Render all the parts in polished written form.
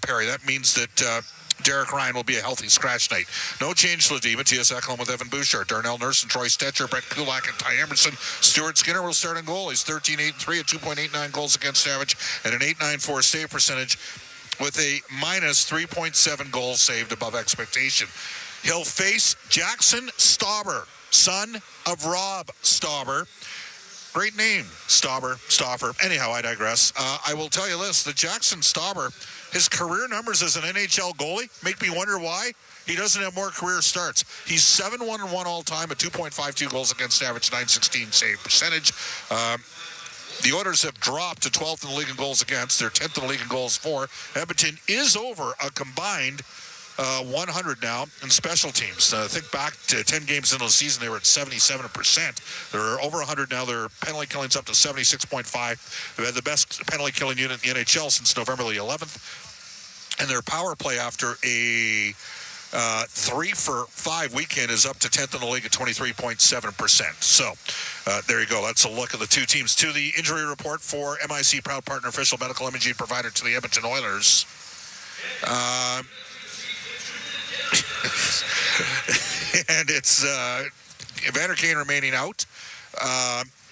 Perry. That means that Derek Ryan will be a healthy scratch night. No change to Ledema. T.S. Eklund with Evan Bouchard, Darnell Nurse and Troy Stetcher, Brett Kulak and Ty Emerson. Stuart Skinner will start in goal. He's 13-8-3 at 2.89 goals against average and an .894 save percentage with a minus 3.7 goals saved above expectation. He'll face Jackson Stauber, son of Rob Stauber. Great name, Stauffer. Anyhow, I digress. I will tell you this, the Jackson Stauber, his career numbers as an NHL goalie make me wonder why he doesn't have more career starts. He's 7-1-1 all time at 2.52 goals against average, .916 save percentage. The Oilers have dropped to 12th in the league in goals against. They're 10th in the league in goals for. Edmonton is over a combined 100 now in special teams. Think back to 10 games into the season, they were at 77%. They're over 100 now. Their penalty killing's up to 76.5. They've had the best penalty killing unit in the NHL since November the 11th. And their power play after a 3-for-5 weekend is up to 10th in the league at 23.7%. So there you go. That's a look at the two teams. To the injury report for MIC, proud partner, official medical imaging provider to the Edmonton Oilers. And it's Evander Kane remaining out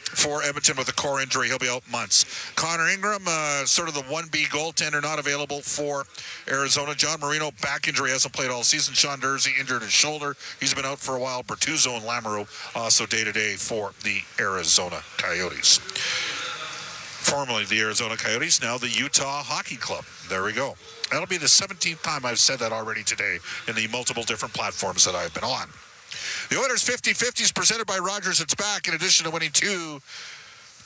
for Edmonton with a core injury. He'll be out months. Connor Ingram, sort of the 1B goaltender, not available for Arizona. John Marino, back injury, hasn't played all season. Sean Dursey injured his shoulder. He's been out for a while. Bertuzzo and Lamoureux also day-to-day for the Arizona Coyotes. Formerly the Arizona Coyotes, now the Utah Hockey Club. There we go. That'll be the 17th time I've said that already today in the multiple different platforms that I've been on. The Oilers 50-50 is presented by Rogers. It's back. In addition to winning two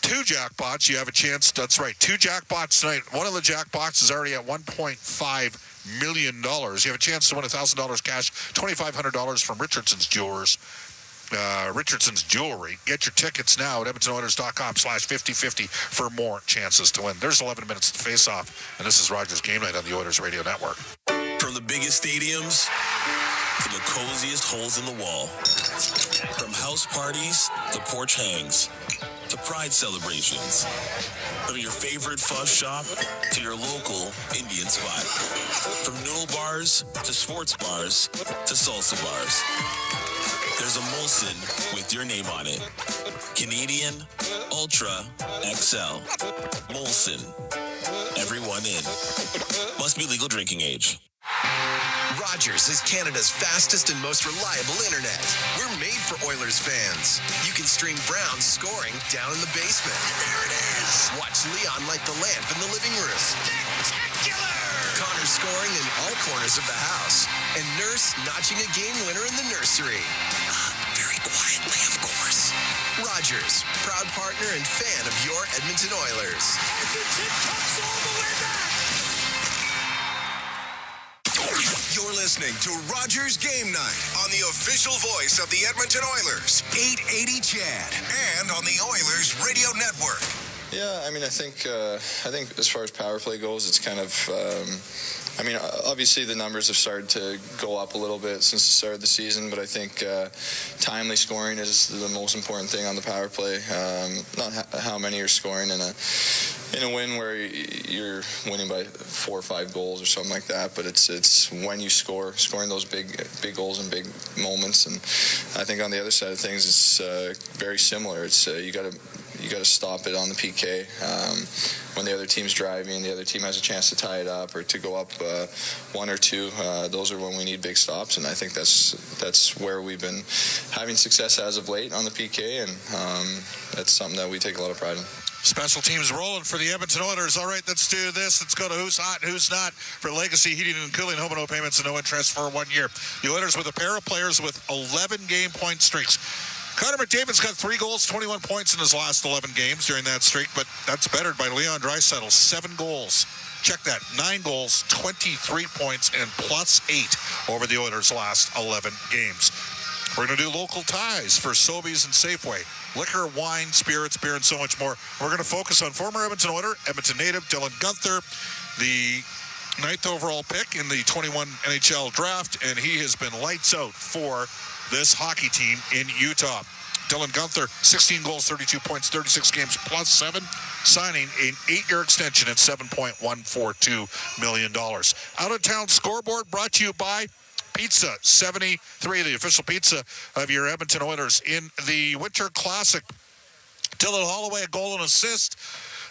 jackpots, you have a chance. That's right, 2 jackpots tonight. One of the jackpots is already at $1.5 million. You have a chance to win $1,000 cash, $2,500 from Richardson's Jewelers. Richardson's Jewelry. Get your tickets now at EdmontonOilers.com/5050 for more chances to win. There's 11 minutes to face off, and this is Rogers Game Night on the Oilers Radio Network. From the biggest stadiums to the coziest holes in the wall, from house parties to porch hangs to pride celebrations, from your favorite fuzz shop to your local Indian spot, from noodle bars to sports bars to salsa bars. There's a Molson with your name on it. Canadian Ultra XL. Molson. Everyone in. Must be legal drinking age. Rogers is Canada's fastest and most reliable internet. We're made for Oilers fans. You can stream Brown's scoring down in the basement. And there it is! Watch Leon light the lamp in the living room. Spectacular! Connor scoring in all corners of the house. And Nurse notching a game winner in the nursery. Very quietly, of course. Rogers, proud partner and fan of your Edmonton Oilers. Edmonton comes all the way back! You're listening to Rogers Game Night on the official voice of the Edmonton Oilers, 880 CHAD, and on the Oilers Radio Network. Yeah, I mean, I think as far as power play goes, it's kind of, obviously the numbers have started to go up a little bit since the start of the season, but I think timely scoring is the most important thing on the power play. Not how many you're scoring in a win where you're winning by 4 or 5 goals or something like that, but it's when you scoring those big goals and big moments. And I think on the other side of things, it's very similar. It's you got to stop it on the PK when the other team's driving, the other team has a chance to tie it up or to go up 1 or 2. Those are when we need big stops, and I think that's where we've been having success as of late on the PK, and that's something that we take a lot of pride in. Special teams rolling for the Edmonton Oilers. All right, let's do this. Let's go to who's hot and who's not for Legacy Heating and Cooling, home and no payments and no interest for 1 year. The Oilers with a pair of players with 11 game point streaks. Connor McDavid's got 3 goals, 21 points in his last 11 games during that streak, but that's bettered by Leon Draisaitl, 7 goals. Check that, 9 goals, 23 points, and +8 over the Oilers' last 11 games. We're going to do local ties for Sobeys and Safeway. Liquor, wine, spirits, beer, and so much more. We're going to focus on former Edmonton Oiler, Edmonton native Dylan Guenther, the 9th overall pick in the 21 NHL draft, and he has been lights out for this hockey team in Utah. Dylan Guenther, 16 goals, 32 points, 36 games, +7. signing an 8-year extension at $7.142 million. Out-of-town scoreboard brought to you by Pizza 73, the official pizza of your Edmonton Oilers. In the Winter Classic, Dylan Holloway, a goal and assist.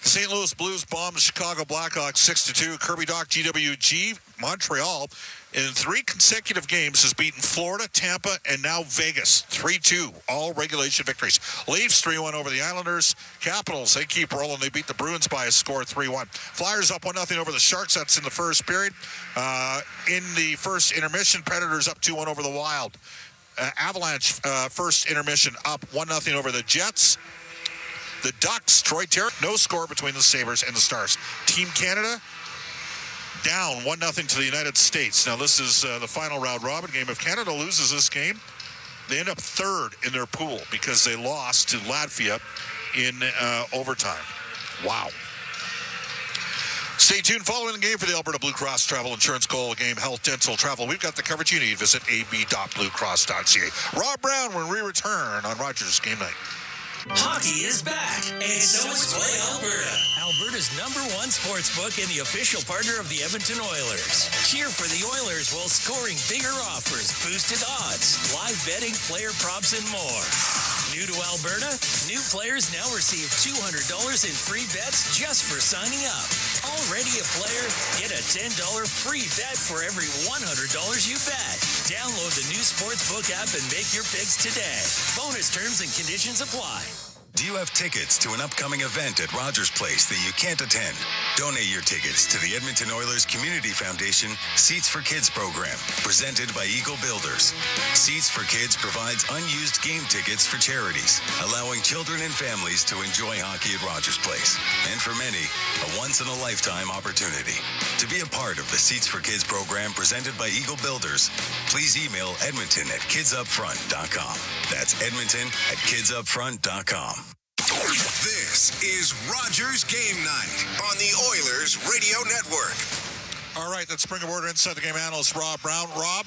The St. Louis Blues bombed the Chicago Blackhawks 6-2. Kirby Doc GWG, Montreal, in 3 consecutive games has beaten Florida, Tampa, and now Vegas 3-2. All regulation victories. Leafs 3-1 over the Islanders. Capitals, they keep rolling. They beat the Bruins by a score 3-1. Flyers up 1-0 over the Sharks. That's in the first period. In the first intermission, Predators up 2-1 over the Wild. Avalanche, first intermission, up 1-0 over the Jets. The Ducks, Troy Terry, no score between the Sabres and the Stars. Team Canada, down 1-0 to the United States. Now, this is the final round robin game. If Canada loses this game, they end up third in their pool because they lost to Latvia in overtime. Wow. Stay tuned following the game for the Alberta Blue Cross Travel Insurance Goal Game, Health, Dental, Travel. We've got the coverage you need. Visit ab.bluecross.ca. Rob Brown when we return on Rogers Game Night. Hockey is back, and so is Play Alberta, Alberta's #1 sportsbook and the official partner of the Edmonton Oilers. Cheer for the Oilers while scoring bigger offers, boosted odds, live betting, player props, and more. New to Alberta? New players now receive $200 in free bets just for signing up. Already a player? Get a $10 free bet for every $100 you bet. Download the new Sportsbook app and make your picks today. Bonus terms and conditions apply. Do you have tickets to an upcoming event at Rogers Place that you can't attend? Donate your tickets to the Edmonton Oilers Community Foundation Seats for Kids program, presented by Eagle Builders. Seats for Kids provides unused game tickets for charities, allowing children and families to enjoy hockey at Rogers Place. And for many, a once-in-a-lifetime opportunity. To be a part of the Seats for Kids program presented by Eagle Builders, please email edmonton@kidsupfront.com. That's edmonton@kidsupfront.com. This is Rogers Game Night on the Oilers Radio Network. All right, let's bring aboard inside the game analyst Rob Brown. Rob,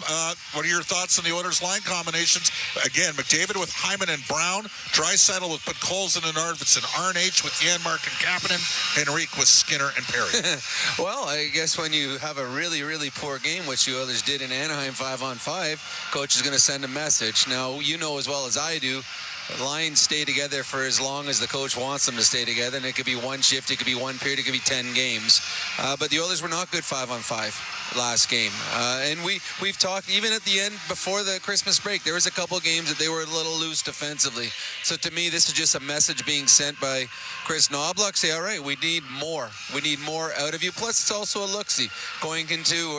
what are your thoughts on the Oilers line combinations? Again, McDavid with Hyman and Brown, Draisaitl with Podkolzin and Arvidsson, RNH with Janmark and Kapanen, Henrique with Skinner and Perry. Well, I guess when you have a really, really poor game, which the Oilers did in Anaheim 5-on-5, coach is going to send a message. Now, you know as well as I do, lines stay together for as long as the coach wants them to stay together, and it could be one shift, it could be one period, it could be 10 games. But the Oilers were not good 5-on-5 last game. And we've talked, even at the end, before the Christmas break, there was a couple games that they were a little loose defensively. So to me, this is just a message being sent by Chris Knobloch. Say, all right, we need more. We need more out of you. Plus, it's also a look-see. Going into,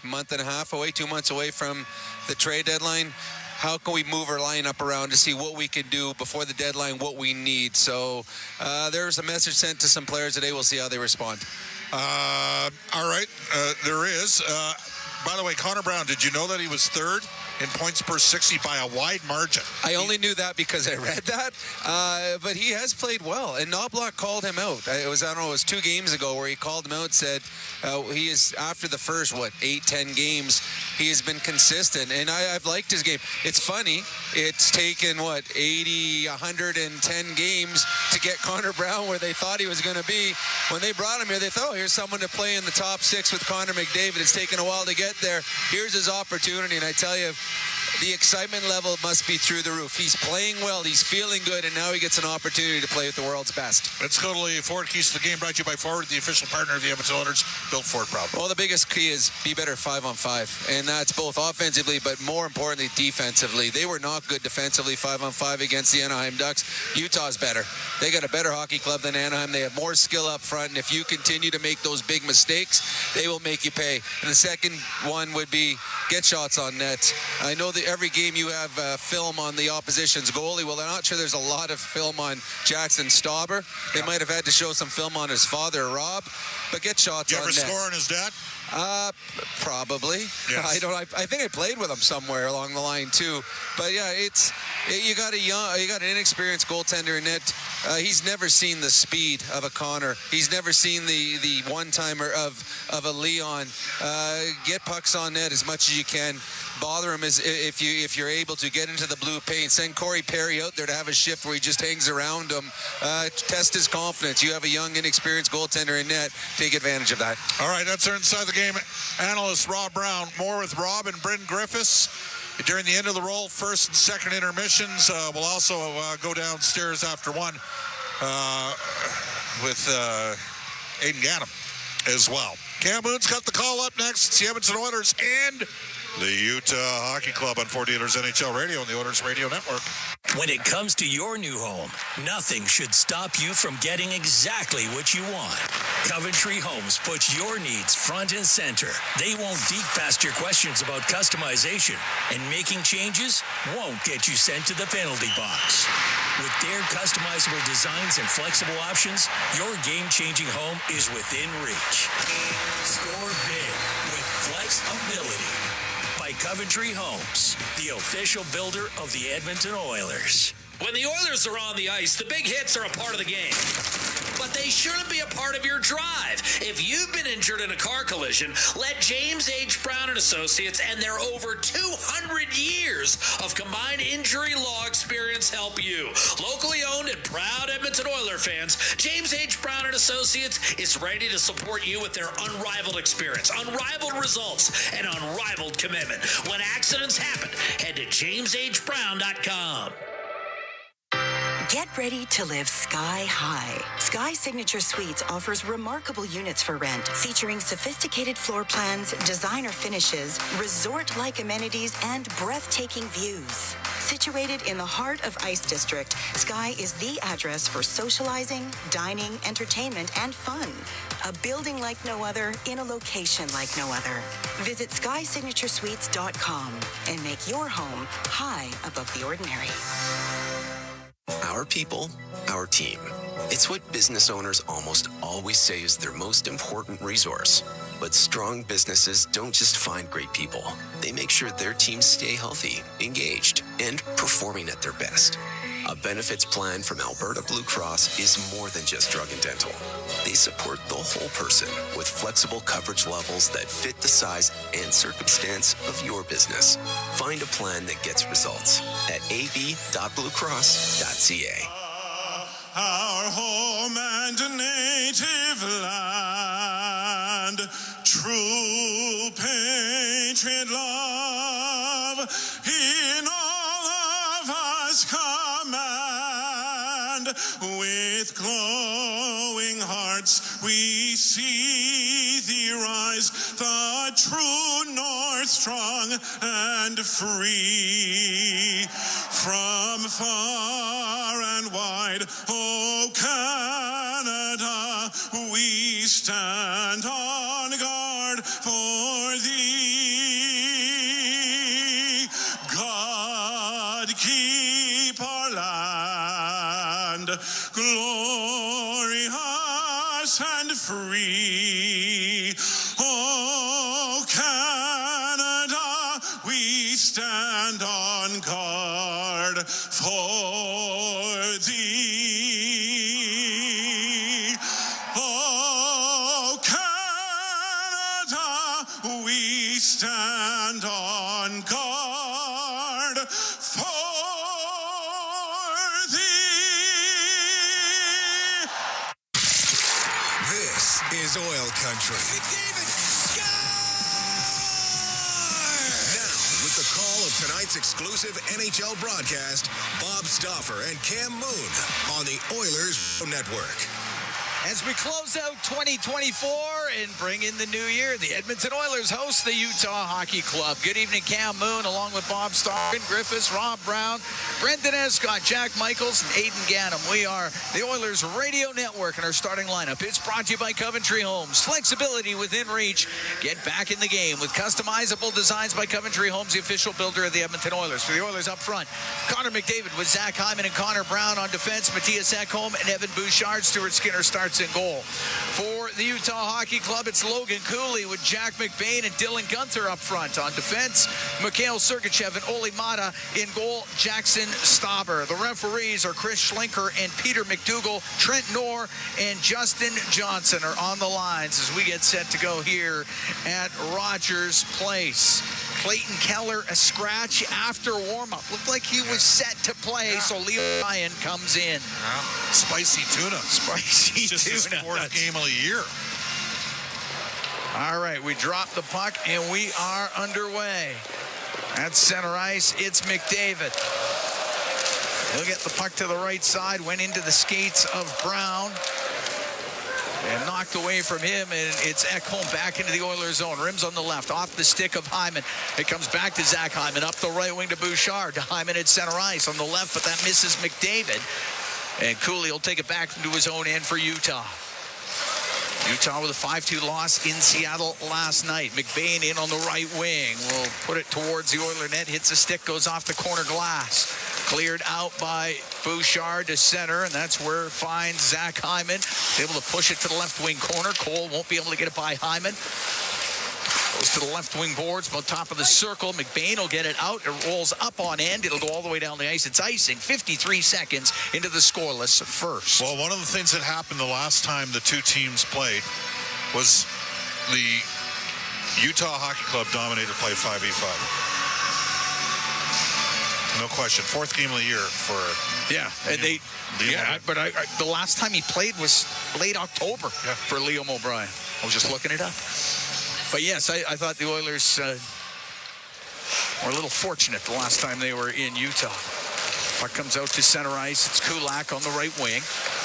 month and a half away, 2 months away from the trade deadline. How can we move our lineup around to see what we can do before the deadline, what we need? So there's a message sent to some players today. We'll see how they respond. All right, there is. By the way, Connor Brown, did you know that he was third in points per 60 by a wide margin? I only knew that because I read that, but he has played well, and Knobloch called him out. It was 2 games ago where he called him out, said he is, after the first, 8-10 games, he has been consistent, and I've liked his game. It's funny, it's taken, 80, 110 games to get Connor Brown where they thought he was going to be. When they brought him here, they thought, here's someone to play in the top 6 with Connor McDavid. It's taken a while to get there. Here's his opportunity, and I tell you, the excitement level must be through the roof. He's playing well, he's feeling good, and now he gets an opportunity to play with the world's best. Let's go to the Ford Keys to the game, brought to you by Ford, the official partner of the Edmonton Oilers. Built Ford proud. Well, the biggest key is be better 5-on-5, and that's both offensively, but more importantly, defensively. They were not good defensively 5-on-5 against the Anaheim Ducks. Utah's better. They got a better hockey club than Anaheim. They have more skill up front, and if you continue to make those big mistakes, they will make you pay. And the second one would be get shots on net. I know that every game you have film on the opposition's goalie. Well, I'm not sure there's a lot of film on Jackson Stauber. They might have had to show some film on his father, Rob, but get shots on net. Did you ever score on his dad? Probably. Yes. I think I played with him somewhere along the line too. But yeah, it's You got an inexperienced goaltender in net. He's never seen the speed of a Connor. He's never seen the one-timer of a Leon. Get pucks on net as much as you can. Bother him if you're able to get into the blue paint. Send Corey Perry out there to have a shift where he just hangs around him. Test his confidence. You have a young, inexperienced goaltender in net. Take advantage of that. All right, that's our Inside the Game analyst, Rob Brown. More with Rob and Bryn Griffiths during the end of the roll, first and second intermissions. We'll also go downstairs after one with Aiden Ganem as well. Cam Moon's got the call up next. It's the Edmonton Oilers and the Utah Hockey Club on 4 Dealers NHL Radio and the Oilers Radio Network. When it comes to your new home, nothing should stop you from getting exactly what you want. Coventry Homes puts your needs front and center. They won't deep past your questions about customization, and making changes won't get you sent to the penalty box. With their customizable designs and flexible options, your game-changing home is within reach. Score big with flexibility. By Coventry Homes, the official builder of the Edmonton Oilers. When the Oilers are on the ice, the big hits are a part of the game. But they shouldn't be a part of your drive. If you've been injured in a car collision, let James H. Brown & Associates and their over 200 years of combined injury law experience help you. Locally owned and proud Edmonton Oiler fans, James H. Brown & Associates is ready to support you with their unrivaled experience, unrivaled results, and unrivaled commitment. When accidents happen, head to jameshbrown.com. Get ready to live sky high. Sky Signature Suites offers remarkable units for rent, featuring sophisticated floor plans, designer finishes, resort-like amenities, and breathtaking views. Situated in the heart of Ice District, Sky is the address for socializing, dining, entertainment, and fun. A building like no other in a location like no other. Visit SkySignatureSuites.com and make your home high above the ordinary. Our people, our team. It's what business owners almost always say is their most important resource. But strong businesses don't just find great people. They make sure their teams stay healthy, engaged, and performing at their best. A benefits plan from Alberta Blue Cross is more than just drug and dental. They support the whole person with flexible coverage levels that fit the size and circumstance of your business. Find a plan that gets results at ab.bluecross.ca. Our home and native land, true patriot love in all of us command. With glowing hearts we see thee rise, the true north strong and free. From far and wide, oh Canada, we stand on guard for thee. God keep our land glorious and free. Oh Canada, we stand on guard for thee. Oh Canada, we stand on guard for thee. This is Oil Country. Now, with the call of tonight's exclusive NHL broadcast, Bob Stauffer and Cam Moon on the Oilers Network. As we close out 2024 and bring in the new year, the Edmonton Oilers host the Utah Hockey Club. Good evening, Cam Moon, along with Bob Starr, Griffiths, Rob Brown, Brendan Escott, Jack Michaels, and Aiden Ganem. We are the Oilers Radio Network, and our starting lineup. It's brought to you by Coventry Homes. Flexibility within reach. Get back in the game with customizable designs by Coventry Homes, the official builder of the Edmonton Oilers. For the Oilers up front, Connor McDavid with Zach Hyman and Connor Brown on defense, Matthias Ekholm and Evan Bouchard. Stuart Skinner starts in goal. For the Utah Hockey Hockey Club, it's Logan Cooley with Jack McBain and Dylan Gunther up front. On defense, Mikhail Sergachev and Oli Mata. In goal, Jackson Stauber. The referees are Chris Schlinker and Peter McDougall. Trent Knorr and Justin Johnson are on the lines as we get set to go here at Rogers Place. Clayton Keller, a scratch after warm-up. Looked like he was set to play, so Leo Ryan comes in. Spicy tuna. Spicy Just his tuna. fourth game of the year. All right, we drop the puck, and we are underway. At center ice, it's McDavid. He'll get the puck to the right side, went into the skates of Brown. And knocked away from him, and it's Ekholm back into the Oilers zone. Rims on the left, off the stick of Hyman. It comes back to Zach Hyman, up the right wing to Bouchard, to Hyman at center ice on the left, but that misses McDavid. And Cooley will take it back into his own end for Utah. Utah with a 5-2 loss in Seattle last night. McBain in on the right wing. Will put it towards the Oiler net. Hits a stick, goes off the corner glass. Cleared out by Bouchard to center, and that's where it finds Zach Hyman. Able to push it to the left wing corner. Cole won't be able to get it by Hyman. Goes to the left wing boards, about top of the circle. McBain will get it out. It rolls up on end. It'll go all the way down the ice. It's icing. 53 seconds into the scoreless first. Well, one of the things that happened the last time the two teams played was the Utah Hockey Club dominated play 5v5. No question. Fourth game of the year for and the last time he played was late October for Liam O'Brien. I was just looking it up. But yes, I thought the Oilers were a little fortunate the last time they were in Utah. Puck comes out to center ice. It's Kulak on the right wing.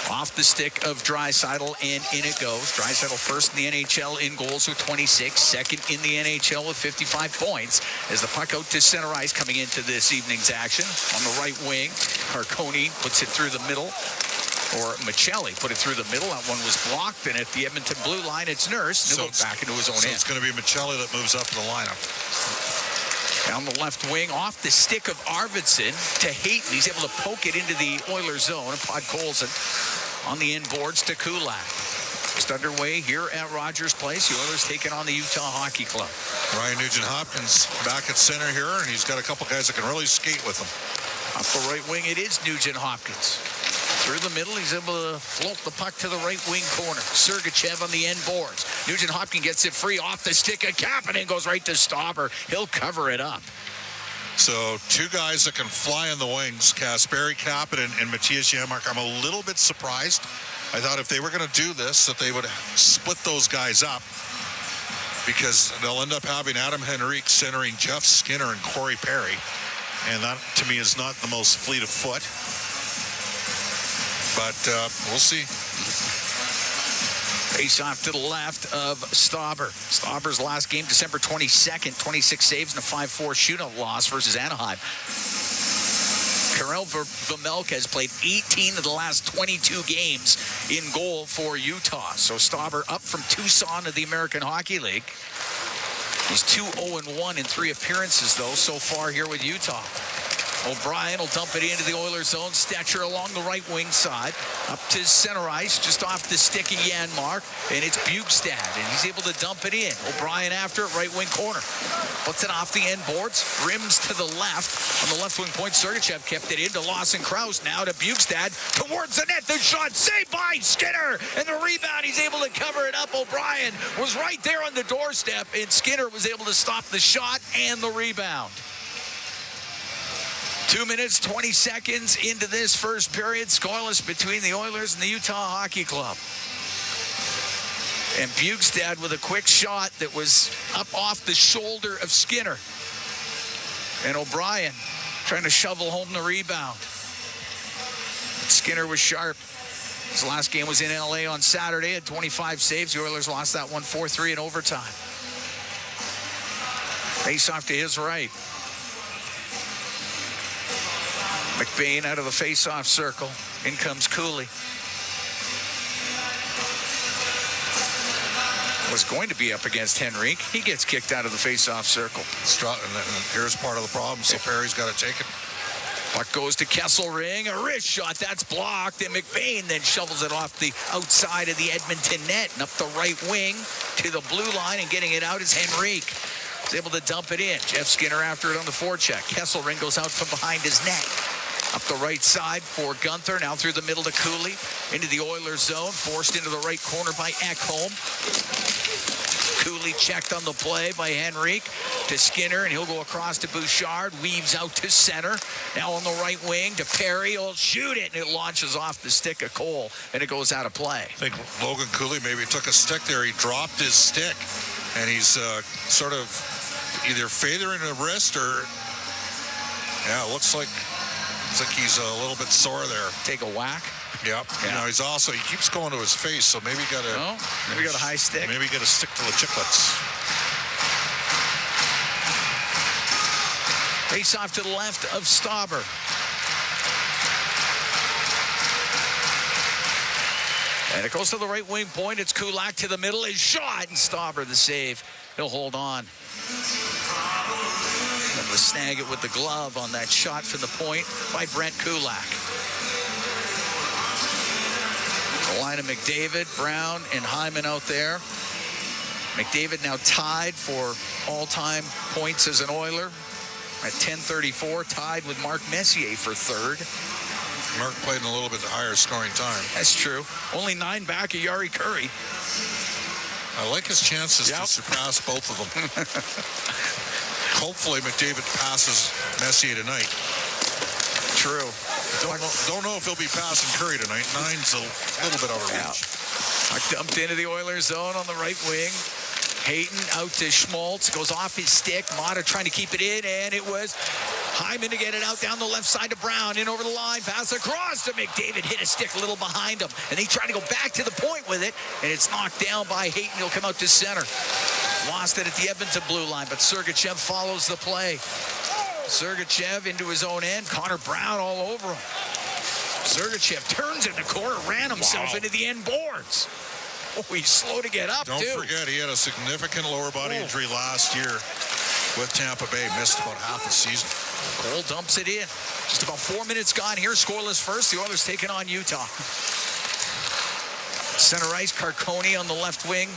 Off the stick of Draisaitl, and in it goes. Draisaitl first in the NHL in goals with 26. Second in the NHL with 55 points. As the puck out to center ice coming into this evening's action. On the right wing, Carconi puts it through the middle. Or Michelli put it through the middle. That one was blocked. And at the Edmonton blue line, it's Nurse. And back into his own end. It's going to be Michelli that moves up in the lineup. Down the left wing, off the stick of Arvidsson to Hayton. He's able to poke it into the Oilers zone. And Podkolzin on the inboards to Kulak. Just underway here at Rogers Place. The Oilers taking on the Utah Hockey Club. Ryan Nugent-Hopkins back at center here, and he's got a couple guys that can really skate with him. Up the right wing, it is Nugent-Hopkins. Through the middle, he's able to float the puck to the right wing corner. Sergachev on the end boards. Nugent-Hopkins gets it free off the stick of Kapanen, goes right to Stauber. He'll cover it up. So two guys that can fly on the wings, Kasperi Kapanen and Matthias Janmark. I'm a little bit surprised. I thought if they were going to do this, that they would split those guys up, because they'll end up having Adam Henrique centering Jeff Skinner and Corey Perry. And that, to me, is not the most fleet of foot. But we'll see. Face off to the left of Stauber. Stauber's last game, December 22nd, 26 saves and a 5-4 shootout loss versus Anaheim. Karel Vejmelka has played 18 of the last 22 games in goal for Utah. So Stauber up from Tucson of the American Hockey League. He's 2-0-1 in 3 appearances, though, so far here with Utah. O'Brien will dump it into the Oilers zone. Stetcher along the right wing side. Up to center ice, just off the stick of Janmark. And it's Bjugstad, and he's able to dump it in. O'Brien after it, right wing corner. Puts it off the end boards. Rims to the left. On the left wing point, Sergachev kept it into Lawson Krause. Now to Bjugstad. Towards the net. The shot saved by Skinner. And the rebound, he's able to cover it up. O'Brien was right there on the doorstep, and Skinner was able to stop the shot and the rebound. 2 minutes, 20 seconds into this first period. Scoreless between the Oilers and the Utah Hockey Club. And Bjugstad with a quick shot that was up off the shoulder of Skinner. And O'Brien trying to shovel home the rebound. But Skinner was sharp. His last game was in LA on Saturday at 25 saves. The Oilers lost that one 4-3 in overtime. Face off to his right. McBain out of the face-off circle. In comes Cooley. Was going to be up against Henrique. He gets kicked out of the face-off circle. And here's part of the problem. So Perry's got to take it. Puck goes to Kesselring, a wrist shot, that's blocked, and McBain then shovels it off the outside of the Edmonton net and up the right wing to the blue line, and getting it out is Henrique. He's able to dump it in. Jeff Skinner after it on the forecheck. Kesselring goes out from behind his net. Up the right side for Gunther, now through the middle to Cooley, into the Oilers zone, forced into the right corner by Ekholm. Cooley checked on the play by Henrique to Skinner, and he'll go across to Bouchard, weaves out to center. Now on the right wing to Perry, he'll shoot it, and it launches off the stick of Cole, and it goes out of play. I think Logan Cooley maybe took a stick there. He dropped his stick, and he's sort of either feathering the wrist or, yeah, it looks like he's a little bit sore there. Take a whack. Yep. Yeah. You know, he keeps going to his face, so maybe got a high stick. Maybe got to stick to the chiclets. Face off to the left of Stauber. And it goes to the right wing point. It's Kulak to the middle. His shot, and Stauber the save. He'll hold on. Able to snag it with the glove on that shot from the point by Brent Kulak. The line of McDavid, Brown, and Hyman out there. McDavid now tied for all-time points as an Oiler at 1034, tied with Mark Messier for third. Mark played in a little bit higher scoring time. That's true. Only 9 back of Yari Curry. I like his chances to surpass both of them. Hopefully McDavid passes Messier tonight. True. Don't know if he'll be passing Curry tonight. 9's a little bit out of reach. Puck dumped into the Oilers zone on the right wing. Hayton out to Schmaltz. Goes off his stick. Mata trying to keep it in, and it was Hyman to get it out down the left side to Brown. In over the line. Pass across to McDavid. Hit a stick a little behind him. And he tried to go back to the point with it, and it's knocked down by Hayton. He'll come out to center. Lost it at the Edmonton blue line, but Sergachev follows the play. Sergachev into his own end. Connor Brown all over him. Sergachev turns in the corner, ran himself into the end boards. Oh, he's slow to get up, Don't forget, he had a significant lower body injury last year with Tampa Bay. Missed about half the season. Cole dumps it in. Just about 4 minutes gone here. Scoreless first. The Oilers taking on Utah. Center ice, Carcone on the left wing.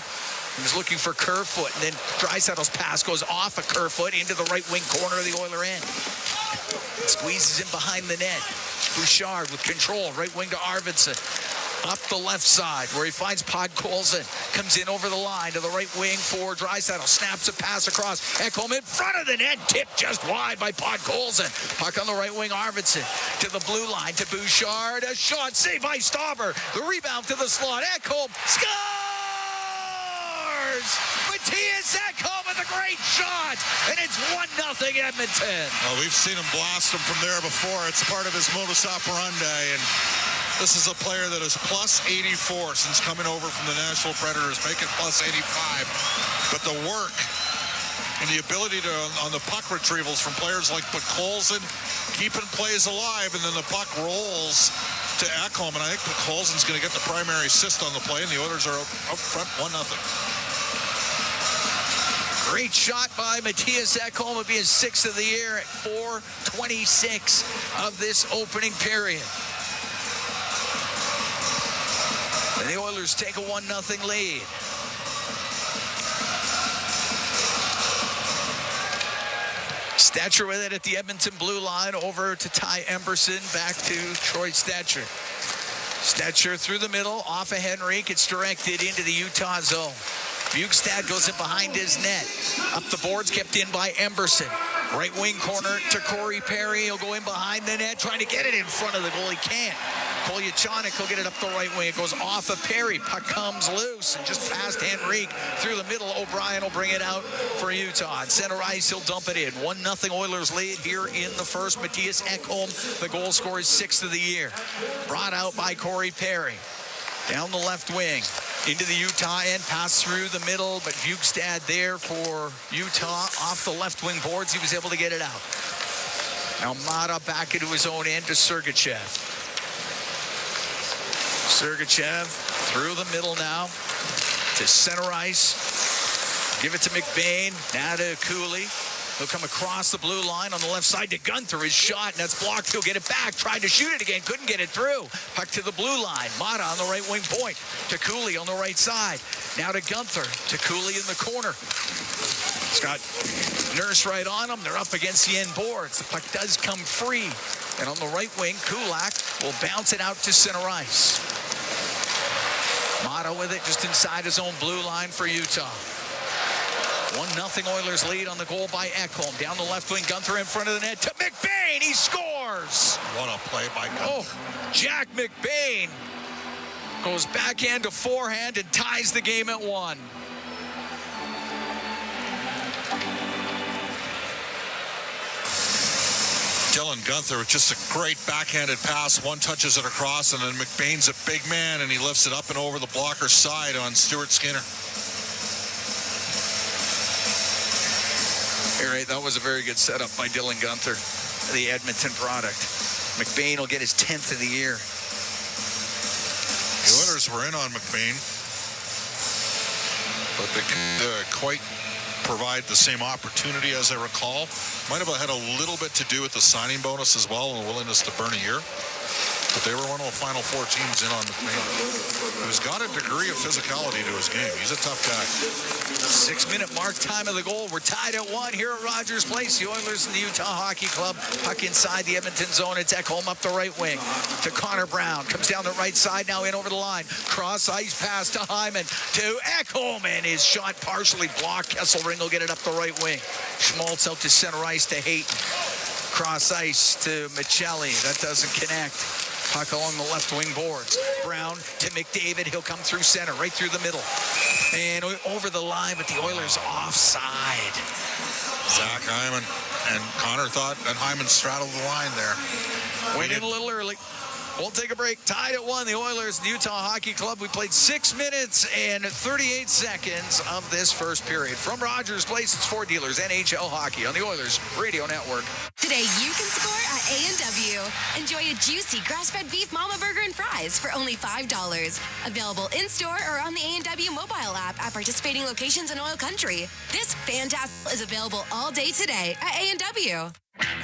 He was looking for Kerfoot, and then Draisaitl's pass goes off of Kerfoot into the right wing corner of the Oiler end. Squeezes in behind the net. Bouchard with control, right wing to Arvidsson. Up the left side where he finds Podkolzin. Comes in over the line to the right wing for Draisaitl. Snaps a pass across. Ekholm in front of the net. Tipped just wide by Podkolzin. Puck on the right wing, Arvidsson. To the blue line to Bouchard. A shot saved by Stauber. The rebound to the slot. Ekholm scores! Matthias Ekholm with a great shot. And it's 1-0 Edmonton. Well, we've seen him blast them from there before. It's part of his modus operandi. And this is a player that is plus 84 since coming over from the Nashville Predators, making plus 85. But the work and the ability to, on the puck retrievals from players like Podkolzin, keeping plays alive, and then the puck rolls to Ekholm. And I think Podkolzin's going to get the primary assist on the play, and the Oilers are up front 1-0. Great shot by Matthias Ekholm. It'll be his 6th of the year at 4:26 of this opening period. And the Oilers take a 1-0 lead. Stetcher with it at the Edmonton blue line, over to Ty Emberson, back to Troy Stetcher. Stetcher through the middle, off of Henrique. It's directed into the Utah zone. Bukestad goes in behind his net. Up the boards, kept in by Emberson. Right wing corner to Corey Perry. He'll go in behind the net, trying to get it in front of the goal. He can't. Kolyachanik will get it up the right wing. It goes off of Perry. Puck comes loose and just past Henrique through the middle. O'Brien will bring it out for Utah. At center ice, he'll dump it in. 1-0 Oilers lead here in the first. Matthias Ekholm, the goal scorer, is 6th of the year. Brought out by Corey Perry. Down the left wing. Into the Utah end, pass through the middle, but Bukestad there for Utah. Off the left wing boards, he was able to get it out. Now Mata back into his own end to Sergachev. Sergachev through the middle now to center ice. Give it to McBain, now to Cooley. He'll come across the blue line on the left side to Gunther. His shot, and that's blocked. He'll get it back. Tried to shoot it again. Couldn't get it through. Puck to the blue line. Mata on the right wing point. To Cooley on the right side. Now to Gunther. To Cooley in the corner. He's got Nurse right on him. They're up against the end boards. The puck does come free. And on the right wing, Kulak will bounce it out to center ice. Mata with it just inside his own blue line for Utah. 1-0 Oilers lead on the goal by Ekholm. Down the left wing, Gunther in front of the net to McBain. He scores. What a play by Gunther. Oh, Jack McBain goes backhand to forehand and ties the game at 1. Dylan Gunther with just a great backhanded pass. One touches it across, and then McBain's a big man, and he lifts it up and over the blocker's side on Stuart Skinner. You're right, that was a very good setup by Dylan Gunther, the Edmonton product. McBain will get his 10th of the year. The Oilers were in on McBain, but they couldn't quite provide the same opportunity as I recall. Might have had a little bit to do with the signing bonus as well and the willingness to burn a year. But they were one of the final 4 teams in on McBain, who's got a degree of physicality to his game. He's a tough guy. 6-minute mark, time of the goal. We're tied at 1 here at Rogers Place. The Oilers and the Utah Hockey Club. Puck inside the Edmonton zone. It's Ekholm up the right wing to Connor Brown. Comes down the right side, now in over the line. Cross ice pass to Hyman to Ekholm, and his shot partially blocked. Kesselring will get it up the right wing. Schmaltz out to center ice to Hayton. Cross ice to Michelli. That doesn't connect. Puck along the left wing boards. Brown to McDavid. He'll come through center, right through the middle. And over the line, but the Oilers offside. Zach Hyman and Connor thought that Hyman straddled the line there. Went in a little early. We'll take a break. Tied at 1, the Oilers, the Utah Hockey Club. We played 6 minutes and 38 seconds of this first period. From Rogers Place, it's Ford Dealers, NHL Hockey on the Oilers Radio Network. Today, you can score at A&W. Enjoy a juicy grass-fed beef mama burger and fries for only $5. Available in-store or on the A&W mobile app at participating locations in Oil Country. This fantastic is available all day today at A&W.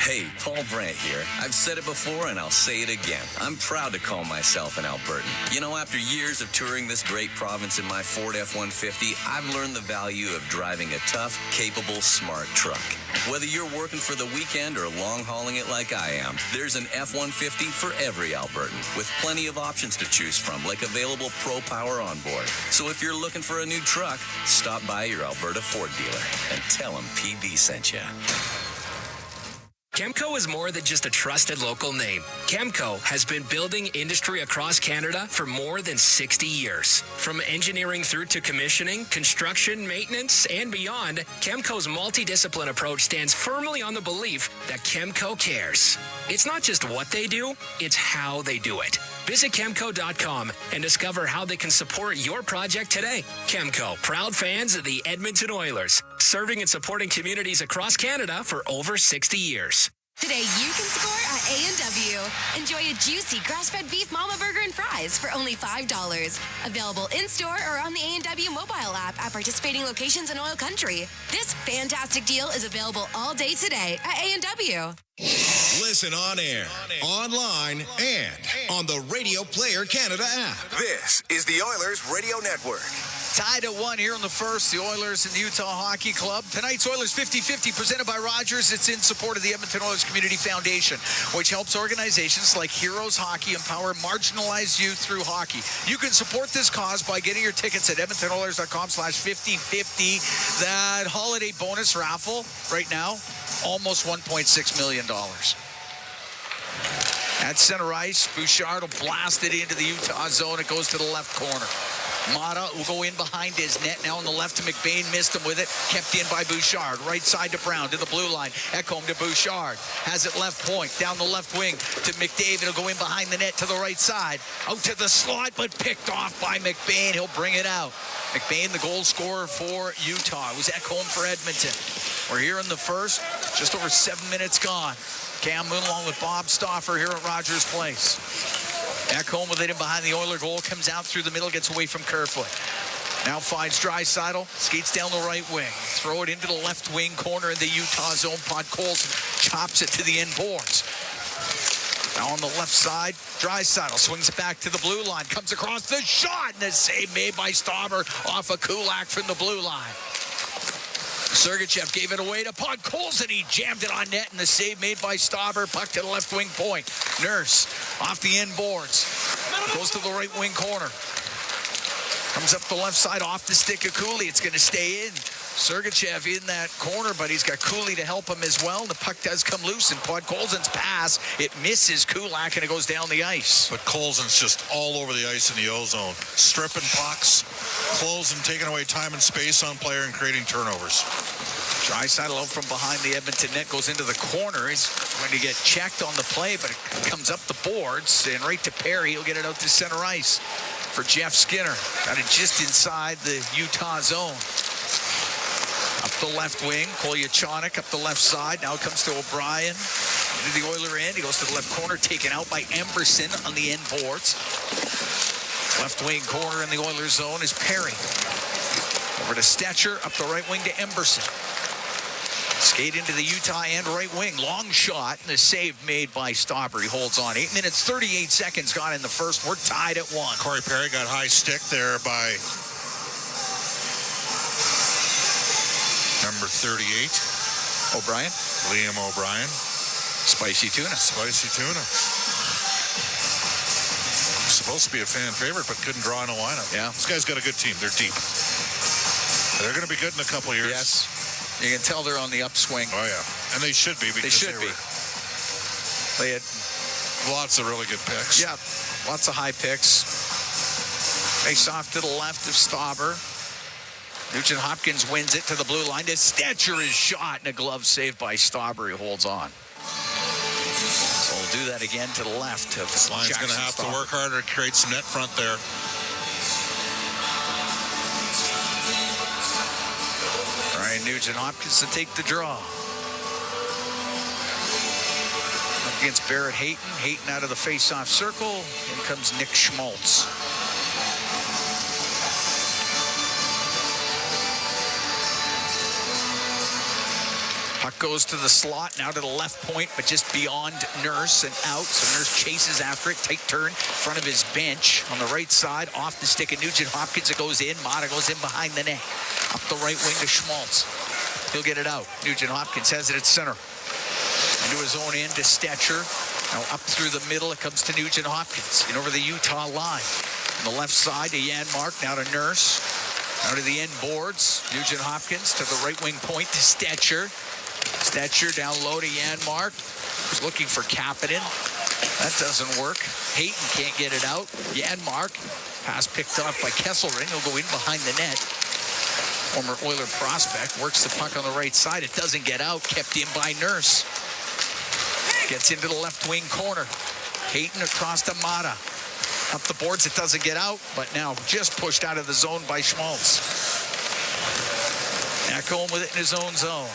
Hey, Paul Brandt here. I've said it before and I'll say it again. I'm proud to call myself an Albertan. You know, after years of touring this great province in my Ford F-150, I've learned the value of driving a tough, capable, smart truck. Whether you're working for the weekend or long-hauling it like I am, there's an F-150 for every Albertan, with plenty of options to choose from, like available Pro Power on board. So if you're looking for a new truck, stop by your Alberta Ford dealer and tell them PB sent you. Chemco is more than just a trusted local name. Chemco has been building industry across Canada for more than 60 years. From engineering through to commissioning, construction, maintenance, and beyond, Chemco's multidiscipline approach stands firmly on the belief that Chemco cares. It's not just what they do, it's how they do it. Visit Chemco.com and discover how they can support your project today. Chemco, proud fans of the Edmonton Oilers, serving and supporting communities across Canada for over 60 years. Today, you can score at A&W. Enjoy a juicy grass-fed beef mama burger and fries for only $5. Available in-store or on the A&W mobile app at participating locations in Oil Country. This fantastic deal is available all day today at A&W. Listen on air, online, and on the Radio Player Canada app. This is the Oilers Radio Network. Tied at 1 here in the first, the Oilers and the Utah Hockey Club. Tonight's Oilers 50-50 presented by Rogers. It's in support of the Edmonton Oilers Community Foundation, which helps organizations like Heroes Hockey empower marginalized youth through hockey. You can support this cause by getting your tickets at edmontonoilers.com/5050. That holiday bonus raffle right now, almost $1.6 million. At center ice, Bouchard will blast it into the Utah zone. It goes to the left corner. Mata will go in behind his net. Now on the left to McBain. Missed him with it. Kept in by Bouchard. Right side to Brown to the blue line. Ekholm to Bouchard. Has it left point. Down the left wing to McDavid. He'll go in behind the net to the right side. Out to the slot, but picked off by McBain. He'll bring it out. McBain, the goal scorer for Utah. It was Ekholm for Edmonton. We're here in the first. Just over 7 minutes gone. Cam Moon along with Bob Stauffer here at Rogers Place. Ekholm with it in behind the Oiler goal. Comes out through the middle. Gets away from Kerfoot. Now finds Draisaitl, skates down the right wing. Throw it into the left wing corner in the Utah zone. Podkolzin chops it to the end boards. Now on the left side, Draisaitl swings it back to the blue line. Comes across the shot, and the save made by Stauber off of Kulak from the blue line. Sergachev gave it away to Podkolzin. He jammed it on net, and the save made by Stauber. Puck to the left wing point. Nurse off the end boards. Goes to the right wing corner. Comes up the left side off the stick of Cooley. It's going to stay in. Sergachev in that corner, but he's got Cooley to help him as well. The puck does come loose, and Podkolzin's pass, it misses Kulak, and it goes down the ice. But Colson's just all over the ice in the O-zone. Stripping pucks, closing, taking away time and space on player, and creating turnovers. Draisaitl out from behind the Edmonton net, goes into the corner. He's going to get checked on the play, but it comes up the boards, and right to Perry. He'll get it out to center ice for Jeff Skinner. Got it just inside the Utah zone. Up the left wing, Kolyachonik up the left side. Now it comes to O'Brien. Into the Oiler end. He goes to the left corner, taken out by Emberson on the end boards. Left wing corner in the Oilers zone is Perry. Over to Stetcher, up the right wing to Emberson. Skate into the Utah end right wing. Long shot, and the save made by Stauber. He holds on. 8 minutes, 38 seconds gone in the first. We're tied at 1. Corey Perry got high stick there by number 38. O'Brien? Liam O'Brien. Spicy tuna. Spicy tuna. Supposed to be a fan favorite, but couldn't draw in a lineup. Yeah. This guy's got a good team. They're deep. They're going to be good in a couple of years. Yes. You can tell they're on the upswing. Oh, yeah. And they should be. Because They should be. They had lots of really good picks. Yeah, lots of high picks. Face off to the left of Stauber. Nugent Hopkins wins it to the blue line. The Stetcher is shot, and a glove saved by Stauber. He holds on. So we'll do that again to the left of This line's going to have to work harder to create some net front there. Ryan Nugent Hopkins to take the draw. Up against Barrett Hayton. Hayton out of the face-off circle. In comes Nick Schmaltz. Puck goes to the slot, now to the left point, but just beyond Nurse and out. So Nurse chases after it. Tight turn in front of his bench. On the right side, off the stick of Nugent Hopkins. It goes in. Mata goes in behind the net. Up the right wing to Schmaltz. He'll get it out. Nugent Hopkins has it at center. Into his own end to Stetcher. Now up through the middle, it comes to Nugent Hopkins. In over the Utah line. On the left side to Janmark, now to Nurse. Now to the end boards. Nugent Hopkins to the right wing point to Stetcher. Stetcher down low to Janmark. He's looking for Kapanen. That doesn't work. Hayton can't get it out. Janmark. Pass picked off by Kesselring. He'll go in behind the net. Former Oiler prospect. Works the puck on the right side. It doesn't get out. Kept in by Nurse. Gets into the left wing corner. Hayton across to Mata. Up the boards. It doesn't get out. But now just pushed out of the zone by Schmaltz. Ekholm with it in his own zone.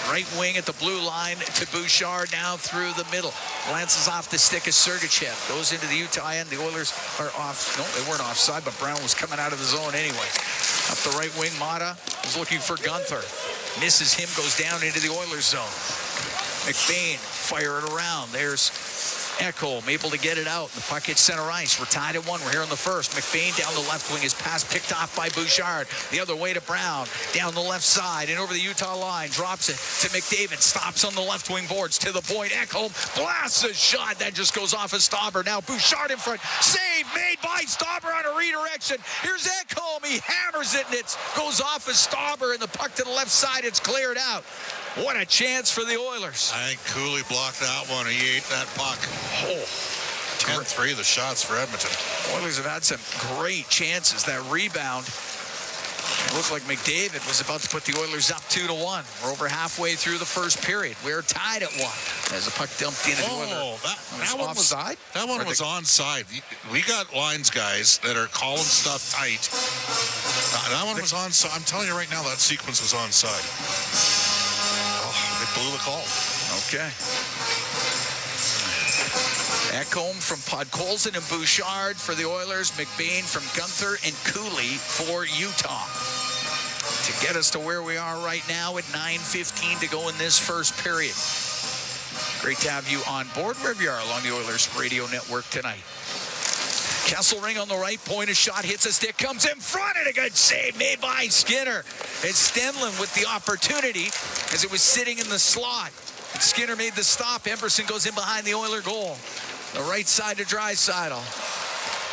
Right wing at the blue line to Bouchard, now through the middle. Glances off the stick of Sergachev. Goes into the Utah end. The Oilers are off. No, they weren't offside, but Brown was coming out of the zone anyway. Up the right wing, Mata is looking for Gunther. Misses him, goes down into the Oilers zone. McBain fire it around. There's Ekholm able to get it out. The puck hits center ice. We're tied at 1. We're here in the first. McBain down the left wing. His pass picked off by Bouchard. The other way to Brown. Down the left side and over the Utah line. Drops it to McDavid. Stops on the left wing boards to the point. Ekholm blasts a shot. That just goes off of Stauber. Now Bouchard in front. Save made by Stauber on a redirection. Here's Ekholm. He hammers it and it goes off of Stauber. And the puck to the left side. It's cleared out. What a chance for the Oilers. I think Cooley blocked that one. He ate that puck. Oh. 10-3 the shots for Edmonton. Oilers have had some great chances. That rebound, it looked like McDavid was about to put the Oilers up 2-1. We're over halfway through the first period. We're tied at 1 as the puck dumped in. That one offside? That one was onside. We got lines guys that are calling stuff tight. That one was onside. I'm telling you right now, that sequence was onside. They blew the call. Okay. Ekholm from Podkolzin and Bouchard for the Oilers. McBain from Gunther and Cooley for Utah. To get us to where we are right now at 9:15 to go in this first period. Great to have you on board wherever you are along the Oilers radio network tonight. Kesselring on the right point, a shot hits a stick, comes in front, and a good save made by Skinner. It's Stenlund with the opportunity as it was sitting in the slot. Skinner made the stop. Emberson goes in behind the Oiler goal. The right side to Draisaitl.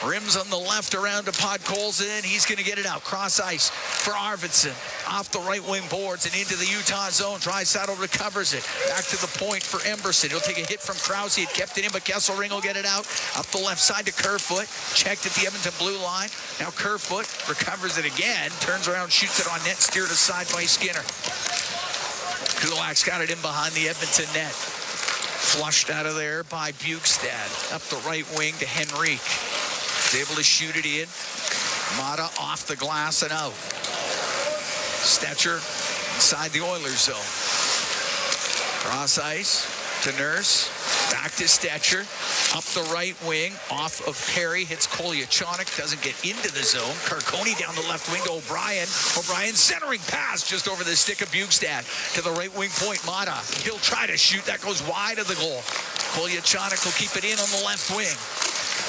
Rims on the left around to Podkolzin. He's going to get it out. Cross ice for Arvidsson. Off the right wing boards and into the Utah zone. Draisaitl recovers it. Back to the point for Emberson. He'll take a hit from Krause. He had kept it in, but Kesselring will get it out. Up the left side to Kerfoot. Checked at the Edmonton blue line. Now Kerfoot recovers it again. Turns around, shoots it on net. Steered aside by Skinner. Kulak's got it in behind the Edmonton net. Flushed out of there by Bjugstad. Up the right wing to Henrique. He's able to shoot it in. Mata off the glass and out. Stetcher inside the Oilers zone. Cross ice to Nurse. Back to Stetcher. Up the right wing. Off of Perry. Hits Kolyachonok. Doesn't get into the zone. Carconi down the left wing to O'Brien. O'Brien centering pass just over the stick of Bjugstad. To the right wing point. Mata. He'll try to shoot. That goes wide of the goal. Kolyachonok will keep it in on the left wing.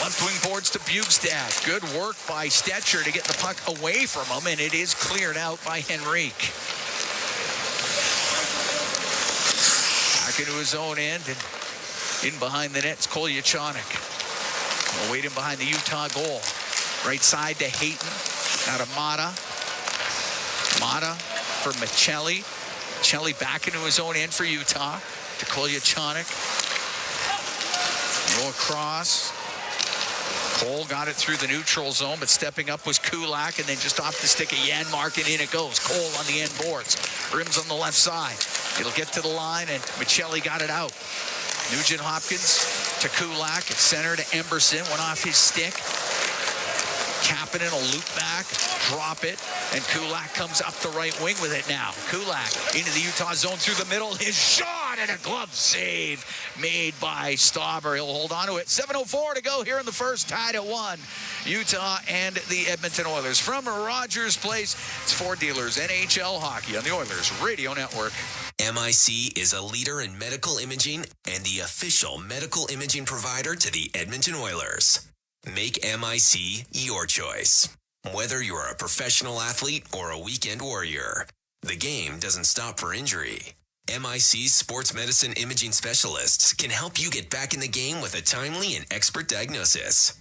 Left wing boards to Bjugstad. Good work by Stetcher to get the puck away from him, and it is cleared out by Henrique. Back into his own end, and in behind the net, it's Kolyachonok. Waiting behind the Utah goal. Right side to Hayton. Out of Mata. Mata for Michelli. Michelli back into his own end for Utah. To Kolyachonok. Go across. Cole got it through the neutral zone, but stepping up was Kulak, and then just off the stick of Janmark, and in it goes. Cole on the end boards. Rims on the left side. It'll get to the line, and Michelli got it out. Nugent Hopkins to Kulak. At center to Emberson. Went off his stick. Kapanen will loop back, drop it, and Kulak comes up the right wing with it now. Kulak into the Utah zone through the middle. His shot and a glove save made by Stauber. He'll hold on to it. 7:04 to go here in the first, tied at 1. Utah and the Edmonton Oilers. From Rogers Place, it's Ford Dealers NHL Hockey on the Oilers Radio Network. MIC is a leader in medical imaging and the official medical imaging provider to the Edmonton Oilers. Make MIC your choice. Whether you're a professional athlete or a weekend warrior, the game doesn't stop for injury. MIC's sports medicine imaging specialists can help you get back in the game with a timely and expert diagnosis.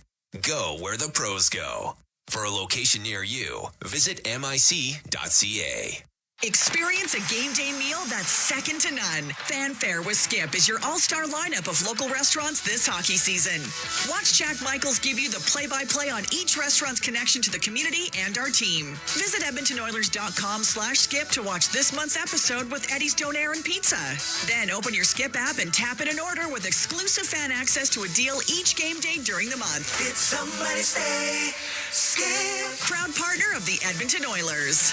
Go where the pros go. For a location near you, visit mic.ca. Experience a game day meal that's second to none. Fanfare with Skip is your all-star lineup of local restaurants this hockey season. Watch Jack Michaels give you the play-by-play on each restaurant's connection to the community and our team. Visit EdmontonOilers.com/skip to watch this month's episode with Eddie's Donair and Pizza. Then open your Skip app and tap in an order with exclusive fan access to a deal each game day during the month. Did somebody say Skip? Proud partner of the Edmonton Oilers.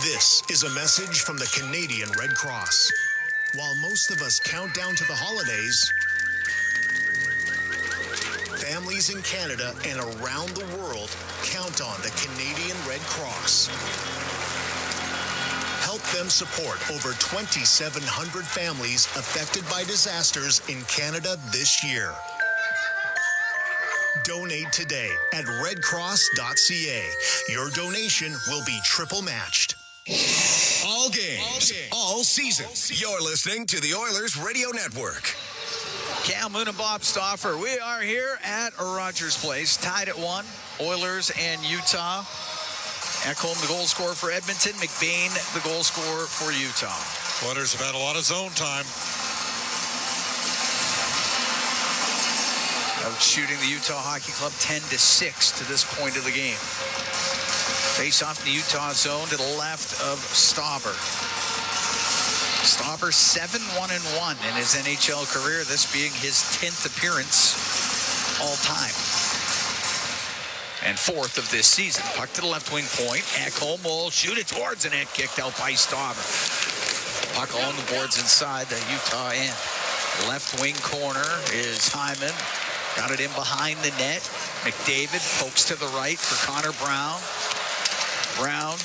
This is a message from the Canadian Red Cross. While most of us count down to the holidays, families in Canada and around the world count on the Canadian Red Cross. Help them support over 2,700 families affected by disasters in Canada this year. Donate today at redcross.ca. Your donation will be triple matched. All games, all seasons. You're listening to the Oilers Radio Network. Cam Moon and Bob Stauffer. We are here at Rogers Place, tied at 1. Oilers and Utah. Ekholm, the goal scorer for Edmonton. McBain, the goal scorer for Utah. Oilers have had a lot of zone time. Out shooting the Utah Hockey Club 10-6 to this point of the game. Face off the Utah zone to the left of Stauber. Stauber 7-1-1 in his NHL career, this being his 10th appearance all time. And 4th of this season. Puck to the left wing point. Ekholm will shoot it towards the net, kicked out by Stauber. Puck along the boards inside the Utah end. Left wing corner is Hyman. Got it in behind the net. McDavid pokes to the right for Connor Brown. Brown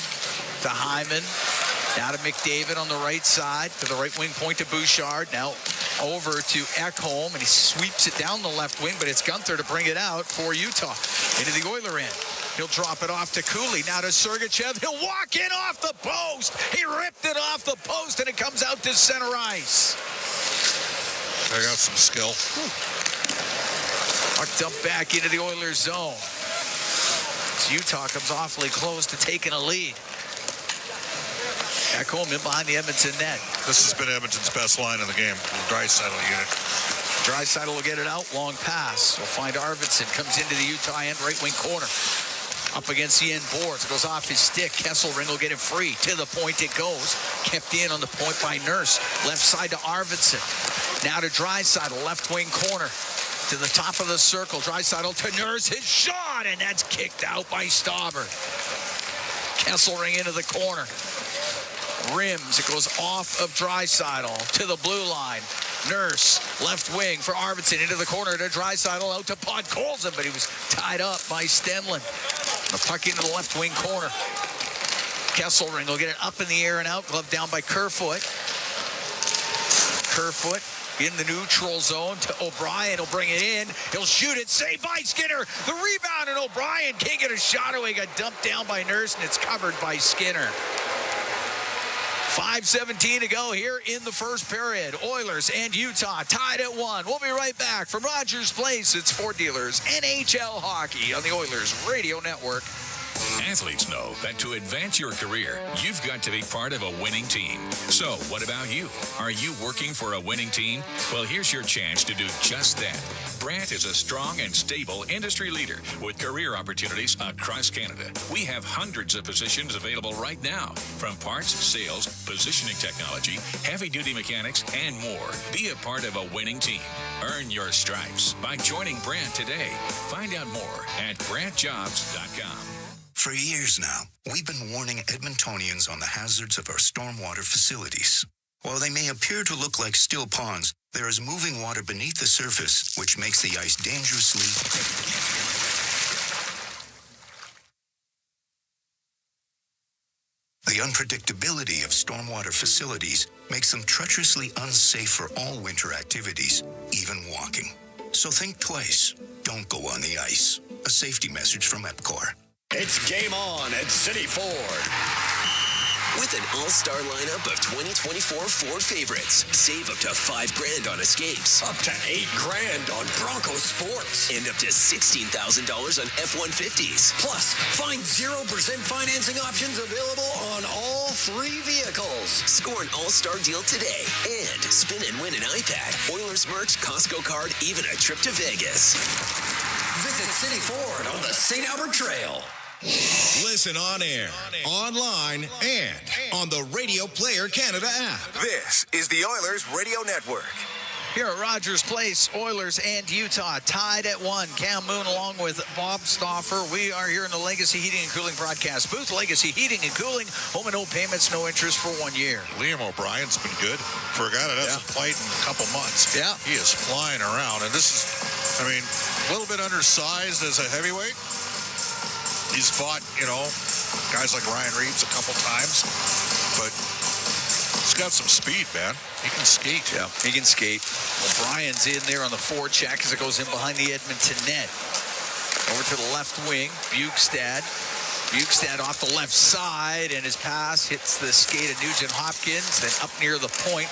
to Hyman. Now to McDavid on the right side, to the right wing point to Bouchard. Now over to Ekholm, and he sweeps it down the left wing, but it's Gunther to bring it out for Utah. Into the Oiler end. He'll drop it off to Cooley. Now to Sergachev. He'll walk in off the post. He ripped it off the post, and it comes out to center ice. They got some skill. Puck dumped back into the Oilers zone. So Utah comes awfully close to taking a lead. Back home in behind the Edmonton net. This has been Edmonton's best line in the game. The Draisaitl unit. Draisaitl will get it out. Long pass. We'll find Arvidsson. Comes into the Utah end. Right wing corner. Up against the end boards. It goes off his stick. Kesselring will get it free. To the point it goes. Kept in on the point by Nurse. Left side to Arvidsson. Now to Draisaitl. Left wing corner. To the top of the circle. Draisaitl to Nurse. His shot. And that's kicked out by Stauber. Kesselring into the corner. Rims. It goes off of Draisaitl to the blue line. Nurse, left wing for Arvidsson into the corner to Draisaitl out to Podkolzin, but he was tied up by Stenlund. The puck into the left wing corner. Kesselring will get it up in the air and out. Glove down by Kerfoot. Kerfoot in the neutral zone to O'Brien. He'll bring it in. He'll shoot it. Saved by Skinner. The rebound, and O'Brien can't get a shot away. Got dumped down by Nurse, and it's covered by Skinner. 5:17 to go here in the first period. Oilers and Utah tied at 1. We'll be right back from Rogers Place. It's Ford Dealers NHL Hockey on the Oilers Radio Network. Athletes know that to advance your career, you've got to be part of a winning team. So, what about you? Are you working for a winning team? Well, here's your chance to do just that. Brandt is a strong and stable industry leader with career opportunities across Canada. We have hundreds of positions available right now, from parts, sales, positioning technology, heavy-duty mechanics, and more. Be a part of a winning team. Earn your stripes by joining Brandt today. Find out more at BrandtJobs.com. For years now, we've been warning Edmontonians on the hazards of our stormwater facilities. While they may appear to look like still ponds, there is moving water beneath the surface, which makes the ice dangerously... The unpredictability of stormwater facilities makes them treacherously unsafe for all winter activities, even walking. So think twice. Don't go on the ice. A safety message from EPCOR. It's game on at City Ford. With an all-star lineup of 2024 Ford favorites, save up to $5,000 on Escapes, up to $8,000 on Bronco Sports, and up to $16,000 on F-150s. Plus, find 0% financing options available on all 3 vehicles. Score an all-star deal today and spin and win an iPad, Oilers merch, Costco card, even a trip to Vegas. Visit City Ford on the St. Albert Trail. Listen on air, online, and on the Radio Player Canada app. This is the Oilers Radio Network. Here at Rogers Place, Oilers and Utah tied at 1. Cam Moon along with Bob Stauffer. We are here in the Legacy Heating and Cooling broadcast booth. Legacy Heating and Cooling, home and no payments, no interest for 1 year. Liam O'Brien's been good for a guy that hasn't played in a couple months. Yeah. He is flying around. And this is, I mean, a little bit undersized as a heavyweight. He's fought, guys like Ryan Reeves a couple times, but he's got some speed, man. He can skate. Yeah, he can skate. O'Brien's in there on the forecheck as it goes in behind the Edmonton net. Over to the left wing, Bukestad. Bukestad off the left side, and his pass hits the skate of Nugent Hopkins, then up near the point.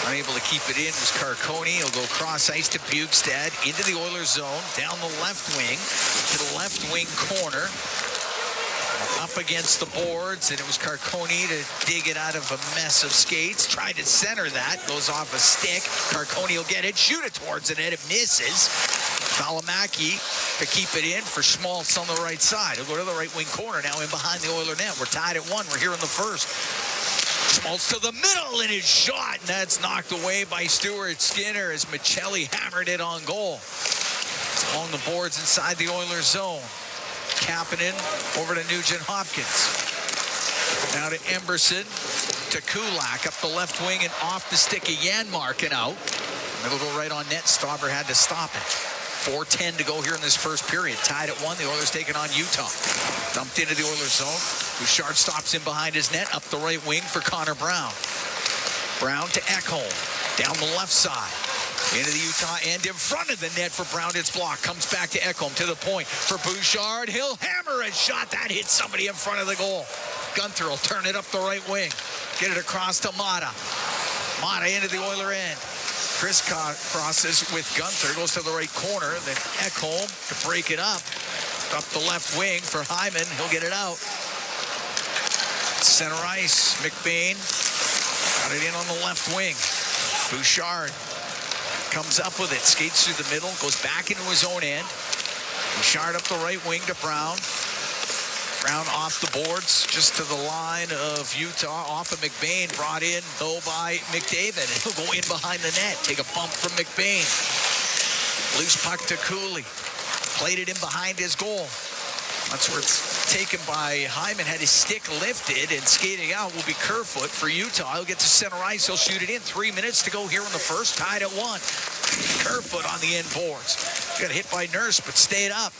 Unable to keep it in was Carcone. He'll go cross ice to Bukestad into the Oilers zone, down the left wing to the left wing corner. Up against the boards, and it was Carcone to dig it out of a mess of skates. Tried to center that, goes off a stick. Carcone will get it, shoot it towards the net, it misses. Valimaki to keep it in for Schmaltz on the right side. He'll go to the right wing corner now in behind the Oiler net. We're tied at 1. We're here in the first. Schmaltz to the middle in his shot, and that's knocked away by Stuart Skinner as Michelli hammered it on goal. It's along the boards inside the Oilers zone. Kapanen over to Nugent Hopkins. Now to Emberson, to Kulak, up the left wing and off the stick of Janmark and out. And it'll go right on net. Stauber had to stop it. 4:10 to go here in this first period. Tied at 1. The Oilers taking on Utah. Dumped into the Oilers zone. Bouchard stops in behind his net. Up the right wing for Connor Brown. Brown to Ekholm. Down the left side. Into the Utah end in front of the net for Brown. It's blocked. Comes back to Ekholm to the point for Bouchard. He'll hammer a shot. That hits somebody in front of the goal. Gunther will turn it up the right wing. Get it across to Mata. Mata into the Oiler end. Chris crosses with Gunther. Goes to the right corner. Then Ekholm to break it up. Up the left wing for Hyman. He'll get it out. Center ice. McBain got it in on the left wing. Bouchard comes up with it. Skates through the middle. Goes back into his own end. Bouchard up the right wing to Brown. Brown off the boards, just to the line of Utah, off of McBain, brought in, though, by McDavid. He'll go in behind the net, take a bump from McBain. Loose puck to Cooley. Played it in behind his goal. That's where it's taken by Hyman, had his stick lifted, and skating out will be Kerfoot for Utah. He'll get to center ice, he'll shoot it in. 3 minutes to go here in the first, tied at 1. Kerfoot on the end boards. Got hit by Nurse, but stayed up.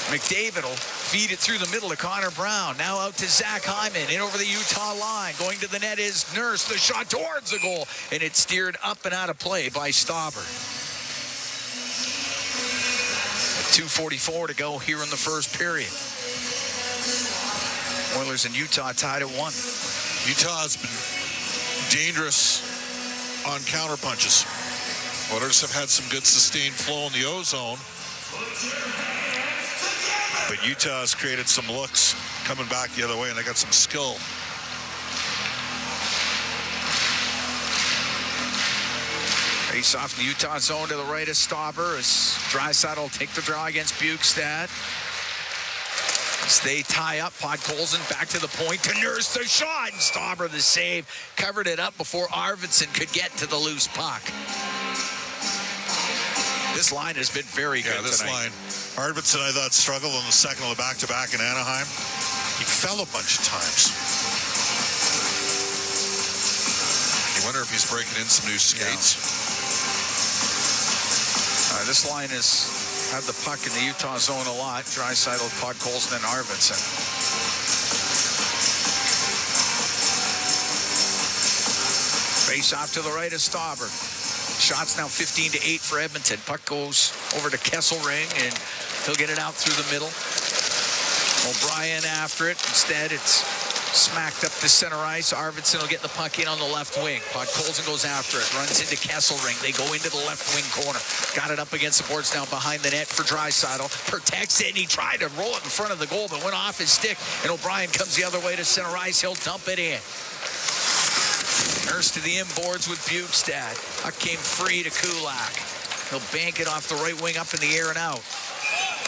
McDavid will feed it through the middle to Connor Brown. Now out to Zach Hyman. In over the Utah line. Going to the net is Nurse. The shot towards the goal. And it's steered up and out of play by Stauber. 2:44 to go here in the first period. Oilers and Utah tied at 1. Utah's been dangerous on counter punches. Oilers have had some good sustained flow in the O-zone. But Utah has created some looks coming back the other way, and they got some skill. Face off in the Utah zone to the right of Stauber as Draisaitl will take the draw against Bukestad. As they tie up, Podkolzin back to the point to Nurse the shot, and Stauber the save. Covered it up before Arvidsson could get to the loose puck. This line has been very good this tonight. line. Arvidsson, I thought, struggled on the second of the back-to-back in Anaheim. He fell a bunch of times. You wonder if he's breaking in some new skates. This line has had the puck in the Utah zone a lot. Draisaitl, Podkolzin, and Arvidsson. Face off to the right of Stauber. Shots now 15-8 for Edmonton. Puck goes over to Kesselring, and he'll get it out through the middle. O'Brien after it. Instead, it's smacked up to center ice. Arvidsson will get the puck in on the left wing. Podkolzin goes after it. Runs into Kesselring. They go into the left wing corner. Got it up against the boards now behind the net for Draisaitl. Protects it, and he tried to roll it in front of the goal, but went off his stick. And O'Brien comes the other way to center ice. He'll dump it in. Nurse to the inboards with Bukestad. Puck came free to Kulak. He'll bank it off the right wing up in the air and out.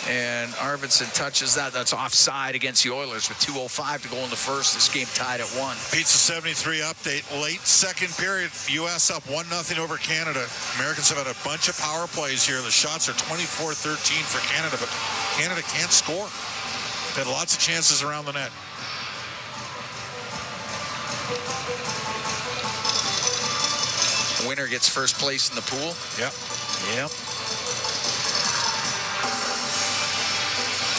And Arvidsson touches that. That's offside against the Oilers with 2:05 to go in the first. This game tied at 1. Pizza 73 update. Late second period. U.S. up 1-0 over Canada. Americans have had a bunch of power plays here. The shots are 24-13 for Canada, but Canada can't score. They had lots of chances around the net. Winner gets first place in the pool. Yep.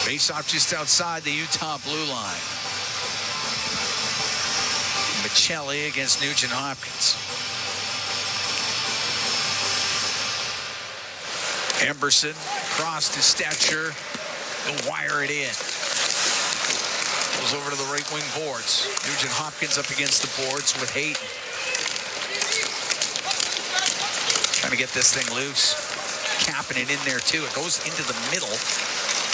Face-off just outside the Utah blue line. Michelli against Nugent Hopkins. Emberson crossed to Stetcher. He'll wire it in. Goes over to the right wing boards. Nugent Hopkins up against the boards with Hayton. Trying to get this thing loose. Capping it in there, too. It goes into the middle.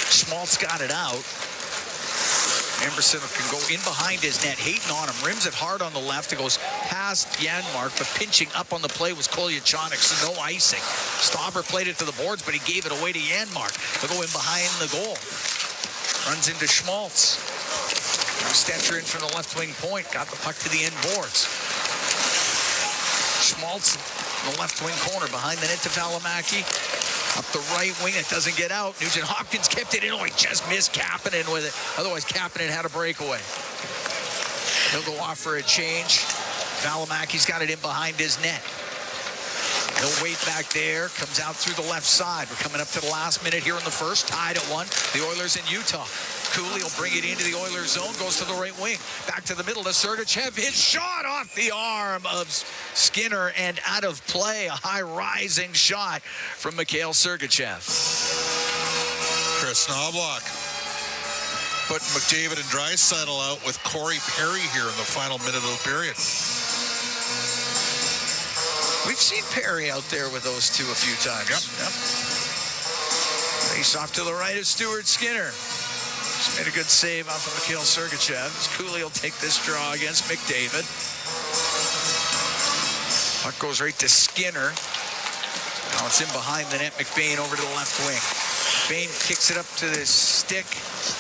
Schmaltz got it out. Emberson can go in behind his net. Hayton on him. Rims it hard on the left. It goes past Janmark, but pinching up on the play was Kolyachanik, so no icing. Stauber played it to the boards, but he gave it away to Janmark. They'll go in behind the goal. Runs into Schmaltz. Stetcher in from the left wing point. Got the puck to the end boards. Schmaltz in the left wing corner behind the net to Valimaki. Up the right wing, it doesn't get out. Nugent Hopkins kept it in. Oh, he just missed Kapanen with it. Otherwise, Kapanen had a breakaway. He'll go off for a change. Valimaki's got it in behind his net. He'll wait back there, comes out through the left side. We're coming up to the last minute here in the first, tied at 1. The Oilers in Utah. Cooley will bring it into the Oilers zone, goes to the right wing. Back to the middle to Sergachev. His shot off the arm of Skinner and out of play. A high rising shot from Mikhail Sergachev. Chris Knobloch putting McDavid and Draisaitl out with Corey Perry here in the final minute of the period. We've seen Perry out there with those two a few times. Yep. Face off to the right of Stuart Skinner. Just made a good save off of Mikhail Sergachev. Cooley will take this draw against McDavid. Puck goes right to Skinner. Now it's in behind the net. McBain over to the left wing. Bain kicks it up to the stick,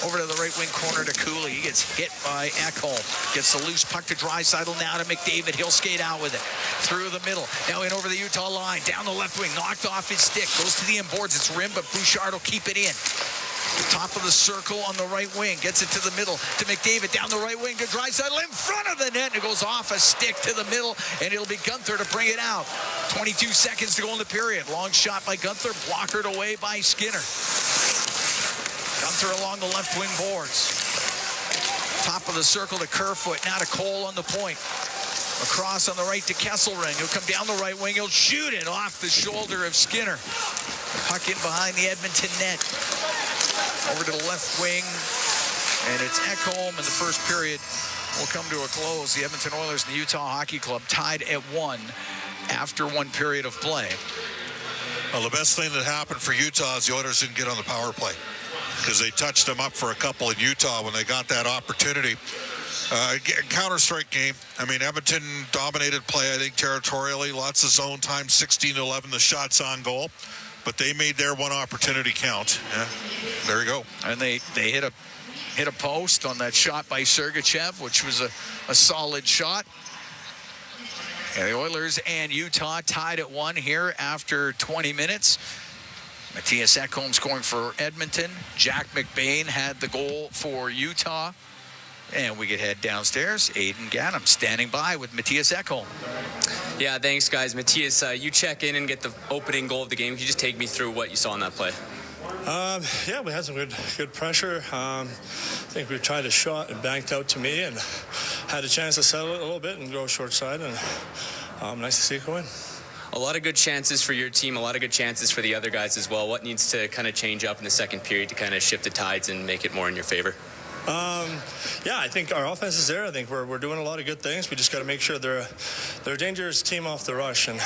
over to the right wing corner to Cooley. He gets hit by Ekholm. Gets the loose puck to Draisaitl, now to McDavid. He'll skate out with it. Through the middle. Now in over the Utah line. Down the left wing. Knocked off his stick. Goes to the end boards. It's rimmed, but Bouchard will keep it in. The top of the circle on the right wing. Gets it to the middle to McDavid. Down the right wing to Draisaitl in front of the net. And it goes off a stick to the middle. And it'll be Gunther to bring it out. 22 seconds to go in the period. Long shot by Gunther. Blockered away by Skinner. Gunther along the left wing boards. Top of the circle to Kerfoot. Now to Cole on the point. Across on the right to Kesselring. He'll come down the right wing. He'll shoot it off the shoulder of Skinner. Puck in behind the Edmonton net. Over to the left wing. And it's Ekholm. And the first period will come to a close. The Edmonton Oilers and the Utah Hockey Club tied at 1 after 1 period of play. Well, the best thing that happened for Utah is the Oilers didn't get on the power play, because they touched them up for a couple in Utah when they got that opportunity. Counter-strike game. I mean, Edmonton dominated play, I think, territorially. Lots of zone time, 16-11, the shots on goal. But they made their one opportunity count. Yeah, there you go. And they hit a post on that shot by Sergachev, which was a solid shot. And the Oilers and Utah tied at 1 here after 20 minutes. Matthias Ekholm scoring for Edmonton. Jack McBain had the goal for Utah. And we get head downstairs. Aiden Gannam standing by with Matthias Ekholm. Yeah, thanks, guys. Matthias, you check in and get the opening goal of the game. Can you just take me through what you saw in that play? Yeah, we had some good pressure. I think we tried a shot and banked out to me and had a chance to settle it a little bit and go short side. And nice to see it go in. A lot of good chances for your team, a lot of good chances for the other guys as well. What needs to kind of change up in the second period to kind of shift the tides and make it more in your favor? Yeah, I think our offense is there. I think we're doing a lot of good things. We just got to make sure they're a dangerous team off the rush, and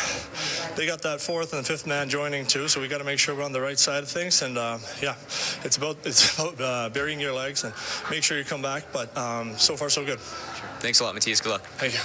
they got that fourth and fifth man joining too. So we got to make sure we're on the right side of things. And yeah, it's about burying your legs and make sure you come back. But so far so good. Thanks a lot, Matthias. Good luck. Thank you.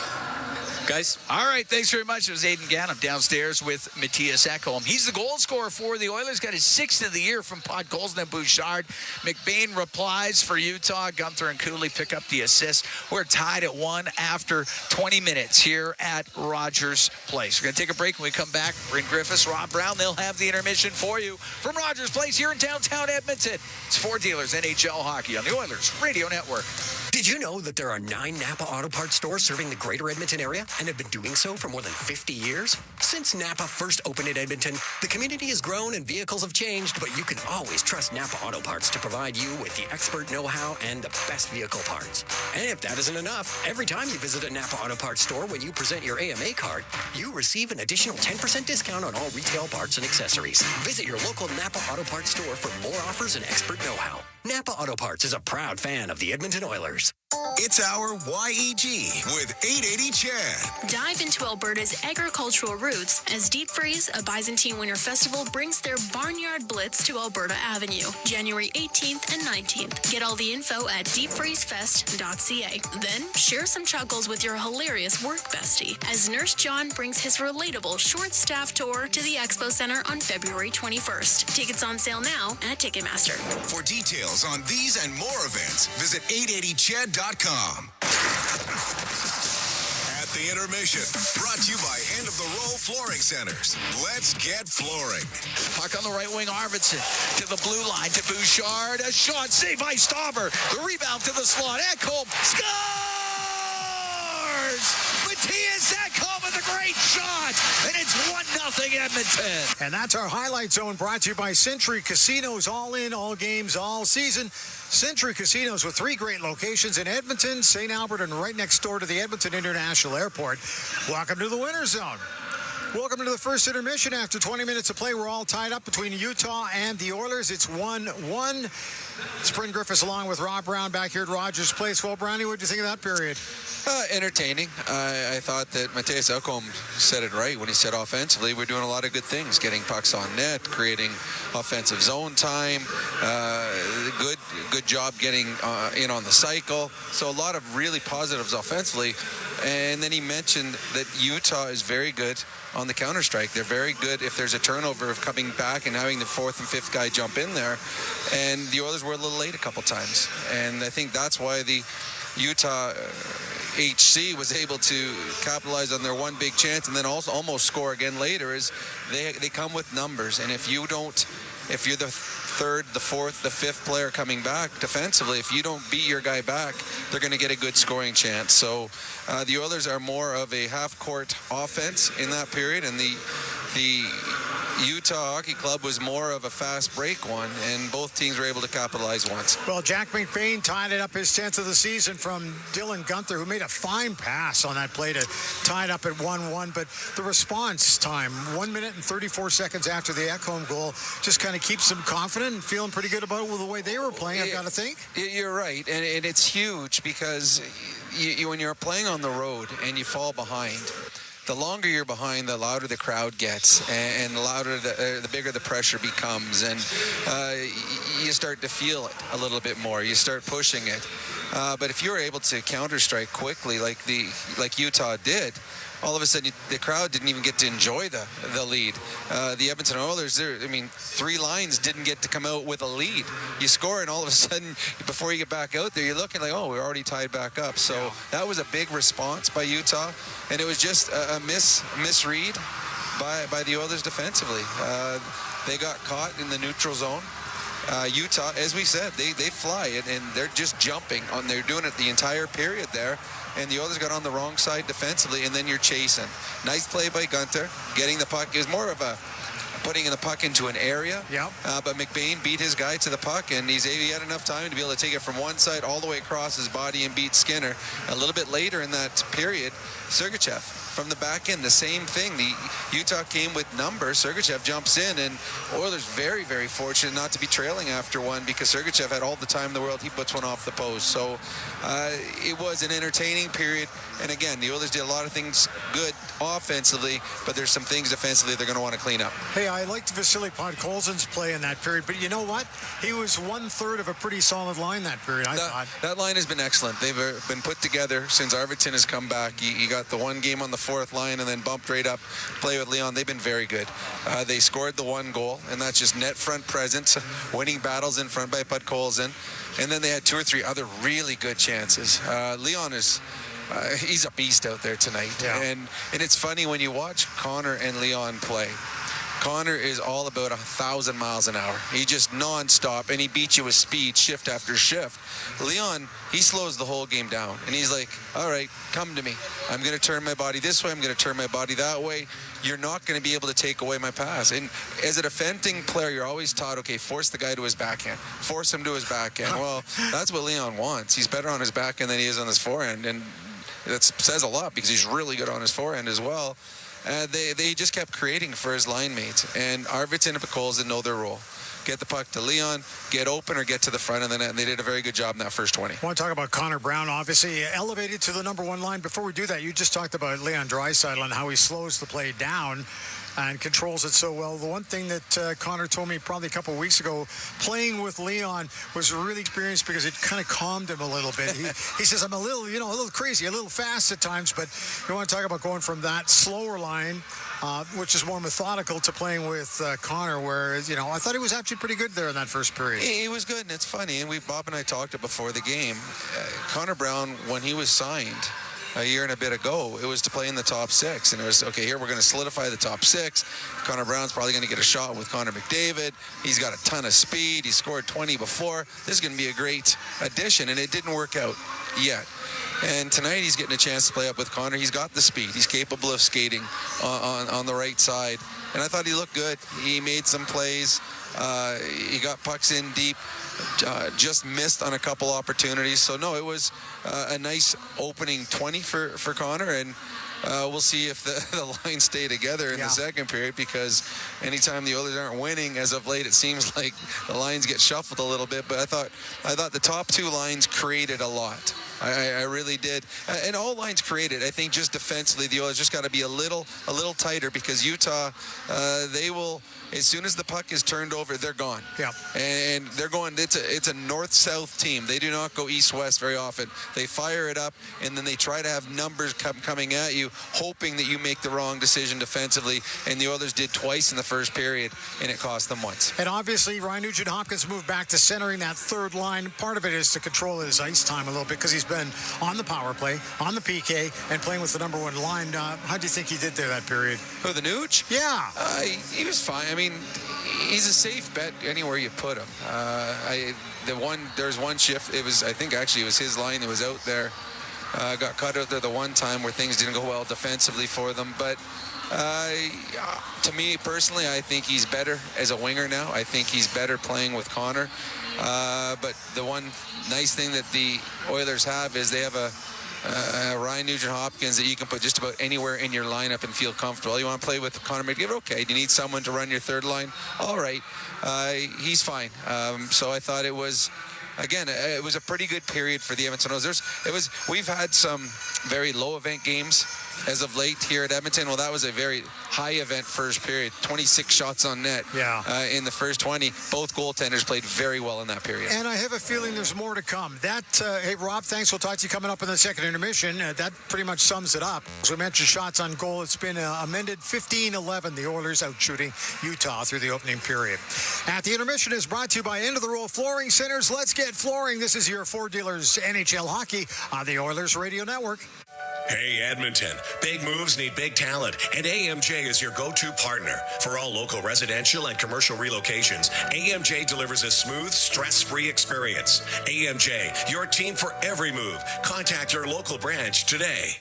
Guys. All right, thanks very much. It was Aiden Gannam downstairs with Matthias Ekholm. He's the goal scorer for the Oilers. Got his 6th of the year from Podkolzin and Bouchard. McBain replies for Utah. Gunther and Cooley pick up the assist. We're tied at 1 after 20 minutes here at Rogers Place. We're going to take a break. When we come back, Bryn Griffiths, Rob Brown, they'll have the intermission for you from Rogers Place here in downtown Edmonton. It's Ford Dealers NHL Hockey on the Oilers Radio Network. Did you know that there are 9 Napa Auto Parts stores serving the greater Edmonton area and have been doing so for more than 50 years? Since Napa first opened in Edmonton, the community has grown and vehicles have changed, but you can always trust Napa Auto Parts to provide you with the expert know-how and the best vehicle parts. And if that isn't enough, every time you visit a Napa Auto Parts store when you present your AMA card, you receive an additional 10% discount on all retail parts and accessories. Visit your local Napa Auto Parts store for more offers and expert know-how. Napa Auto Parts is a proud fan of the Edmonton Oilers. It's our YEG with 880 Chad. Dive into Alberta's agricultural roots as Deep Freeze, a Byzantine Winter Festival, brings their Barnyard Blitz to Alberta Avenue, January 18th and 19th. Get all the info at deepfreezefest.ca. Then share some chuckles with your hilarious work bestie as Nurse John brings his relatable short staff tour to the Expo Center on February 21st. Tickets on sale now at Ticketmaster. For details on these and more events, visit 880chad.com. At the intermission, brought to you by End of the Row Flooring Centers. Let's get flooring. Puck on the right wing, Arvidsson to the blue line to Bouchard. A shot, save by Stauber. The rebound to the slot. Ekholm scores! Edmonton. And that's our highlight zone, brought to you by Century Casinos. All in, all games, all season. Century Casinos with 3 great locations in Edmonton, St. Albert, and right next door to the Edmonton International Airport. Welcome to the Winter Zone. Welcome to the first intermission. After 20 minutes of play, we're all tied up between Utah and the Oilers. It's 1-1. It's Bryn Griffiths along with Rob Brown back here at Rogers Place. Well, Brownie, what did you think of that period? Entertaining. I thought that Matthias Ekholm said it right when he said offensively, we're doing a lot of good things, getting pucks on net, creating offensive zone time, good job getting in on the cycle. So a lot of really positives offensively. And then he mentioned that Utah is very good on the counter-strike. They're very good if there's a turnover of coming back and having the 4th and 5th guy jump in there. And the Oilers were a little late a couple times. And I think that's why the Utah HC was able to capitalize on their one big chance and then also almost score again later. Is they come with numbers. And if you're the 3rd, the 4th, the 5th player coming back defensively, if you don't beat your guy back, they're going to get a good scoring chance. So the Oilers are more of a half-court offense in that period, and the Utah Hockey Club was more of a fast break one, and both teams were able to capitalize once. Well, Jack McBain tied it up his 10th of the season from Dylan Gunther, who made a fine pass on that play to tie it up at 1-1. But the response time, 1 minute and 34 seconds after the Ekholm goal, just kind of keeps them confident and feeling pretty good about the way they were playing, I've got to think. You're right, and it's huge because when you're playing on the road and you fall behind, the longer you're behind, the louder the crowd gets, and the bigger the pressure becomes, and you start to feel it a little bit more. You start pushing it. But if you're able to counter-strike quickly, like Utah did, all of a sudden the crowd didn't even get to enjoy the lead. The Edmonton Oilers, 3 lines didn't get to come out with a lead. You score, and all of a sudden, before you get back out there, you're looking like, oh, we're already tied back up. So that was a big response by Utah, and it was just a misread by the Oilers defensively. They got caught in the neutral zone. Utah, as we said, they fly it, and they're just jumping on. They're doing it the entire period there. And the Oilers got on the wrong side defensively, and then you're chasing. Nice play by Gunther, getting the puck. It was more of a putting the puck into an area. Yep. But McBain beat his guy to the puck, and he had enough time to be able to take it from one side all the way across his body and beat Skinner. A little bit later in that period, Sergachev from the back end, the same thing. The Utah came with numbers. Sergachev jumps in, and Oilers very, very fortunate not to be trailing after one, because Sergachev had all the time in the world. He puts one off the post. So it was an entertaining period. And again, the Oilers did a lot of things good offensively, but there's some things defensively they're going to want to clean up. Hey, I liked Vasily Podkolzin's play in that period, but you know what? He was 1/3 of a pretty solid line that period, I thought. That line has been excellent. They've been put together since Arvidsson has come back. You got the one game on the 4th line and then bumped right up, play with Leon. They've been very good. They scored the 1 goal, and that's just net front presence, winning battles in front by Podkolzin. And then they had 2 or 3 other really good chances. Leon is... he's a beast out there tonight. Yeah. And it's funny when you watch Connor and Leon play. Connor is all about 1,000 miles an hour. He just nonstop, and he beats you with speed, shift after shift. Leon, he slows the whole game down, and he's like, all right, come to me. I'm going to turn my body this way. I'm going to turn my body that way. You're not going to be able to take away my pass. And as a defending player, you're always taught, okay, force the guy to his backhand. Force him to his backhand. Well, that's what Leon wants. He's better on his backhand than he is on his forehand, and that says a lot because he's really good on his forehand as well. They just kept creating for his line mates. And Arvidsson and Podkolzin know their role. Get the puck to Leon, get open, or get to the front of the net. And they did a very good job in that first 20. I want to talk about Connor Brown, obviously elevated to the #1 line. Before we do that, you just talked about Leon Draisaitl and how he slows the play down and controls it so well. The one thing that Connor told me probably a couple of weeks ago, playing with Leon was really experienced because it kind of calmed him a little bit. He says, I'm a little crazy, a little fast at times, but you want to talk about going from that slower line, which is more methodical, to playing with Connor, where, I thought he was actually pretty good there in that first period. He was good, and it's funny, and Bob and I talked it before the game. Connor Brown, when he was signed, a year and a bit ago, it was to play in the top 6. And it was, okay, here we're going to solidify the top 6. Connor Brown's probably going to get a shot with Connor McDavid. He's got a ton of speed. He scored 20 before. This is going to be a great addition, and it didn't work out yet. And tonight he's getting a chance to play up with Connor. He's got the speed. He's capable of skating on the right side. And I thought he looked good. He made some plays. He got pucks in deep. Just missed on a couple opportunities. So, no, it was a nice opening 20 for Connor. And we'll see if the lines stay together in the second period, because anytime the Oilers aren't winning as of late, it seems like the lines get shuffled a little bit. But I thought the top 2 lines created a lot. I really did. And all lines created. I think just defensively, the Oilers just got to be a little tighter, because Utah, they will, as soon as the puck is turned over, they're gone. Yeah. And they're going, it's a north-south team. They do not go east-west very often. They fire it up, and then they try to have numbers coming at you, hoping that you make the wrong decision defensively. And the Oilers did twice in the first period, and it cost them once. And obviously, Ryan Nugent-Hopkins moved back to centering that third line. Part of it is to control his ice time a little bit, because he's been on the power play, on the PK, and playing with the number 1 line. How do you think he did there that period? Who, the Nuge? Yeah. He was fine. I mean, he's a safe bet anywhere you put him. There's one shift. I think it was his line that was out there. Got cut out there the one time where things didn't go well defensively for them. But to me personally, I think he's better as a winger now. I think he's better playing with Connor. But the one nice thing that the Oilers have is they have a Ryan Nugent-Hopkins that you can put just about anywhere in your lineup and feel comfortable. You want to play with Connor McDavid? Okay. Do you need someone to run your third line? All right. He's fine. So I thought it was, again, it was a pretty good period for the Edmonton Oilers. We've had some very low event games as of late here at Edmonton. Well, that was a very high event first period. 26 shots on net in the first 20. Both goaltenders played very well in that period. And I have a feeling there's more to come. Hey, Rob, thanks. We'll talk to you coming up in the second intermission. That pretty much sums it up. As we mentioned, shots on goal, it's been amended 15-11. The Oilers out shooting Utah through the opening period. At the intermission is brought to you by End of the Row Flooring Centers. Let's get flooring. This is your Ford Dealers NHL Hockey on the Oilers Radio Network. Hey, Edmonton. Big moves need big talent, and AMJ is your go-to partner. For all local residential and commercial relocations, AMJ delivers a smooth, stress-free experience. AMJ, your team for every move. Contact your local branch today.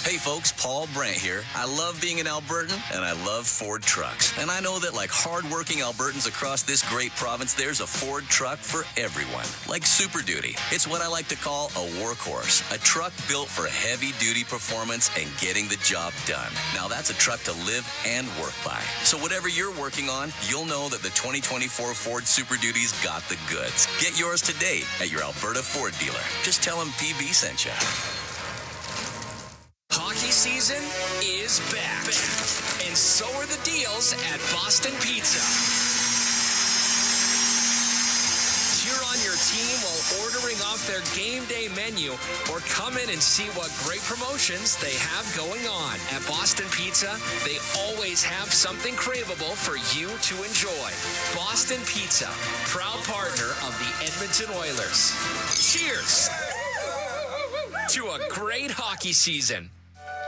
Hey folks, Paul Brandt here. I love being an Albertan, and I love Ford trucks. And I know that like hard-working Albertans across this great province, there's a Ford truck for everyone. Like Super Duty. It's what I like to call a workhorse. A truck built for heavy-duty performance and getting the job done. Now that's a truck to live and work by. So whatever you're working on, you'll know that the 2024 Ford Super Duty's got the goods. Get yours today at your Alberta Ford dealer. Just tell them PB sent you. Hockey season is back. And so are the deals at Boston Pizza. Cheer on your team while ordering off their game day menu, or come in and see what great promotions they have going on. At Boston Pizza, they always have something craveable for you to enjoy. Boston Pizza, proud partner of the Edmonton Oilers. Cheers to a great hockey season.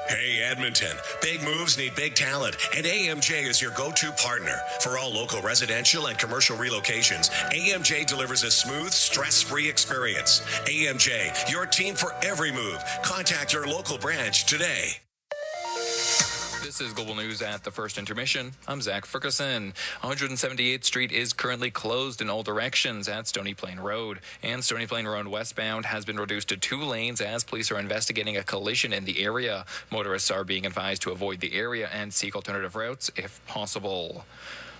Hey, Edmonton. Big moves need big talent, and AMJ is your go-to partner. For all local residential and commercial relocations, AMJ delivers a smooth, stress-free experience. AMJ, your team for every move. Contact your local branch today. This is Global News at the first intermission. I'm Zach Ferguson. 178th Street is currently closed in all directions at Stony Plain Road. And Stony Plain Road westbound has been reduced to 2 lanes as police are investigating a collision in the area. Motorists are being advised to avoid the area and seek alternative routes if possible.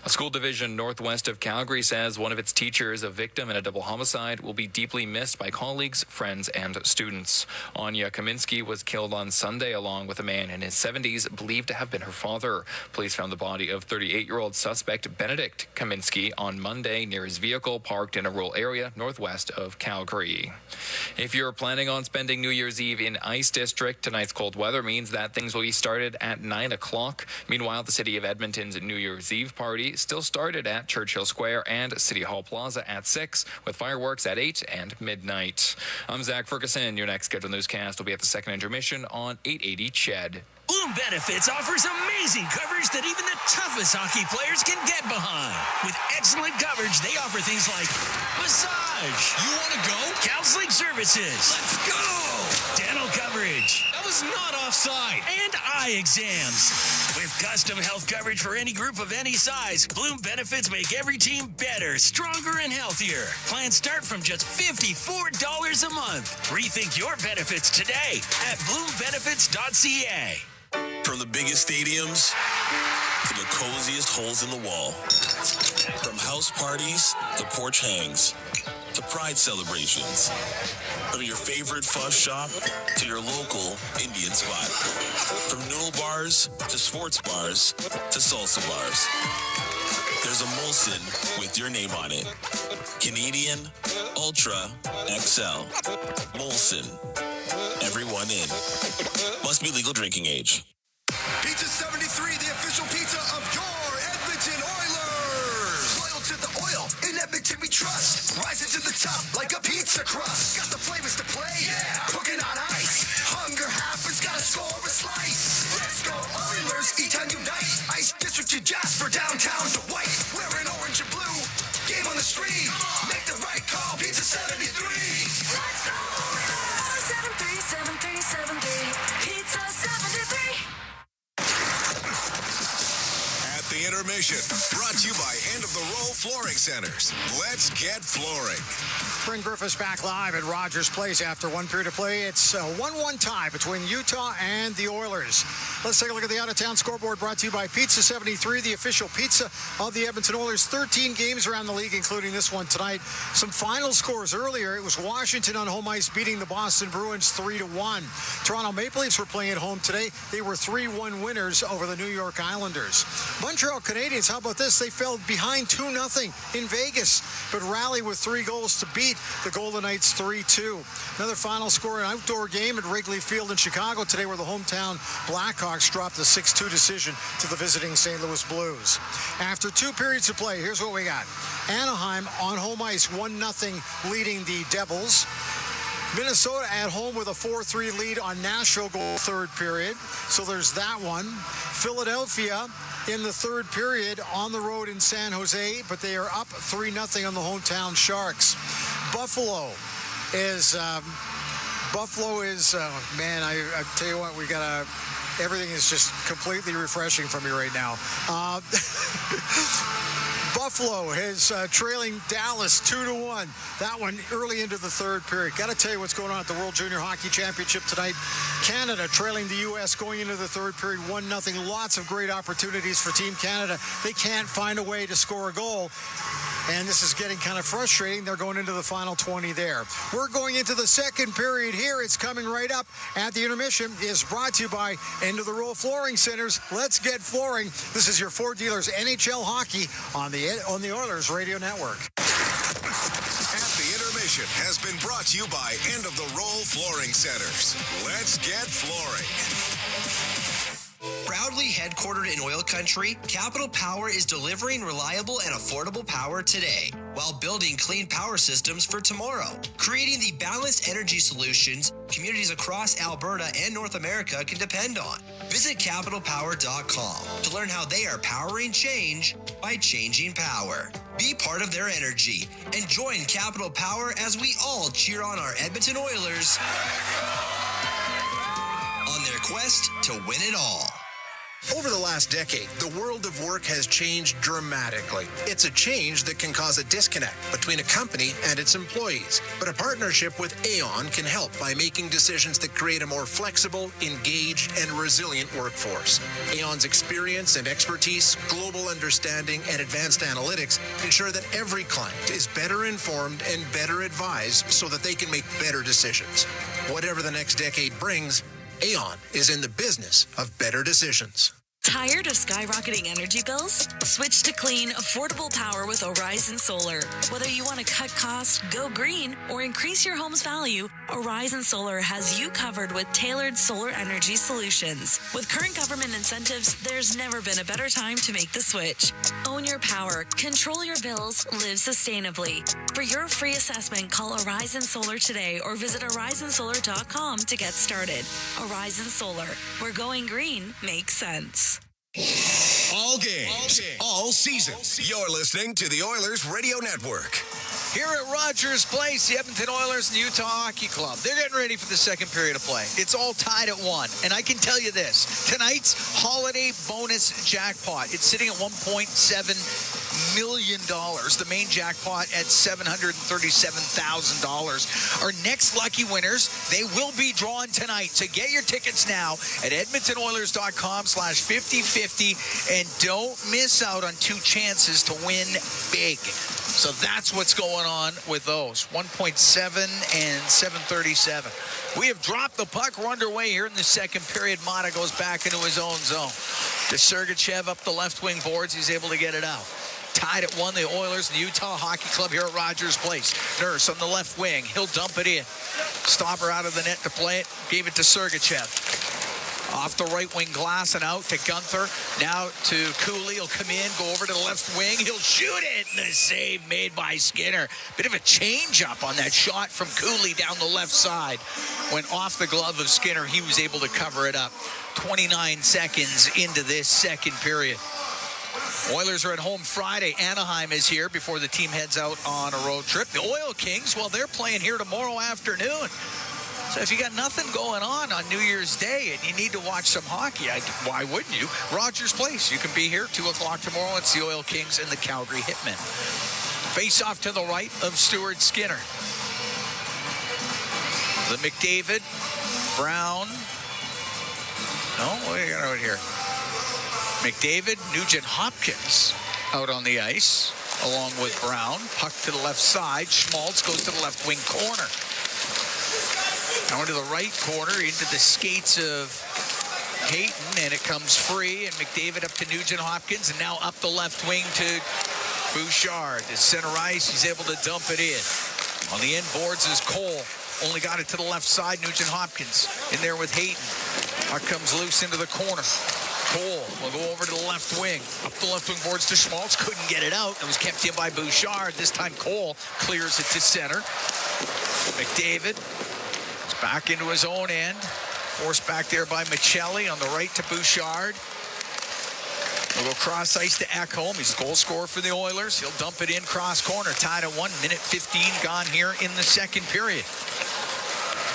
A school division northwest of Calgary says one of its teachers, a victim in a double homicide, will be deeply missed by colleagues, friends, and students. Anya Kaminsky was killed on Sunday along with a man in his 70s believed to have been her father. Police found the body of 38-year-old suspect Benedict Kaminsky on Monday near his vehicle parked in a rural area northwest of Calgary. If you're planning on spending New Year's Eve in Ice District, tonight's cold weather means that things will be started at 9 o'clock. Meanwhile, the City of Edmonton's New Year's Eve party day still started at Churchill Square and City Hall Plaza at 6, with fireworks at 8 and midnight. I'm Zach Ferguson. Your next scheduled newscast will be at the second intermission on 880 CHED. Bloom Benefits offers amazing coverage that even the toughest hockey players can get behind. With excellent coverage, they offer things like massage. You want to go? Counseling services. Let's go. Dental coverage. That was not offside. And eye exams. With custom health coverage for any group of any size, Bloom Benefits make every team better, stronger, and healthier. Plans start from just $54 a month. Rethink your benefits today at bloombenefits.ca. From the biggest stadiums to the coziest holes in the wall. From house parties to porch hangs to pride celebrations. From your favorite fuzz shop to your local Indian spot. From noodle bars to sports bars to salsa bars. There's a Molson with your name on it. Canadian, Ultra, XL. Molson. Everyone in. Must be legal drinking age. Pizza 73, the official pizza of your Edmonton Oilers. Loyal to the oil, in Edmonton we trust. Rising to the top like a pizza crust. Got the flavors to play, yeah. Cooking on ice. Hunger happens, gotta score a slice. Let's go Oilers, E-Town unite. Ice District to Jasper, downtown to White. Wearing orange and blue, game on the street. Make the right call, Pizza 73. Let's go Oilers. 737373, Pizza 73. The intermission, brought to you by End of the Row Flooring Centers. Let's get flooring. Bryn Griffiths back live at Rogers Place after one period of play. It's a 1-1 tie between Utah and the Oilers. Let's take a look at the out-of-town scoreboard brought to you by Pizza 73, the official pizza of the Edmonton Oilers. 13 games around the league, including this one tonight. Some final scores earlier. It was Washington on home ice beating the Boston Bruins 3-1. Toronto Maple Leafs were playing at home today. They were 3-1 winners over the New York Islanders. Montreal Canadiens, how about this? They fell behind 2-0 in Vegas, but rallied with 3 goals to beat the Golden Knights 3-2. Another final score, an outdoor game at Wrigley Field in Chicago today, where the hometown Blackhawks dropped a 6-2 decision to the visiting St. Louis Blues. After 2 periods of play, here's what we got. Anaheim on home ice, 1-0 leading the Devils. Minnesota at home with a 4-3 lead on Nashville goal third period. So there's that one. Philadelphia in the third period on the road in San Jose, but they are up 3-0 on the hometown Sharks. Buffalo is, man, I tell you what, we got to, everything is just completely refreshing for me right now. Buffalo is trailing Dallas 2-1. That one early into the third period. Got to tell you what's going on at the World Junior Hockey Championship tonight. Canada trailing the U.S. going into the third period 1-0. Lots of great opportunities for Team Canada. They can't find a way to score a goal. And this is getting kind of frustrating. They're going into the final 20 there. We're going into the second period here. It's coming right up at the intermission. Is brought to you by End of the Row Flooring Centers. Let's get flooring. This is your Ford Dealers NHL Hockey on the Oilers Radio Network. At the intermission has been brought to you by End of the Row Flooring Centers. Let's get flooring. Proudly headquartered in oil country, Capital Power is delivering reliable and affordable power today while building clean power systems for tomorrow, creating the balanced energy solutions communities across Alberta and North America can depend on. Visit capitalpower.com to learn how they are powering change by changing power. Be part of their energy and join Capital Power as we all cheer on our Edmonton Oilers on their quest to win it all. Over the last decade, the world of work has changed dramatically. It's a change that can cause a disconnect between a company and its employees. But a partnership with Aon can help by making decisions that create a more flexible, engaged, and resilient workforce. Aon's experience and expertise, global understanding, and advanced analytics ensure that every client is better informed and better advised so that they can make better decisions. Whatever the next decade brings, Aon is in the business of better decisions. Tired of skyrocketing energy bills? Switch to clean, affordable power with Horizon Solar. Whether you want to cut costs, go green, or increase your home's value, Horizon Solar has you covered with tailored solar energy solutions. With current government incentives, there's never been a better time to make the switch. Own your power, control your bills, live sustainably. For your free assessment, call Horizon Solar today or visit horizonsolar.com to get started. Horizon Solar, where going green makes sense. All games, all seasons. You're listening to the Oilers Radio Network. Here at Rogers Place, the Edmonton Oilers and the Utah Hockey Club. They're getting ready for the second period of play. It's all tied at 1. And I can tell you this. Tonight's holiday bonus jackpot, it's sitting at $1.7 million. The main jackpot at $737,000. Our next lucky winners, they will be drawn tonight. So get your tickets now at edmontonoilers.com/5050. And don't miss out on 2 chances to win big. So that's what's going on with those. 1.7 and 737. We have dropped the puck. We're underway here in the second period. Mata goes back into his own zone. To Sergachev up the left wing boards. He's able to get it out. Tied at 1, the Oilers and the Utah Hockey Club here at Rogers Place. Nurse on the left wing. He'll dump it in. Stopper out of the net to play it. Gave it to Sergachev. Off the right wing glass and out to Gunther. Now to Cooley. He'll come in, go over to the left wing. He'll shoot it. And the save made by Skinner. Bit of a change up on that shot from Cooley down the left side. Went off the glove of Skinner. He was able to cover it up. 29 seconds into this second period. Oilers are at home Friday. Anaheim is here before the team heads out on a road trip. The Oil Kings, well, they're playing here tomorrow afternoon. So if you got nothing going on New Year's Day and you need to watch some hockey, why wouldn't you? Rogers Place, you can be here 2 o'clock tomorrow. It's the Oil Kings and the Calgary Hitmen. Face off to the right of Stuart Skinner. The McDavid, Brown. No, what do you got out here? McDavid, Nugent Hopkins out on the ice along with Brown. Puck to the left side. Schmaltz goes to the left wing corner. Now into the right corner, into the skates of Hayton, and it comes free, and McDavid up to Nugent Hopkins, and now up the left wing to Bouchard. At center ice, he's able to dump it in. On the end boards is Cole. Only got it to the left side, Nugent Hopkins in there with Hayton. Puck comes loose into the corner. Cole will go over to the left wing. Up the left wing boards to Schmaltz. Couldn't get it out. It was kept in by Bouchard. This time Cole clears it to center. McDavid is back into his own end. Forced back there by Michelli on the right to Bouchard. We'll go cross ice to Ekholm. He's the goal scorer for the Oilers. He'll dump it in cross corner. Tied at 1 minute 15 gone here in the second period.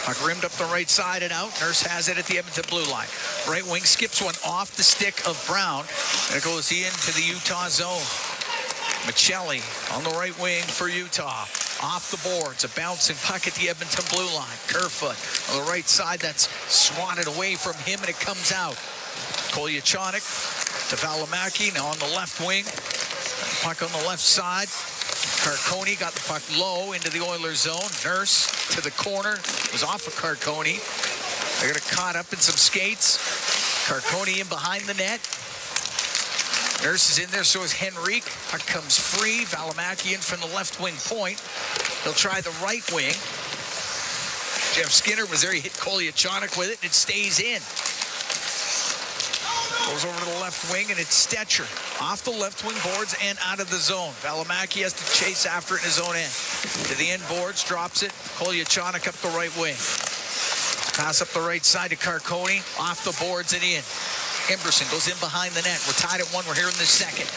Puck rimmed up the right side and out. Nurse has it at the Edmonton blue line. Right wing skips one off the stick of Brown. And it goes into the Utah zone. Michelli on the right wing for Utah. Off the boards. A bouncing puck at the Edmonton blue line. Kerfoot on the right side. That's swatted away from him and it comes out. Kolyachonok to Valimaki. Now on the left wing. Puck on the left side. Carconi got the puck low into the Oilers zone. Nurse to the corner. It was off of Carconi. They're going to caught up in some skates. Carconi in behind the net. Nurse is in there, so is Henrique. Puck comes free. Valimaki in from the left wing point. He'll try the right wing. Jeff Skinner was there. He hit Kolyachonok with it, and it stays in. Goes over to the left wing, and it's Stetcher. Off the left wing boards and out of the zone. Valimaki has to chase after it in his own end. To the end boards, drops it. Kolyachonok up the right wing. Pass up the right side to Carconi. Off the boards and in. Emberson goes in behind the net. We're tied at 1. We're here in the second.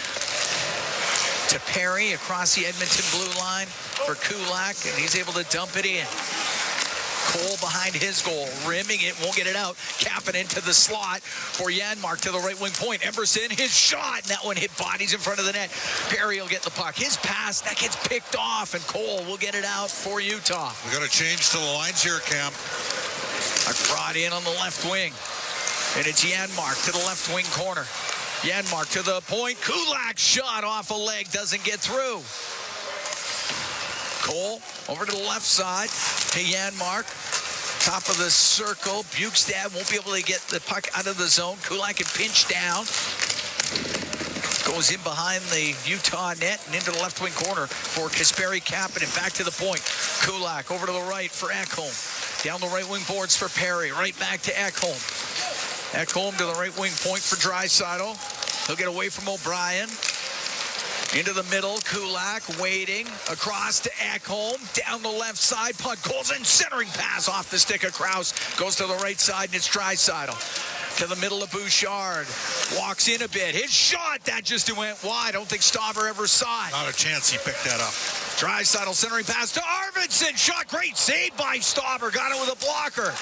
To Perry across the Edmonton blue line for Kulak, and he's able to dump it in. Cole behind his goal, rimming it, won't get it out. Capping into the slot for Janmark to the right wing point. Emberson, his shot, and that one hit bodies in front of the net. Perry will get the puck. His pass, that gets picked off, and Cole will get it out for Utah. We got to change to the lines here, Cam. Brought in on the left wing, and it's Janmark to the left wing corner. Janmark to the point. Kulak shot off a leg, doesn't get through. Cole over to the left side to Janmark. Top of the circle. Bukestad won't be able to get the puck out of the zone. Kulak can pinch down. Goes in behind the Utah net and into the left wing corner for Kasperi Kapanen. Back to the point. Kulak over to the right for Ekholm. Down the right wing boards for Perry. Right back to Ekholm. Ekholm to the right wing point for Draisaitl. He'll get away from O'Brien. Into the middle, Kulak waiting. Across to Ekholm. Down the left side. Puck goes in. Centering pass off the stick of Krause. Goes to the right side, and it's Draisaitl. To the middle of Bouchard. Walks in a bit. His shot, that just went wide. I don't think Stauber ever saw it. Not a chance he picked that up. Draisaitl centering pass to Arvidsson. Shot, great save by Stauber. Got it with a blocker.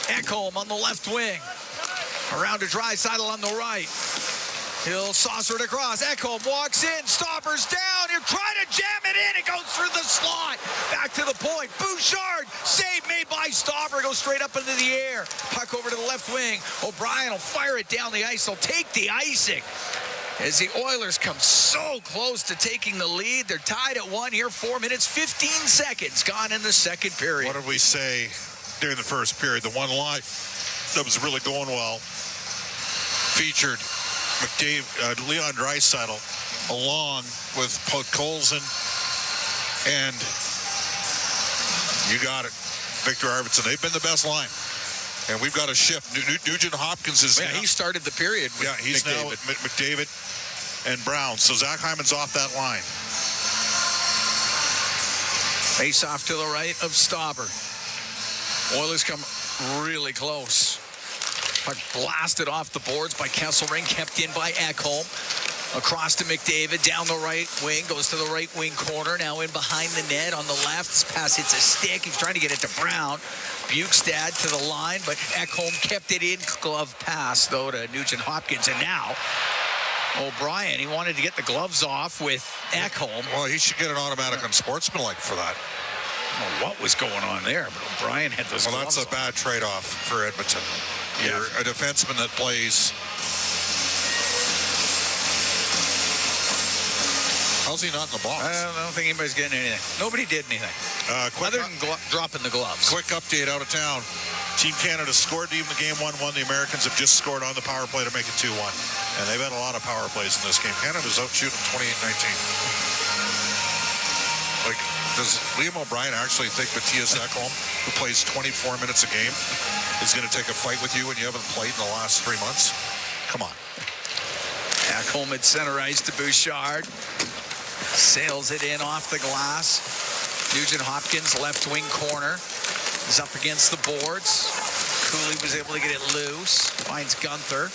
Ekholm on the left wing. Around to Draisaitl on the right. He'll saucer it across. Ekholm walks in. Stauber's down. He'll try to jam it in. It goes through the slot. Back to the point. Bouchard. Save made by Stauber. Goes straight up into the air. Puck over to the left wing. O'Brien will fire it down the ice. He'll take the icing. As the Oilers come so close to taking the lead. They're tied at 1 here. 4 minutes, 15 seconds gone in the second period. What did we say during the first period? The one line that was really going well featured Leon Draisaitl along with Podkolzin and you got it, Victor Arvidsson. They've been the best line, and we've got a shift. Nugent Hopkins is he started the period with he's McDavid. now with McDavid and Brown, so Zach Hyman's off that line. Face off to the right of Stauber. Oilers come really close. Puck blasted off the boards by Kesselring, kept in by Ekholm. Across to McDavid, down the right wing, goes to the right wing corner, now in behind the net on the left. This pass hits a stick. He's trying to get it to Brown. Bukestad to the line, but Ekholm kept it in. Glove pass, though, to Nugent Hopkins. And now, O'Brien, he wanted to get the gloves off with Ekholm. Well, he should get an automatic unsportsmanlike for that. I don't know what was going on there, but O'Brien had those gloves that's a bad trade-off for Edmonton. You're a defenseman that plays. How's he not in the box? I don't think anybody's getting anything. Nobody did anything. Other than dropping the gloves. Quick update out of town. Team Canada scored to even the game 1-1. The Americans have just scored on the power play to make it 2-1. And they've had a lot of power plays in this game. Canada's out shooting 28-19. Like, does Liam O'Brien actually think Matthias Ekholm, who plays 24 minutes a game, is going to take a fight with you when you haven't played in the last 3 months? Come on. Ekholm at center ice to Bouchard. Sails it in off the glass. Nugent Hopkins, left wing corner. Is up against the boards. Cooley was able to get it loose. Finds Gunther.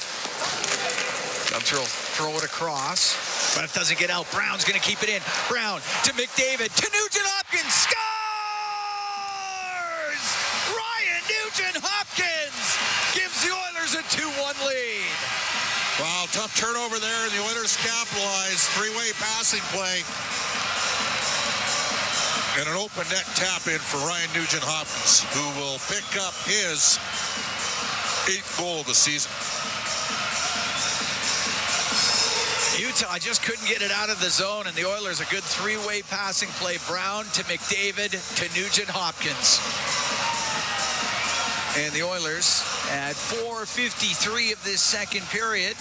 Gunther will throw it across, but it doesn't get out. Brown's going to keep it in. Brown to McDavid. To Nugent Hopkins. Scores! Ryan Nugent Hopkins gives the Oilers a 2-1 lead. Wow, tough turnover there, and the Oilers capitalize. Three-way passing play. And an open net tap in for Ryan Nugent Hopkins, who will pick up his 8th goal of the season. Utah just couldn't get it out of the zone, and the Oilers a good three-way passing play. Brown to McDavid to Nugent Hopkins. And the Oilers at 4:53 of this second period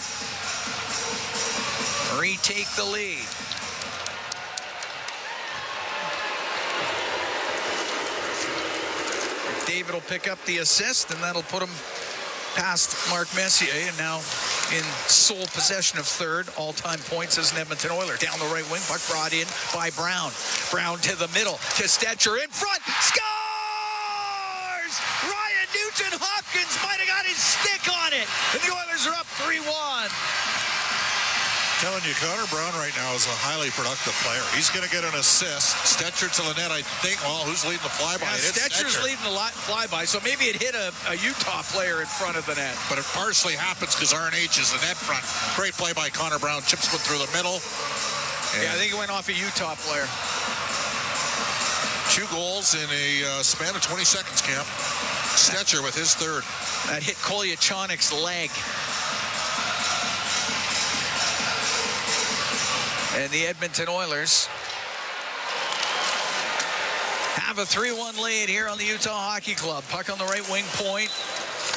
retake the lead. McDavid will pick up the assist, and that'll put him past Mark Messier, and now in sole possession of third all-time points as an Edmonton Oiler. Down the right wing, puck brought in by Brown. Brown to the middle, to Stetcher in front. Scores! Ryan Nugent Hopkins might have got his stick on it, and the Oilers are up 3-1. Telling you, Connor Brown right now is a highly productive player. He's going to get an assist. Stetcher to the net, I think. Well, who's leading the flyby? Yeah, Stetcher's leading the flyby, so maybe it hit a Utah player in front of the net. But it partially happens because RNH is the net front. Great play by Connor Brown. Chips went through the middle. Yeah, I think it went off a Utah player. 2 goals in a span of 20 seconds, Camp. Stetcher with his third. That hit Kolyachonik's leg. And the Edmonton Oilers have have a 3-1 lead here on the Utah Hockey Club. Puck on the right wing point.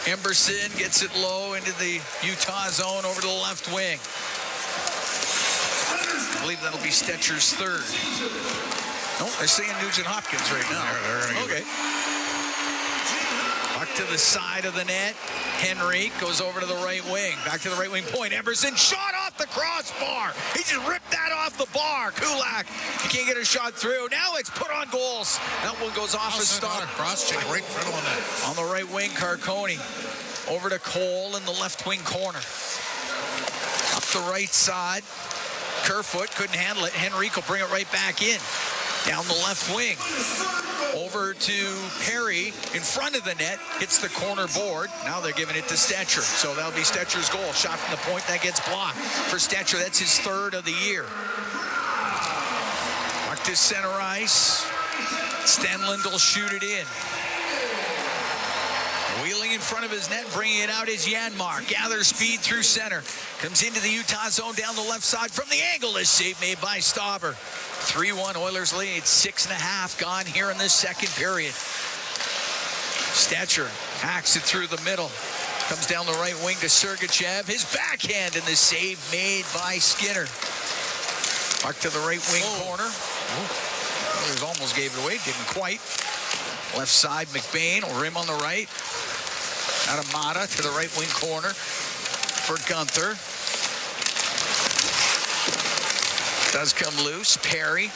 Emberson gets it low into the Utah zone over to the left wing. I believe that'll be Stetcher's third. No, they're seeing Nugent Hopkins right now. Okay. Puck to the side of the net. Henrique goes over to the right wing. Back to the right wing point. Emberson shot off the crossbar. He just ripped that off the bar. Kulak, he can't get a shot through. Now it's put on goals. That one goes off his stop. Cross check right in front of him. On the right wing, Carconi. Over to Cole in the left wing corner. Up the right side. Kerfoot couldn't handle it. Henrique will bring it right back in. Down the left wing. Over to Perry in front of the net. Hits the corner board. Now they're giving it to Stetcher. So that'll be Stetcher's goal. Shot from the point. That gets blocked. For Stetcher, that's his third of the year. Puck to center ice. Stenlund will shoot it in. Wheeling in front of his net, bringing it out is Janmark. Gathers speed through center. Comes into the Utah zone down the left side from the angle. Is save made by Stauber. 3-1 Oilers lead. 6.5 gone here in this second period. Stetcher hacks it through the middle. Comes down the right wing to Sergachev. His backhand and the save made by Skinner. Puck to the right wing corner. Oilers almost gave it away. Didn't quite. Left side, McBain will rim on the right. Adamada to the right wing corner for Gunther. Does come loose. Perry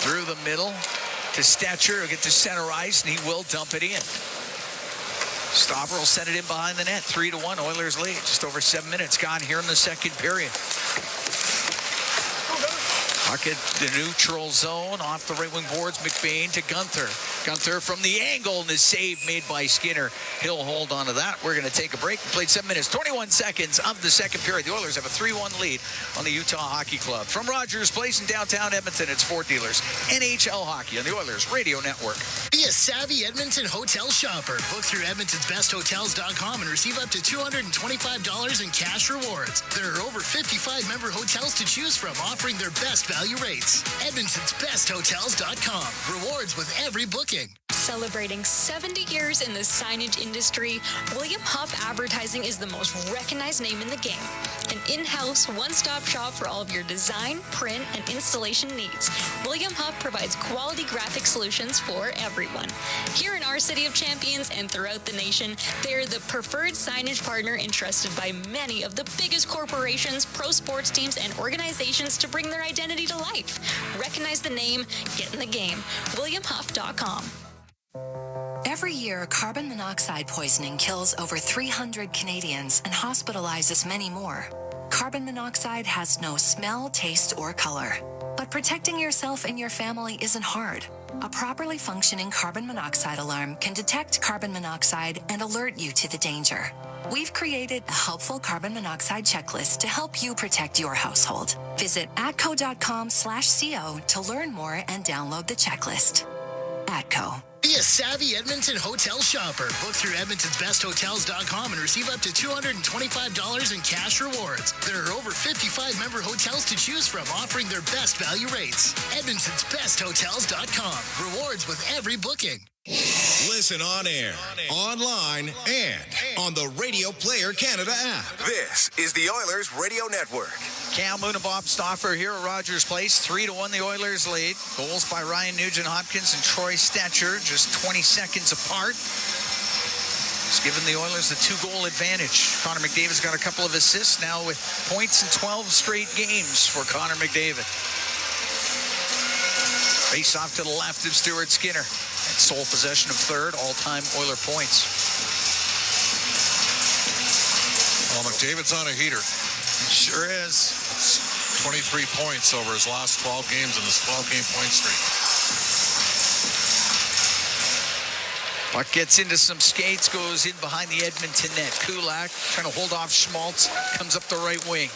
through the middle to Stetcher. He'll get to center ice, and he will dump it in. Stauber will send it in behind the net. 3-1 Oilers lead. Just over 7 minutes gone here in the second period. Puck at the neutral zone, off the right wing boards, McBain to Gunther. Gunther from the angle, and the save made by Skinner. He'll hold on to that. We're going to take a break. We played 7 minutes, 21 seconds of the second period. The Oilers have a 3-1 lead on the Utah Hockey Club. From Rogers Place in downtown Edmonton, it's Ford Dealers. NHL Hockey on the Oilers Radio Network. Be a savvy Edmonton hotel shopper. Book through Edmonton'sBestHotels.com and receive up to $225 in cash rewards. There are over 55 member hotels to choose from, offering their best value rates. Edmonton'sBestHotels.com. Rewards with every booking. Celebrating 70 years in the signage industry, William Huff Advertising is the most recognized name in the game. An in-house, one-stop shop for all of your design, print, and installation needs. William Huff provides quality graphic solutions for everyone. Here in our City of Champions and throughout the nation, they're the preferred signage partner entrusted by many of the biggest corporations, pro sports teams, and organizations to bring their identity to life. Recognize the name, get in the game. WilliamHuff.com. Every year, carbon monoxide poisoning kills over 300 Canadians and hospitalizes many more. Carbon monoxide has no smell, taste, or color. But protecting yourself and your family isn't hard. A properly functioning carbon monoxide alarm can detect carbon monoxide and alert you to the danger. We've created a helpful carbon monoxide checklist to help you protect your household. Visit atco.com/co to learn more and download the checklist. ATCO. Be a savvy Edmonton hotel shopper. Book through Edmonton'sBestHotels.com and receive up to $225 in cash rewards. There are over 55 member hotels to choose from, offering their best value rates. Edmonton'sBestHotels.com. Rewards with every booking. Listen on air, online, and on the Radio Player Canada app. This is the Oilers Radio Network. Cam Moon and Bob Stauffer here at Rogers Place. 3-1 the Oilers lead. Goals by Ryan Nugent-Hopkins and Troy Stetcher, just 20 seconds apart. It's given the Oilers the 2-goal advantage. Connor McDavid's got a couple of assists now with points in 12 straight games for Connor McDavid. Face off to the left of Stuart Skinner. And sole possession of third, all-time Oiler points. Well, McDavid's on a heater. He sure is. 23 points over his last 12 games in this 12-game point streak. Puck gets into some skates, goes in behind the Edmonton net. Kulak trying to hold off Schmaltz, comes up the right wing.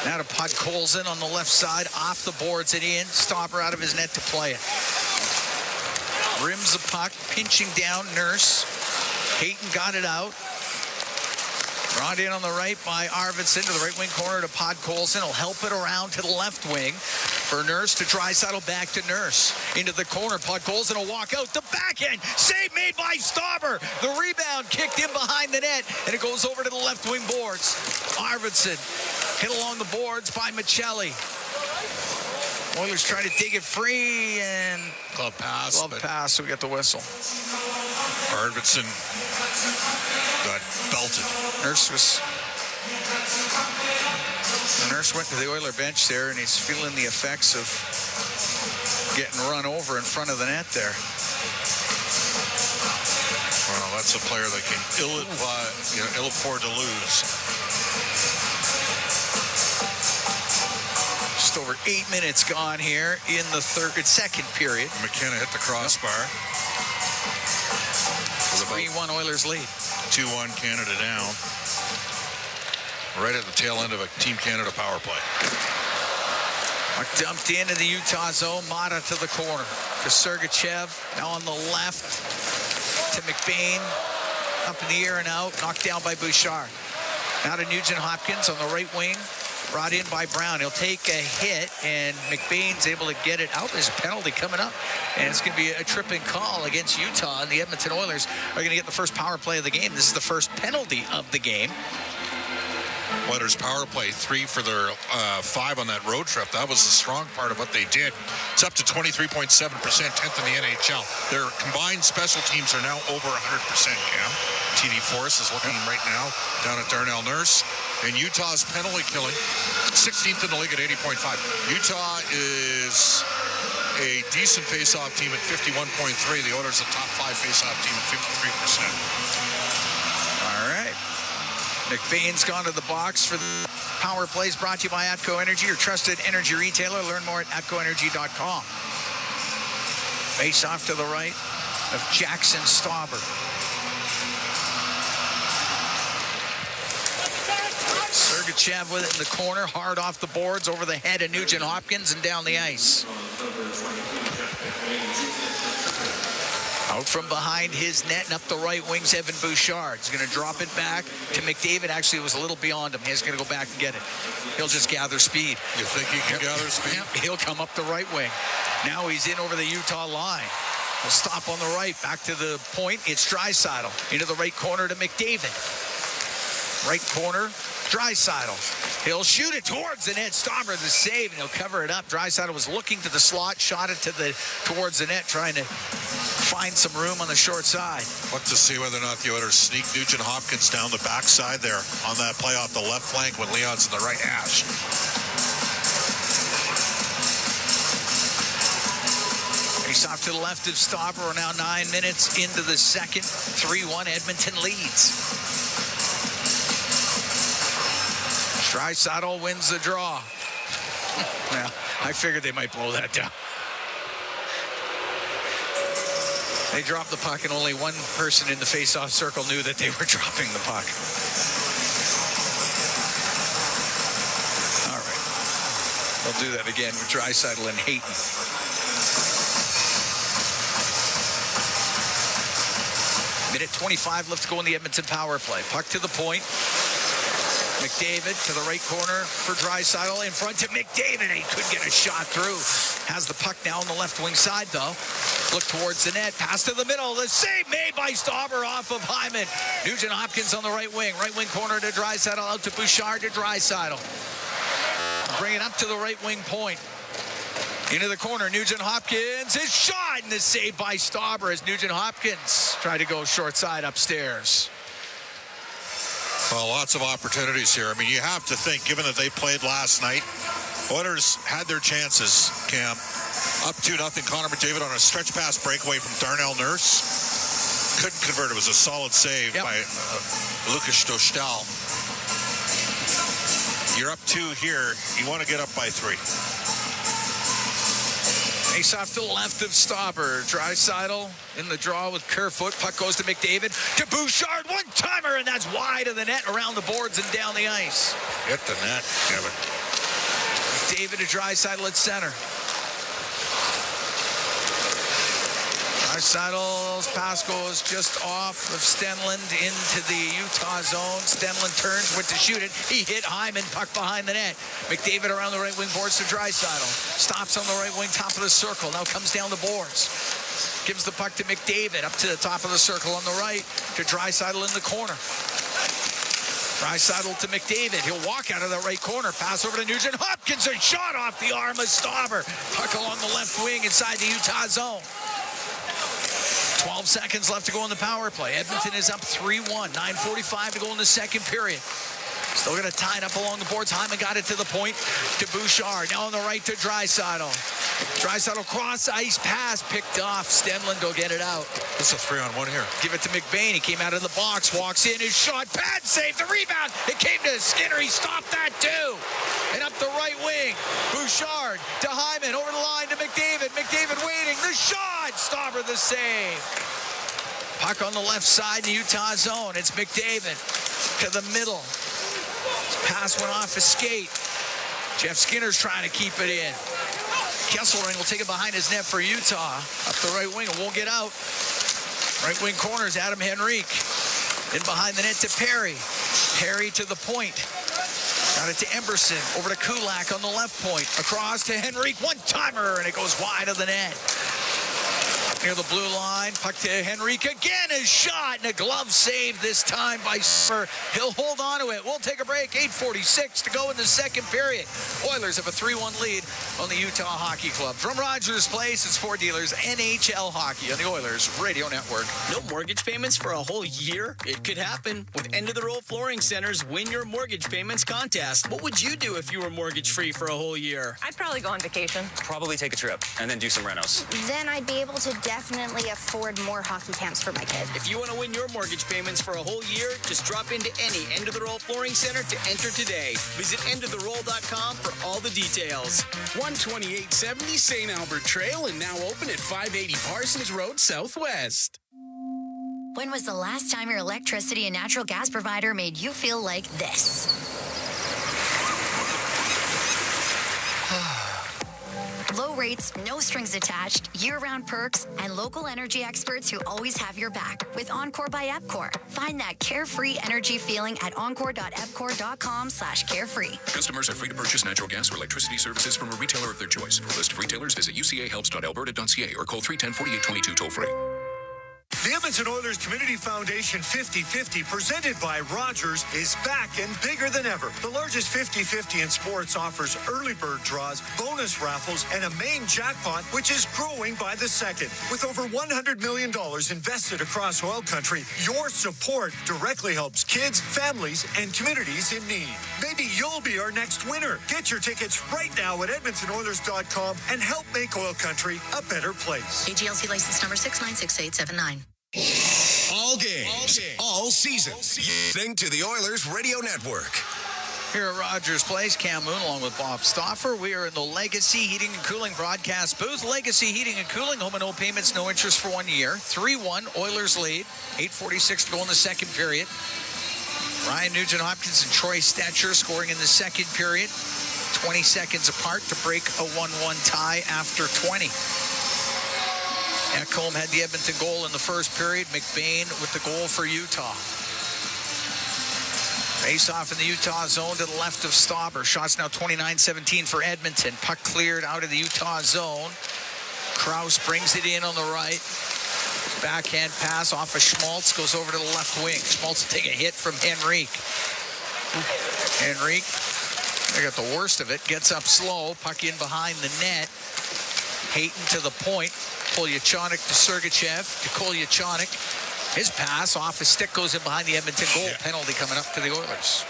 Now to Podkolzin on the left side, off the boards and in. Stauber out of his net to play it. Rims the puck, pinching down Nurse. Hayton got it out. Brought in on the right by Arvidsson to the right wing corner to Podkolzin. He'll help it around to the left wing. For Nurse to Draisaitl, back to Nurse. Into the corner, puck goals and a walkout. The backhand, save made by Stauber. The rebound kicked in behind the net, and it goes over to the left wing boards. Arvidsson hit along the boards by Michelli. Oilers trying to dig it free, and glove pass. So we got the whistle. Arvidsson got belted. Nurse went to the Oiler bench there, and he's feeling the effects of getting run over in front of the net there. Well, that's a player that can ill afford to lose. Just over 8 minutes gone here in the second period. McKenna hit the crossbar. 3-1 Oilers lead. 2-1 Canada down. Right at the tail end of a Team Canada power play. Dumped into the Utah zone. Mata to the corner. To Sergachev. Now on the left to McBain. Up in the air and out. Knocked down by Bouchard. Now to Nugent Hopkins on the right wing. Brought in by Brown. He'll take a hit, and McBain's able to get it out. There's a penalty coming up, and it's going to be a tripping call against Utah, and the Edmonton Oilers are going to get the first power play of the game. This is the first penalty of the game. Oilers power play, 3 for their 5 on that road trip. That was the strong part of what they did. It's up to 23.7%, 10th in the NHL. Their combined special teams are now over 100%, Cam. TD Force is looking right now down at Darnell Nurse. And Utah's penalty killing, 16th in the league at 80.5. Utah is a decent face-off team at 51.3. The Oilers a top 5 face-off team at 53%. All right. McBain's gone to the box for the power plays, brought to you by Atco Energy, your trusted energy retailer. Learn more at atcoenergy.com. Face off to the right of Jackson Stauber. Sergachev with it in the corner, hard off the boards, over the head of Nugent Hopkins and down the ice. Out from behind his net and up the right wing's Evan Bouchard. He's going to drop it back to McDavid. Actually, it was a little beyond him. He's going to go back and get it. He'll just gather speed. You think he can gather speed? Yep. He'll come up the right wing. Now he's in over the Utah line. He'll stop on the right. Back to the point. It's Draisaitl. Into the right corner to McDavid. Right corner, Draisaitl. He'll shoot it towards the net. Stauber the save, and he'll cover it up. Draisaitl was looking to the slot, shot it towards the net, trying to find some room on the short side. Look to see whether or not the Oilers sneak Nugent Hopkins down the backside there on that play off the left flank when Leon's in the right hash. Face off to the left of Stauber. We're now 9 minutes into the second. 3-1 Edmonton leads. Draisaitl wins the draw. Well, I figured they might blow that down. They dropped the puck, and only one person in the face-off circle knew that they were dropping the puck. All right. They'll do that again with Draisaitl and Hayton. Minute 25 left to go in the Edmonton power play. Puck to the point. McDavid to the right corner for Draisaitl. In front to McDavid. He couldn't get a shot through. Has the puck now on the left wing side, though. Look towards the net. Pass to the middle. The save made by Stauber off of Hyman. Nugent Hopkins on the right wing. Right wing corner to Draisaitl. Out to Bouchard to Draisaitl. Bring it up to the right wing point. Into the corner. Nugent Hopkins. His shot, and the save by Stauber as Nugent Hopkins tried to go short side upstairs. Well, lots of opportunities here. I mean, you have to think, given that they played last night, Oilers had their chances, Cam. Up 2-0, Connor McDavid on a stretch pass breakaway from Darnell Nurse. Couldn't convert. It was a solid save by Lucas Dostal. You're up 2 here. You want to get up by 3. Face off to the left of Stauber. Draisaitl in the draw with Kerfoot. Puck goes to McDavid. To Bouchard. One-timer, and that's wide of the net, around the boards and down the ice. Hit the net, Kevin. McDavid to Draisaitl at center. Dreisaitl's pass goes just off of Stenlund into the Utah zone. Stenlund turns, went to shoot it. He hit Hyman, puck behind the net. McDavid around the right wing boards to Draisaitl. Stops on the right wing, top of the circle. Now comes down the boards. Gives the puck to McDavid, up to the top of the circle on the right, to Draisaitl in the corner. Draisaitl to McDavid. He'll walk out of the right corner. Pass over to Nugent Hopkins. A shot off the arm of Stauber. Puck along the left wing inside the Utah zone. 12 seconds left to go in the power play. Edmonton is up 3-1. 9:45 to go in the second period. Still going to tie it up along the boards. Hyman got it to the point to Bouchard. Now on the right to Draisaitl. Draisaitl cross ice pass picked off. Stenlund will get it out. It's a 3-on-1 here. Give it to McBain. He came out of the box, walks in, his shot, pad save, the rebound. It came to Skinner. He stopped that too. And up the right wing, Bouchard to Hyman, over the line to McDavid. McDavid waiting, the shot. Stauber the save. Puck on the left side in the Utah zone. It's McDavid to the middle. Pass went off his skate. Jeff Skinner's trying to keep it in. Kesselring will take it behind his net for Utah. Up the right wing, it won't get out. Right wing corners, Adam Henrique. In behind the net to Perry. Perry to the point. Got it to Emberson. Over to Kulak on the left point. Across to Henrique. One-timer, and it goes wide of the net. Near the blue line, puck to Henrique again, a shot, and a glove save this time by Spur. He'll hold on to it. We'll take a break. 8:46 to go in the second period. Oilers have a 3-1 lead on the Utah Hockey Club. From Rogers Place, it's Ford Dealers NHL Hockey on the Oilers Radio Network. No mortgage payments for a whole year? It could happen with End of the Roll Flooring Center's Win Your Mortgage Payments contest. What would you do if you were mortgage-free for a whole year? I'd probably go on vacation. Probably take a trip and then do some renos. Then I'd be able to definitely afford more hockey camps for my kid. If you want to win your mortgage payments for a whole year, just drop into any End of the Roll Flooring Center to enter today. Visit endoftheroll.com for all the details. 12870 St. Albert Trail and now open at 580 Parsons Road Southwest. When was the last time your electricity and natural gas provider made you feel like this? Low rates, no strings attached, year-round perks, and local energy experts who always have your back with Encore by Epcor. Find that carefree energy feeling at encore.epcor.com/carefree. Customers are free to purchase natural gas or electricity services from a retailer of their choice. For a list of retailers, visit ucahelps.alberta.ca or call 310-4822 toll-free. The Edmonton Oilers Community Foundation 50-50, presented by Rogers, is back and bigger than ever. The largest 50-50 in sports offers early bird draws, bonus raffles, and a main jackpot, which is growing by the second. With over $100 million invested across OilCountry, your support directly helps kids, families, and communities in need. Maybe you'll be our next winner. Get your tickets right now at EdmontonOilers.com and help make OilCountry a better place. AGLC license number 696879. All games, all seasons. Listening to the Oilers Radio Network. Here at Rogers Place, Cam Moon along with Bob Stauffer. We are in the Legacy Heating and Cooling broadcast booth. Legacy Heating and Cooling, home and no payments, no interest for 1 year. 3-1, Oilers lead. 8:46 to go in the second period. Ryan Nugent-Hopkins and Troy Stetcher scoring in the second period. 20 seconds apart to break a 1-1 tie after 20. Ekholm had the Edmonton goal in the first period. McBain with the goal for Utah. Face off in the Utah zone to the left of Stauber. Shots now 29-17 for Edmonton. Puck cleared out of the Utah zone. Krause brings it in on the right. Backhand pass off of Schmaltz. Goes over to the left wing. Schmaltz will take a hit from Henrique. Henrique, they got the worst of it. Gets up slow. Puck in behind the net. Hayton to the point. Kolyachonok to Sergachev, to Kolyachonok. His pass off his stick goes in behind the Edmonton goal. Yeah. Penalty coming up to the Oilers.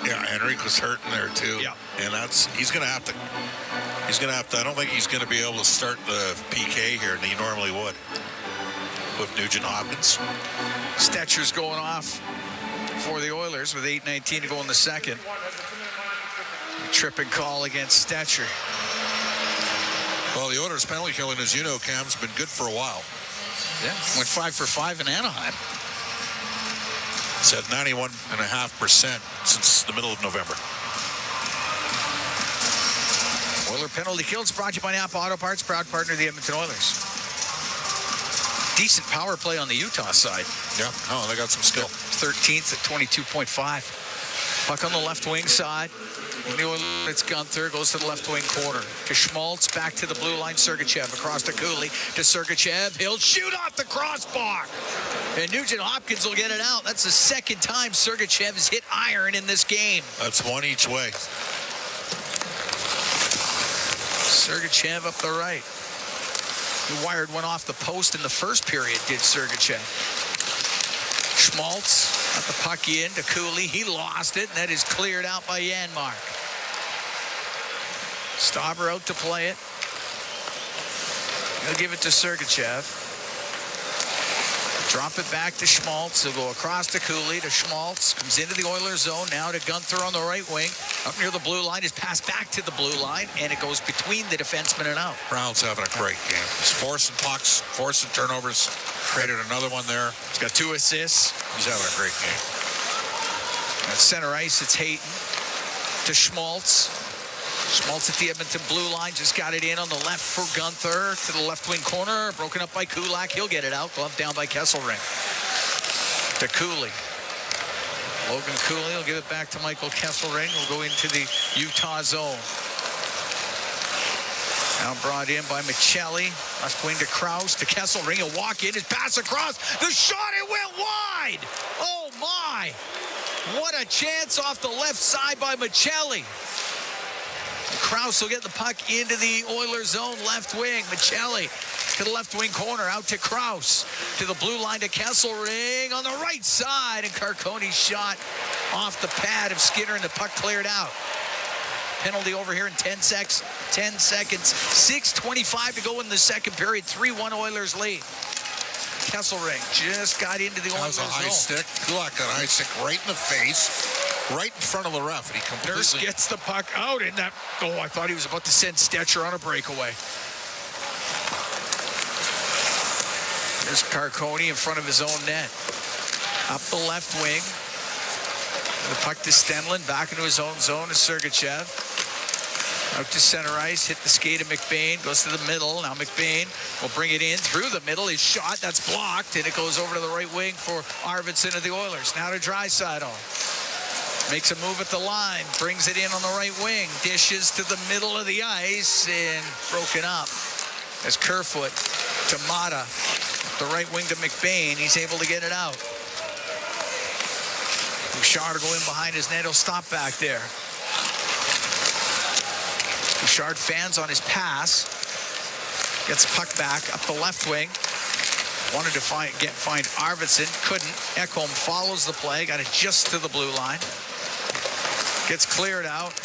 Yeah, Henrique was hurting there too. Yeah. And he's gonna have to I don't think he's gonna be able to start the PK here than he normally would with Nugent-Hopkins. Stetcher's going off for the Oilers with 8:19 to go in the second. Trip and call against Stetcher. Well, the Oilers penalty killing, as you know, Cam's been good for a while. Yeah, went 5 for 5 in Anaheim. It's at 91.5% since the middle of November. Oiler penalty kills brought to you by Napa Auto Parts, proud partner of the Edmonton Oilers. decent power play on the Utah side. Yeah, oh, they got some skill. 13th at 22.5. Puck on the left wing side. It's Gunther, goes to the left wing corner. To Schmaltz, back to the blue line. Sergachev across to Cooley. To Sergachev, he'll shoot off the crossbar. And Nugent Hopkins will get it out. That's the second time Sergachev has hit iron in this game. That's one each way. Sergachev up the right. He wired one off the post in the first period, did Sergachev. Schmaltz got the puck in to Cooley. He lost it, and that is cleared out by Janmark. Stauber out to play it. He'll give it to Sergachev. Drop it back to Schmaltz. He'll go across to Cooley, to Schmaltz. Comes into the Oilers zone. Now to Gunther on the right wing. Up near the blue line. Is passed back to the blue line, and it goes between the defenseman and out. Brown's having a great game. He's forcing pucks, forcing turnovers. Created another one there. He's got 2 assists. He's having a great game. At center ice, it's Hayton to Schmaltz. Schmaltz at the Edmonton blue line, just got it in on the left for Gunther. To the left wing corner, broken up by Kulak. He'll get it out. Glove down by Kesselring. To Cooley. Logan Cooley will give it back to Michael Kesselring. Will go into the Utah zone. Now brought in by Michelli. Left wing to Krause. To Kesselring. He'll walk in. His pass across. The shot, it went wide. Oh, my. What a chance off the left side by Michelli. Krause will get the puck into the Oilers zone, left wing. Michelli to the left wing corner, out to Krause. To the blue line to Kesselring on the right side. And Carconi's shot off the pad of Skinner, and the puck cleared out. Penalty over here in 10 seconds. 6:25 to go in the second period. 3-1 Oilers lead. Kesselring just got into the Oilers zone. That was a high stick. Kulak got a high stick right in the face, right in front of the ref. And he completely... Nurse gets the puck out in that... Oh, I thought he was about to send Stetcher on a breakaway. There's Carconi in front of his own net. Up the left wing. The puck to Stenlund. Back into his own zone to Sergachev. Out to center ice, hit the skate of McBain, goes to the middle. Now McBain will bring it in through the middle. His shot, that's blocked, and it goes over to the right wing for Arvidsson of the Oilers. Now to Draisaitl. Makes a move at the line, brings it in on the right wing, dishes to the middle of the ice, and broken up as Kerfoot to Mata. The right wing to McBain, he's able to get it out. Bouchard will go in behind his net, he'll stop back there. Bouchard fans on his pass. Gets puck back up the left wing. Wanted to find Arvidsson. Couldn't. Ekholm follows the play. Got it just to the blue line. Gets cleared out.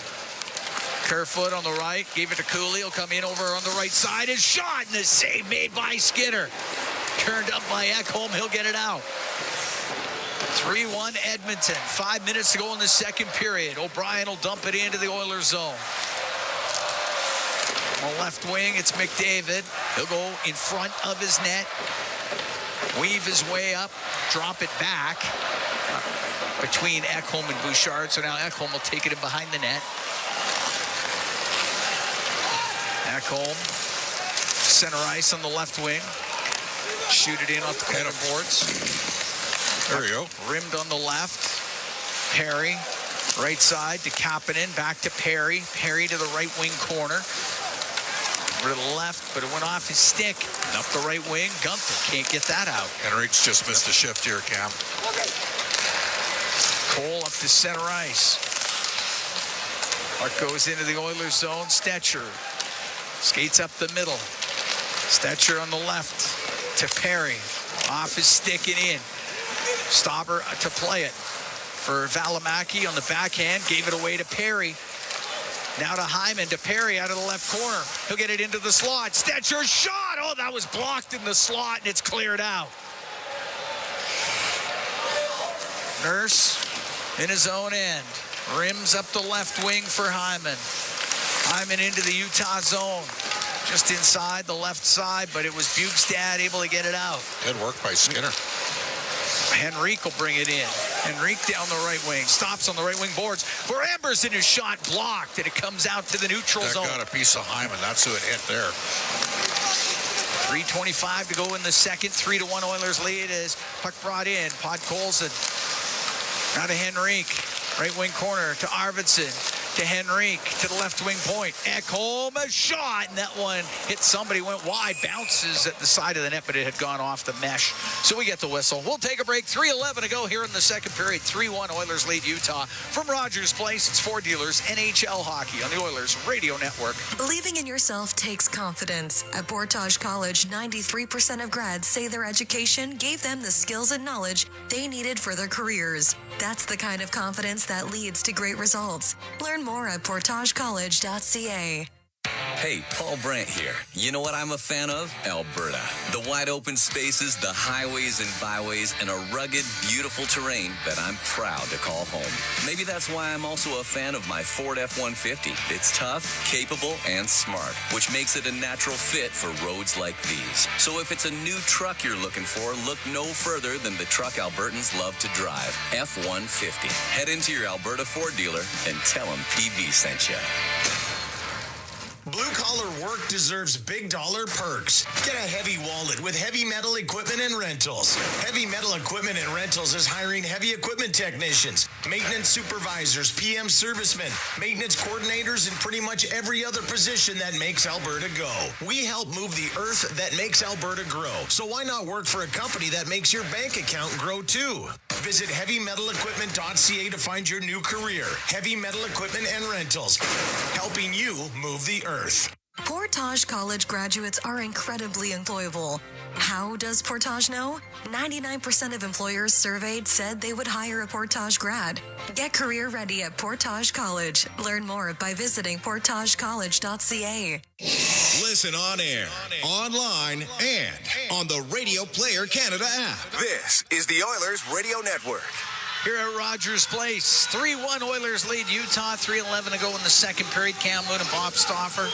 Kerfoot on the right. Gave it to Cooley. He'll come in over on the right side. His shot and the save made by Skinner. Turned up by Ekholm. He'll get it out. 3-1 Edmonton. 5 minutes to go in the second period. O'Brien will dump it into the Oilers zone. On the left wing, it's McDavid. He'll go in front of his net. Weave his way up. Drop it back. Between Ekholm and Bouchard. So now Ekholm will take it in behind the net. Ekholm. Center ice on the left wing. Shoot it in off the corner boards. There you go. Rimmed on the left. Perry. Right side to Kapanen. Back to Perry. Perry to the right wing corner. To the left, but it went off his stick. And up the right wing, Gunther can't get that out. Henrique's just missed a shift here, Cam. Cole up to center ice. Puck goes into the Oilers zone. Stetcher skates up the middle. Stetcher on the left to Perry. Off his stick and in. Stauber to play it for Valimaki on the backhand. Gave it away to Perry. Now to Hyman, to Perry out of the left corner. He'll get it into the slot. Stetcher's shot. Oh, that was blocked in the slot, and it's cleared out. Nurse in his own end. Rims up the left wing for Hyman. Hyman into the Utah zone. Just inside the left side, but it was Bukestad able to get it out. Good work by Skinner. Henrique will bring it in. Henrique down the right wing. Stops on the right wing boards. For Emberson, his shot blocked, and it comes out to the neutral zone. That got a piece of Hyman. That's who it hit there. 3:25 to go in the second. 3-1 Oilers lead as puck brought in. Podkolzin. Now to Henrique. Right wing corner to Arvidsson. To Henrique. To the left wing point. Ekholm, a shot. And that one hit somebody, went wide. Bounces at the side of the net, but it had gone off the mesh. So we get the whistle. We'll take a break. 3:11 to go here in the second period. 3-1 Oilers lead Utah. From Rogers Place, it's Four Dealers NHL Hockey on the Oilers Radio Network. Believing in yourself takes confidence. At Portage College, 93% of grads say their education gave them the skills and knowledge they needed for their careers. That's the kind of confidence that leads to great results. Learn more at portagecollege.ca. Hey, Paul Brandt here. You know what I'm a fan of? Alberta. The wide open spaces, the highways and byways, and a rugged, beautiful terrain that I'm proud to call home. Maybe that's why I'm also a fan of my Ford F-150. It's tough, capable, and smart, which makes it a natural fit for roads like these. So if it's a new truck you're looking for, look no further than the truck Albertans love to drive, F-150. Head into your Alberta Ford dealer and tell them PB sent you. Blue-collar work deserves big dollar perks. Get a heavy wallet with Heavy Metal Equipment and Rentals. Heavy Metal Equipment and Rentals is hiring heavy equipment technicians, maintenance supervisors, PM servicemen, maintenance coordinators, and pretty much every other position that makes Alberta go. We help move the earth that makes Alberta grow. So why not work for a company that makes your bank account grow too? Visit HeavyMetalEquipment.ca to find your new career. Heavy Metal Equipment and Rentals, helping you move the earth. Portage College graduates are incredibly employable. How does Portage know? 99% of employers surveyed said they would hire a Portage grad. Get career ready at Portage College. Learn more by visiting portagecollege.ca. Listen on air, online, and on the Radio Player Canada app. This is the Oilers Radio Network. Here at Rogers Place, 3-1 Oilers lead Utah. 3:11 to go in the second period. Cam Moon and Bob Stauffer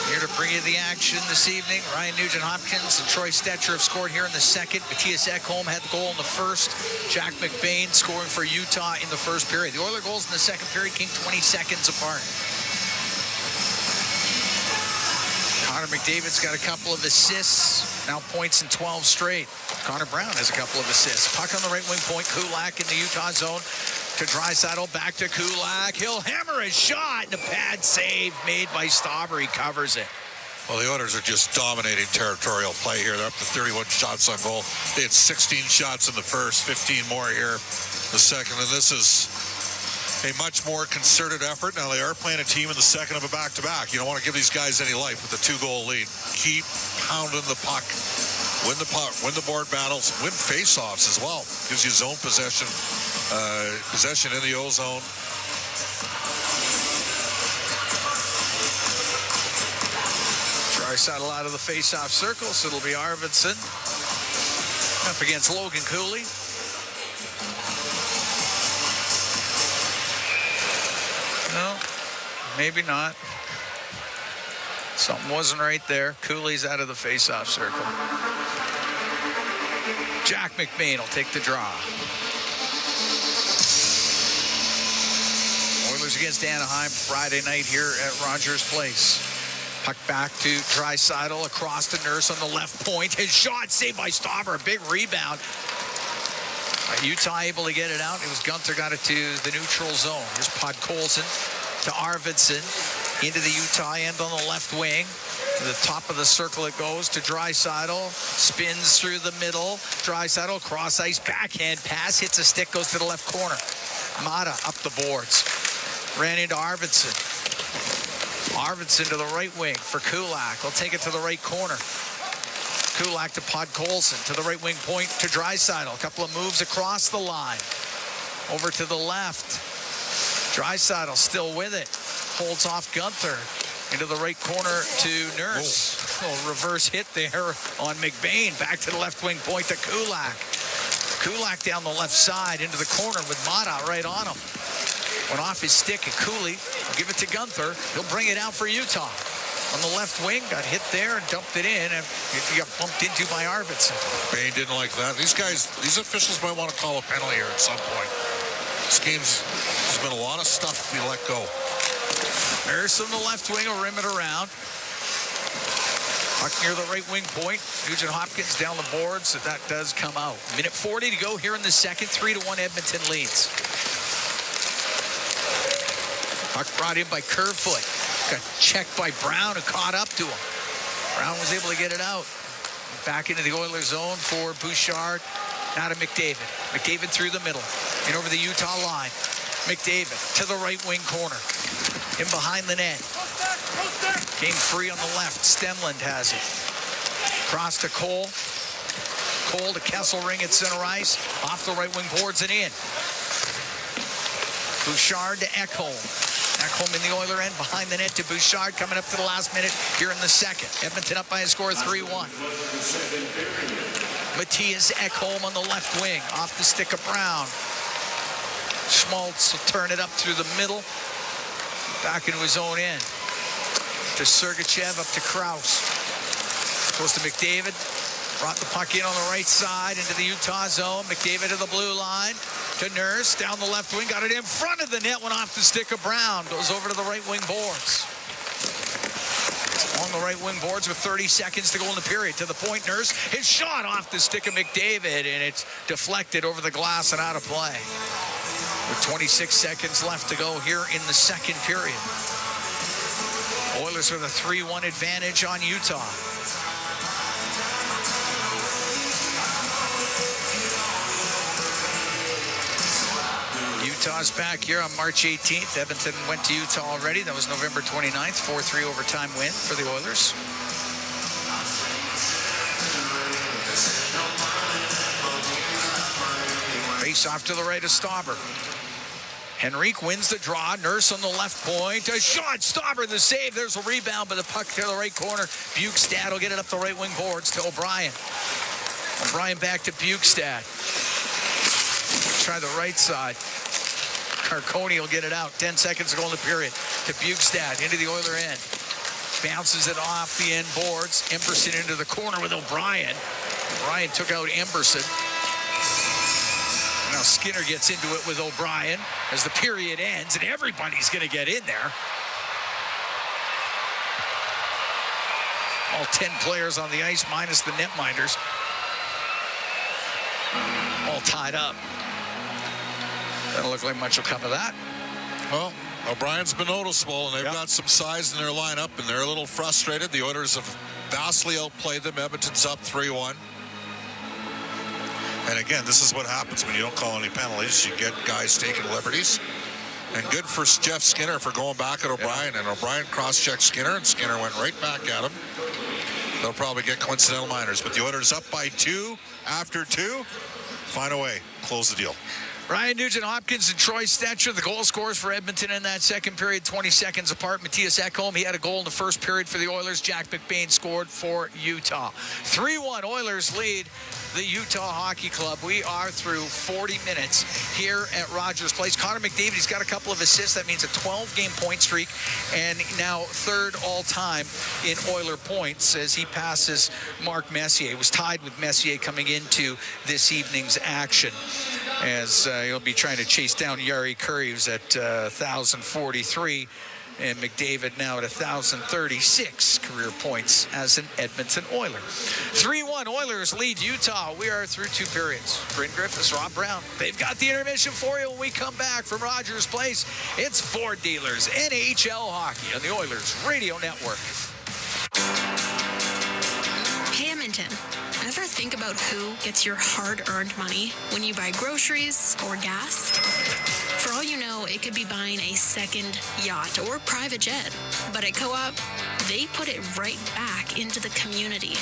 here to bring you the action this evening. Ryan Nugent-Hopkins and Troy Stetcher have scored here in the second. Matthias Ekholm had the goal in the first. Jack McBain scoring for Utah in the first period. The Oilers goals in the second period came 20 seconds apart. Connor McDavid's got a couple of assists. Now points in 12 straight. Connor Brown has a couple of assists. Puck on the right wing point. Kulak in the Utah zone to Draisaitl. Back to Kulak. He'll hammer a shot. And a bad save made by Stauber. He covers it. Well, the Oilers are just dominating territorial play here. They're up to 31 shots on goal. They had 16 shots in the first, 15 more here the second. And this is a much more concerted effort. Now, they are playing a team in the second of a back-to-back. You don't want to give these guys any life with a 2-goal lead. Keep pounding the puck. Win the puck, win the board battles, win face-offs as well. Gives you zone possession in the O-zone. Draisaitl out of the face-off circle, so it'll be Arvidsson up against Logan Cooley. No, maybe not. Something wasn't right there. Cooley's out of the face-off circle. Jack McBain will take the draw. Oilers against Anaheim Friday night here at Rogers Place. Puck back to Draisaitl across to Nurse on the left point. His shot saved by Stauber. A big rebound. Utah able to get it out. It was Gunther got it to the neutral zone. Here's Podkolzin to Arvidsson. Into the Utah end on the left wing. To the top of the circle it goes to Draisaitl. Spins through the middle. Draisaitl cross ice backhand pass. Hits a stick, goes to the left corner. Mata up the boards. Ran into Arvidsson. Arvidsson to the right wing for Kulak. He'll take it to the right corner. Kulak to Podkolzin. To the right wing point to Draisaitl. A couple of moves across the line. Over to the left. Draisaitl still with it. Holds off Gunther. Into the right corner to Nurse. Oh, reverse hit there on McBain. Back to the left wing point to Kulak. Kulak down the left side into the corner with Mata right on him. Went off his stick at Cooley. Give it to Gunther. He'll bring it out for Utah. On the left wing, got hit there and dumped it in, and he got bumped into by Arvidsson. Bain didn't like that. These officials might want to call a penalty here at some point. This game's, there's been a lot of stuff to be let go. Nurse on the left wing will rim it around. Puck near the right wing point. Nugent Hopkins down the boards. So that does come out. Minute 40 to go here in the second. 3-1 Edmonton leads. Puck brought in by Kerfoot. Got checked by Brown, who caught up to him. Brown was able to get it out. Back into the Oilers zone for Bouchard. Now to McDavid. McDavid through the middle. In over the Utah line. McDavid to the right wing corner. In behind the net. Game free on the left. Stenlund has it. Cross to Cole. Cole to Kesselring at center ice. Off the right wing boards and in. Bouchard to Ekholm. Ekholm in the Oiler end. Behind the net to Bouchard. Coming up to the last minute here in the second. Edmonton up by a score of 3-1. Matthias Ekholm on the left wing. Off the stick of Brown. Schmaltz will turn it up through the middle. Back into his own end. To Sergachev, up to Krause. Goes to McDavid. Brought the puck in on the right side into the Utah zone. McDavid to the blue line. To Nurse, down the left wing. Got it in front of the net. Went off the stick of Brown. Goes over to the right wing boards. On the right wing boards with 30 seconds to go in the period. To the point, Nurse. His shot off the stick of McDavid, and it's deflected over the glass and out of play. With 26 seconds left to go here in the second period. Oilers with a 3-1 advantage on Utah. Utah's back here on March 18th. Edmonton went to Utah already. That was November 29th. 4-3 overtime win for the Oilers. Face off to the right of Stauber. Henrique wins the draw. Nurse on the left point. A shot. Stauber the save. There's a rebound, but the puck to the right corner. Bukestad will get it up the right wing boards to O'Brien. O'Brien back to Bukestad. Try the right side. Carconi will get it out. 10 seconds to go in the period. To Bukestad into the Oiler end. Bounces it off the end boards. Emberson into the corner with O'Brien. O'Brien took out Emberson. Now Skinner gets into it with O'Brien as the period ends, and everybody's going to get in there. All 10 players on the ice minus the netminders. All tied up. Doesn't look like much will come of that. Well, O'Brien's been noticeable, and they've got some size in their lineup, and they're a little frustrated. The Oilers have vastly outplayed them. Edmonton's up 3-1. And again, this is what happens when you don't call any penalties. You get guys taking liberties. And good for Jeff Skinner for going back at O'Brien. And O'Brien cross-checked Skinner, and Skinner went right back at him. They'll probably get coincidental minors. But the Oilers up by 2 after 2. Find a way. Close the deal. Ryan Nugent-Hopkins and Troy Stetcher, the goal scorers for Edmonton in that second period, 20 seconds apart. Matthias Ekholm, he had a goal in the first period for the Oilers. Jack McBain scored for Utah. 3-1 Oilers lead the Utah Hockey Club. We are through 40 minutes here at Rogers Place. Connor McDavid, he's got a couple of assists. That means a 12-game point streak, and now third all-time in Oiler points as he passes Mark Messier. He was tied with Messier coming into this evening's action, as he'll be trying to chase down Jari Kurri, who's at 1,043, and McDavid now at 1,036 career points as an Edmonton Oiler. 3-1 Oilers lead Utah. We are through 2 periods. Bryn Griffiths, Rob Brown. They've got the intermission for you when we come back from Rogers Place. It's Ford Dealers, NHL Hockey on the Oilers Radio Network. Hey, Edmonton. Ever think about who gets your hard-earned money when you buy groceries or gas? For all you know, it could be buying a second yacht or private jet. But at Co-op, they put it right back into the community.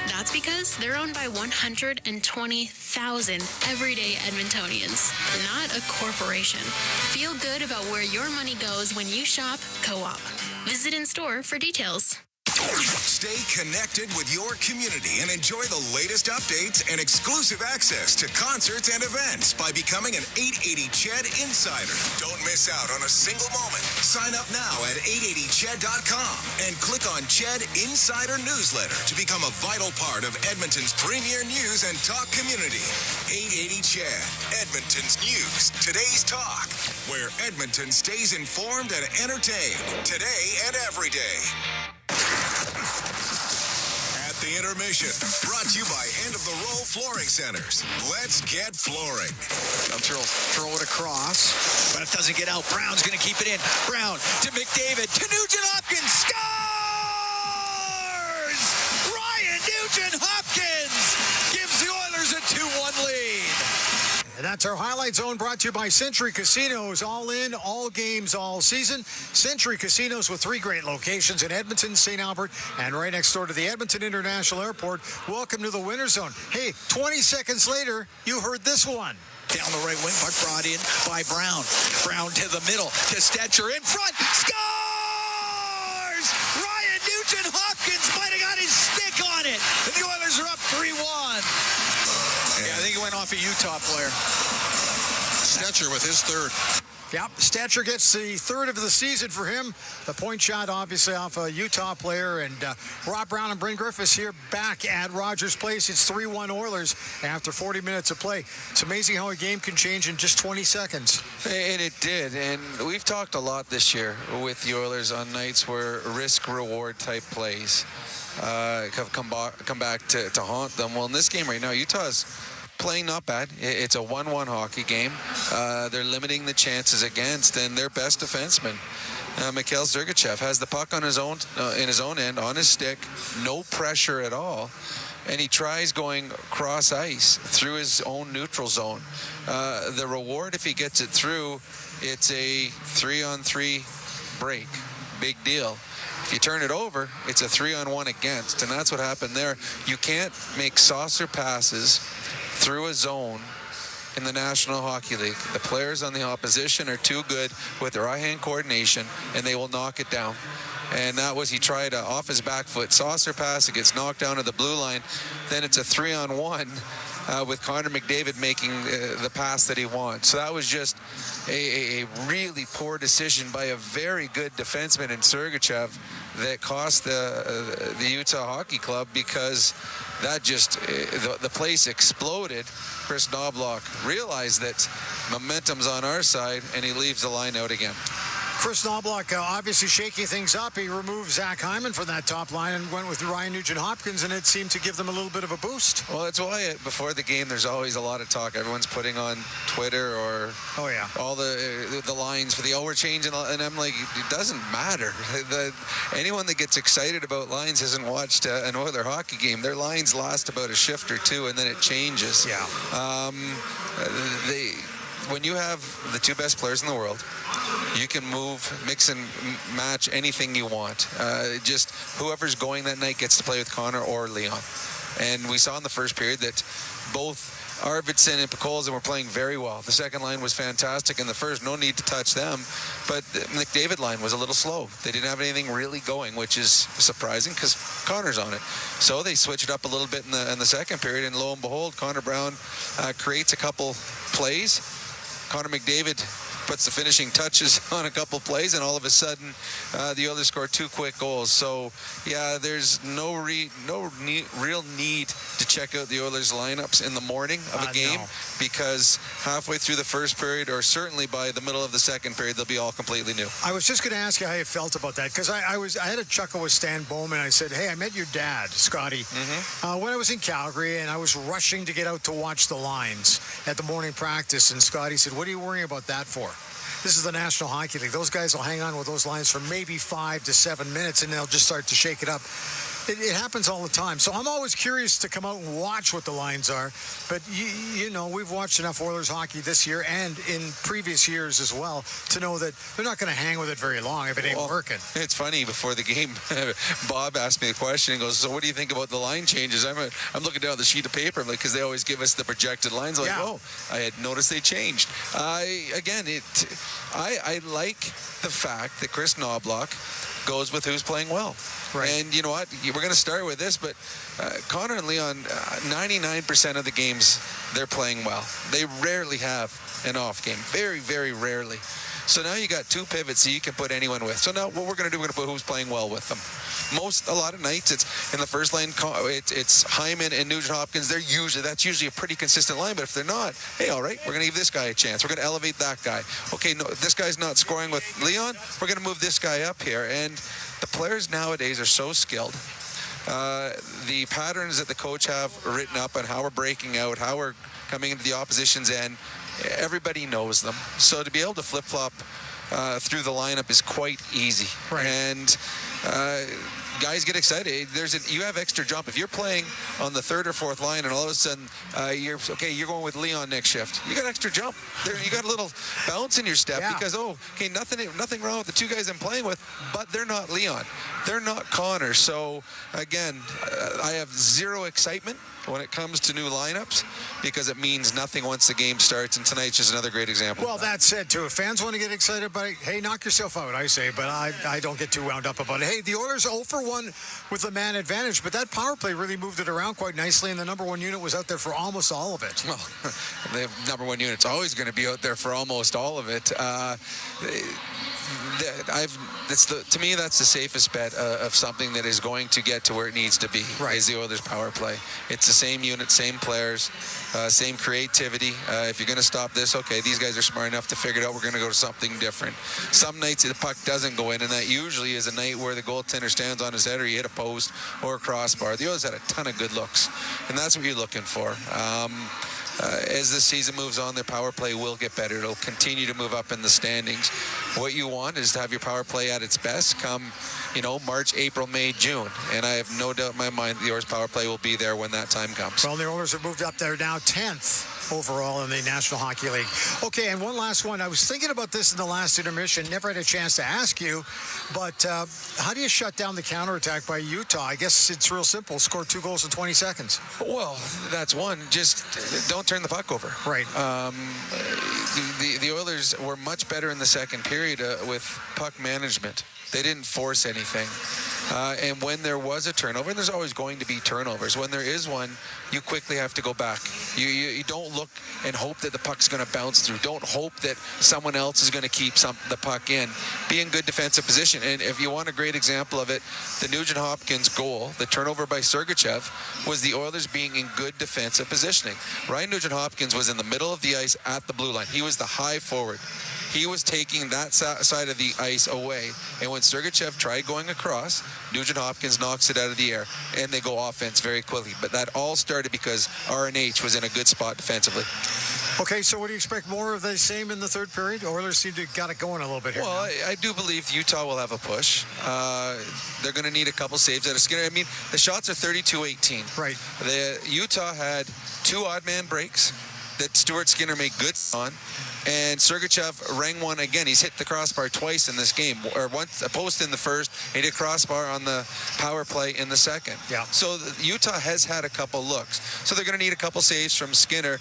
That's because they're owned by 120,000 everyday Edmontonians, not a corporation. Feel good about where your money goes when you shop Co-op. Visit in-store for details. Stay connected with your community and enjoy the latest updates and exclusive access to concerts and events by becoming an 880 Ched Insider. Don't miss out on a single moment. Sign up now at 880ched.com and click on Ched Insider Newsletter to become a vital part of Edmonton's premier news and talk community. 880 Ched, Edmonton's news, today's talk, where Edmonton stays informed and entertained today and every day. the intermission. Brought to you by End of the Roll Flooring Centers. Let's get flooring. Throw it across, but it doesn't get out. Brown's going to keep it in. Brown to McDavid to Nugent-Hopkins. Scores! Ryan Nugent-Hopkins gives the Oilers a 2-1 lead. And that's our Highlight Zone, brought to you by Century Casinos. All in, all games, all season. Century Casinos with 3 great locations in Edmonton, St. Albert, and right next door to the Edmonton International Airport. Welcome to the Winter Zone. Hey, 20 seconds later, you heard this one. Down the right wing, puck brought in by Brown. Brown to the middle, to Stetcher in front. Scores! Ryan Nugent-Hopkins might have got his stick on it. And the Oilers are up 3-1. Yeah, I think it went off a Utah player. Stetcher with his third. Yep, Stetcher gets the third of the season for him. The point shot, obviously, off a Utah player. And Rob Brown and Bryn Griffiths here back at Rogers Place. It's 3-1 Oilers after 40 minutes of play. It's amazing how a game can change in just 20 seconds. And it did. And we've talked a lot this year with the Oilers on nights where risk-reward type plays have come back to haunt them. Well, in this game right now, Utah's playing not bad. It's a 1-1 hockey game. They're limiting the chances against, and their best defenseman, Mikhail Sergachev, has the puck on his own in his own end, on his stick, no pressure at all, and he tries going cross ice through his own neutral zone. The reward, if he gets it through, it's a 3-on-3 break. Big deal. If you turn it over, it's a 3-on-1 against, and that's what happened there. You can't make saucer passes through a zone in the National Hockey League. The players on the opposition are too good with their eye-hand coordination, and they will knock it down. And that was, he tried off his back foot saucer pass. It gets knocked down to the blue line. Then it's a 3-on-1 with Connor McDavid making the pass that he wants. So that was just a really poor decision by a very good defenseman in Sergachev that cost the Utah Hockey Club, because that just, the place exploded. Chris Knobloch realized that momentum's on our side, and he leaves the line out again. Chris Knobloch obviously shaking things up. He removed Zach Hyman from that top line and went with Ryan Nugent-Hopkins, and it seemed to give them a little bit of a boost. Well, that's why before the game there's always a lot of talk. Everyone's putting on Twitter or all the lines for the we're changing, and I'm like, it doesn't matter. Anyone that gets excited about lines hasn't watched an Oiler hockey game. Their lines last about a shift or two, and then it changes. Yeah. When you have the 2 best players in the world, you can mix and match anything you want. Just whoever's going that night gets to play with Connor or Leon. And we saw in the first period that both Arvidsson and Podkolzin were playing very well. The second line was fantastic. In the first, no need to touch them. But the McDavid line was a little slow. They didn't have anything really going, which is surprising because Connor's on it. So they switched it up a little bit in the second period, and lo and behold, Connor Brown creates a couple plays. Connor McDavid puts the finishing touches on a couple plays, and all of a sudden the Oilers score 2 quick goals. So yeah, there's no real need to check out the Oilers lineups in the morning of a game, because halfway through the first period, or certainly by the middle of the second period, they'll be all completely new. I was just going to ask you how you felt about that, because I had a chuckle with Stan Bowman. I said, hey, I met your dad, Scotty, when I was in Calgary, and I was rushing to get out to watch the lines at the morning practice, and Scotty said, what are you worrying about that for? This is the National Hockey League. Those guys will hang on with those lines for maybe 5 to 7 minutes, and they'll just start to shake it up. It happens all the time. So I'm always curious to come out and watch what the lines are. But, you know, we've watched enough Oilers hockey this year and in previous years as well to know that they're not going to hang with it very long if it ain't working. It's funny, before the game, Bob asked me a question and goes, so what do you think about the line changes? I'm looking down at the sheet of paper, like, because they always give us the projected lines. Like, oh, I had noticed they changed. I like the fact that Chris Knobloch goes with who's playing well. Right. And you know what? We're going to start with this, but Connor and Leon, 99% of the games, they're playing well. They rarely have an off game. Very, very rarely. So now you got 2 pivots that you can put anyone with. So now what we're going to do, we're going to put who's playing well with them. A lot of nights, it's in the first lane, it's Hyman and Nugent-Hopkins. That's usually a pretty consistent line. But if they're not, hey, all right, we're going to give this guy a chance. We're going to elevate that guy. Okay, no, this guy's not scoring with Leon. We're going to move this guy up here. And the players nowadays are so skilled the patterns that the coach have written up and how we're breaking out, how we're coming into the opposition's end, everybody knows them. So to be able to flip-flop through the lineup is quite easy. Right. And guys get excited. You have extra jump. If you're playing on the third or fourth line and all of a sudden you're going with Leon next shift, you got extra jump. You got a little bounce in your step because nothing wrong with the two guys I'm playing with, but they're not Leon. They're not Connor. So again, I have zero excitement when it comes to new lineups because it means nothing once the game starts, and tonight's just another great example. Well, that said, too, if fans want to get excited about it, hey, knock yourself out, I say, but I don't get too wound up about it. Hey, the Oilers 0 for 1 with the man advantage, but that power play really moved it around quite nicely, and the number one unit was out there for almost all of it. Well, the number one unit's always going to be out there for almost all of it. To me, that's the safest bet of something that is going to get to where it needs to be. Right. Is the Oilers' power play. It's the same unit, same players, same creativity. If you're going to stop this, okay, these guys are smart enough to figure it out. We're going to go to something different. Some nights the puck doesn't go in, and that usually is a night where the goaltender stands on his head or you hit a post or a crossbar. The Oilers had a ton of good looks, and that's what you're looking for. As the season moves on, their power play will get better. It'll continue to move up in the standings. What you want is to have your power play at its best come, March, April, May, June. And I have no doubt in my mind the Oilers power play will be there when that time comes. Well, the Oilers have moved up there now 10th overall in the National Hockey League. Okay, and one last one. I was thinking about this in the last intermission. Never had a chance to ask you, but how do you shut down the counterattack by Utah? I guess it's real simple. Score 2 goals in 20 seconds. Well, that's one. Just don't turn the puck over. Right. The Oilers were much better in the second period with puck management. They didn't force anything. And when there was a turnover, and there's always going to be turnovers, when there is one, you quickly have to go back. You don't look and hope that the puck's going to bounce through. Don't hope that someone else is going to keep the puck in. Be in good defensive position. And if you want a great example of it, the Nugent-Hopkins goal, the turnover by Sergachev, was the Oilers being in good defensive positioning. Ryan Nugent-Hopkins was in the middle of the ice at the blue line. He was the high forward. He was taking that side of the ice away. And when Sergachev tried going across, Nugent-Hopkins knocks it out of the air, and they go offense very quickly. But that all started because RNH was in a good spot defensively. Okay, so what do you expect more of the same in the third period? Oilers seem to have got it going a little bit here. Well, I do believe Utah will have a push. They're going to need a couple saves out of Skinner. I mean, the shots are 32-18. Right. Utah had 2 odd man breaks that Stuart Skinner made good on. And Sergachev rang one again. He's hit the crossbar twice in this game, or once a post in the first, and he did crossbar on the power play in the second. Yeah. So Utah has had a couple looks. So they're going to need a couple saves from Skinner.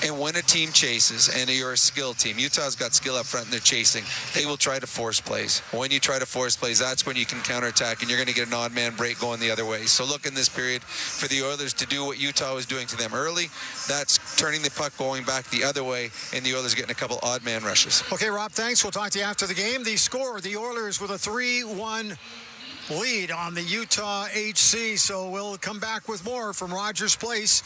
And when a team chases, and you're a skilled team, Utah's got skill up front and they're chasing, they will try to force plays. When you try to force plays, that's when you can counterattack, and you're going to get an odd man break going the other way. So look in this period for the Oilers to do what Utah was doing to them early. That's turning the puck going back the other way, and the Oilers getting a couple odd man rushes. Okay, Rob, thanks. We'll talk to you after the game. The score, the Oilers with a 3-1 lead on the Utah HC. So we'll come back with more from Rogers Place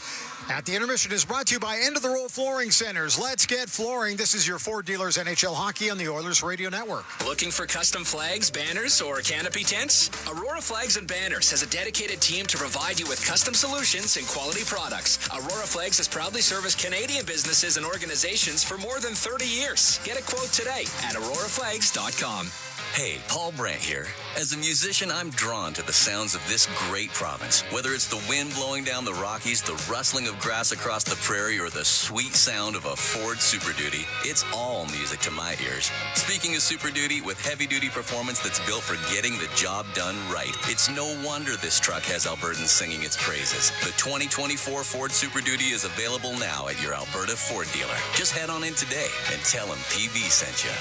at the intermission. Is brought to you by End of the Road Flooring Centers. Let's get flooring. This is your Ford Dealers NHL Hockey on the Oilers Radio Network. Looking for custom flags, banners, or canopy tents? Aurora Flags and Banners has a dedicated team to provide you with custom solutions and quality products. Aurora Flags has proudly serviced Canadian businesses and organizations for more than 30 years. Get a quote today at auroraflags.com. Hey, Paul Brandt here. As a musician, I'm drawn to the sounds of this great province. Whether it's the wind blowing down the Rockies, the rustling of grass across the prairie, or the sweet sound of a Ford Super Duty, it's all music to my ears. Speaking of Super Duty, with heavy-duty performance that's built for getting the job done right, it's no wonder this truck has Albertans singing its praises. The 2024 Ford Super Duty is available now at your Alberta Ford dealer. Just head on in today and tell them PV sent you.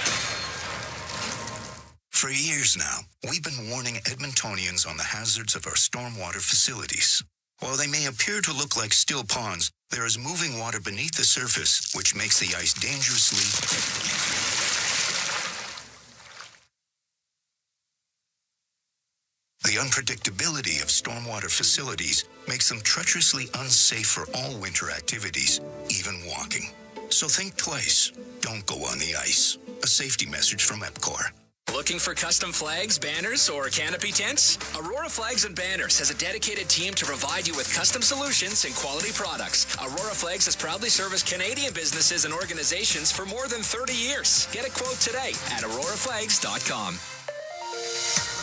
For years now, we've been warning Edmontonians on the hazards of our stormwater facilities. While they may appear to look like still ponds, there is moving water beneath the surface, which makes the ice dangerously... The unpredictability of stormwater facilities makes them treacherously unsafe for all winter activities, even walking. So think twice. Don't go on the ice. A safety message from EPCOR. Looking for custom flags, banners, or canopy tents? Aurora Flags and Banners has a dedicated team to provide you with custom solutions and quality products. Aurora Flags has proudly serviced Canadian businesses and organizations for more than 30 years. Get a quote today at auroraflags.com.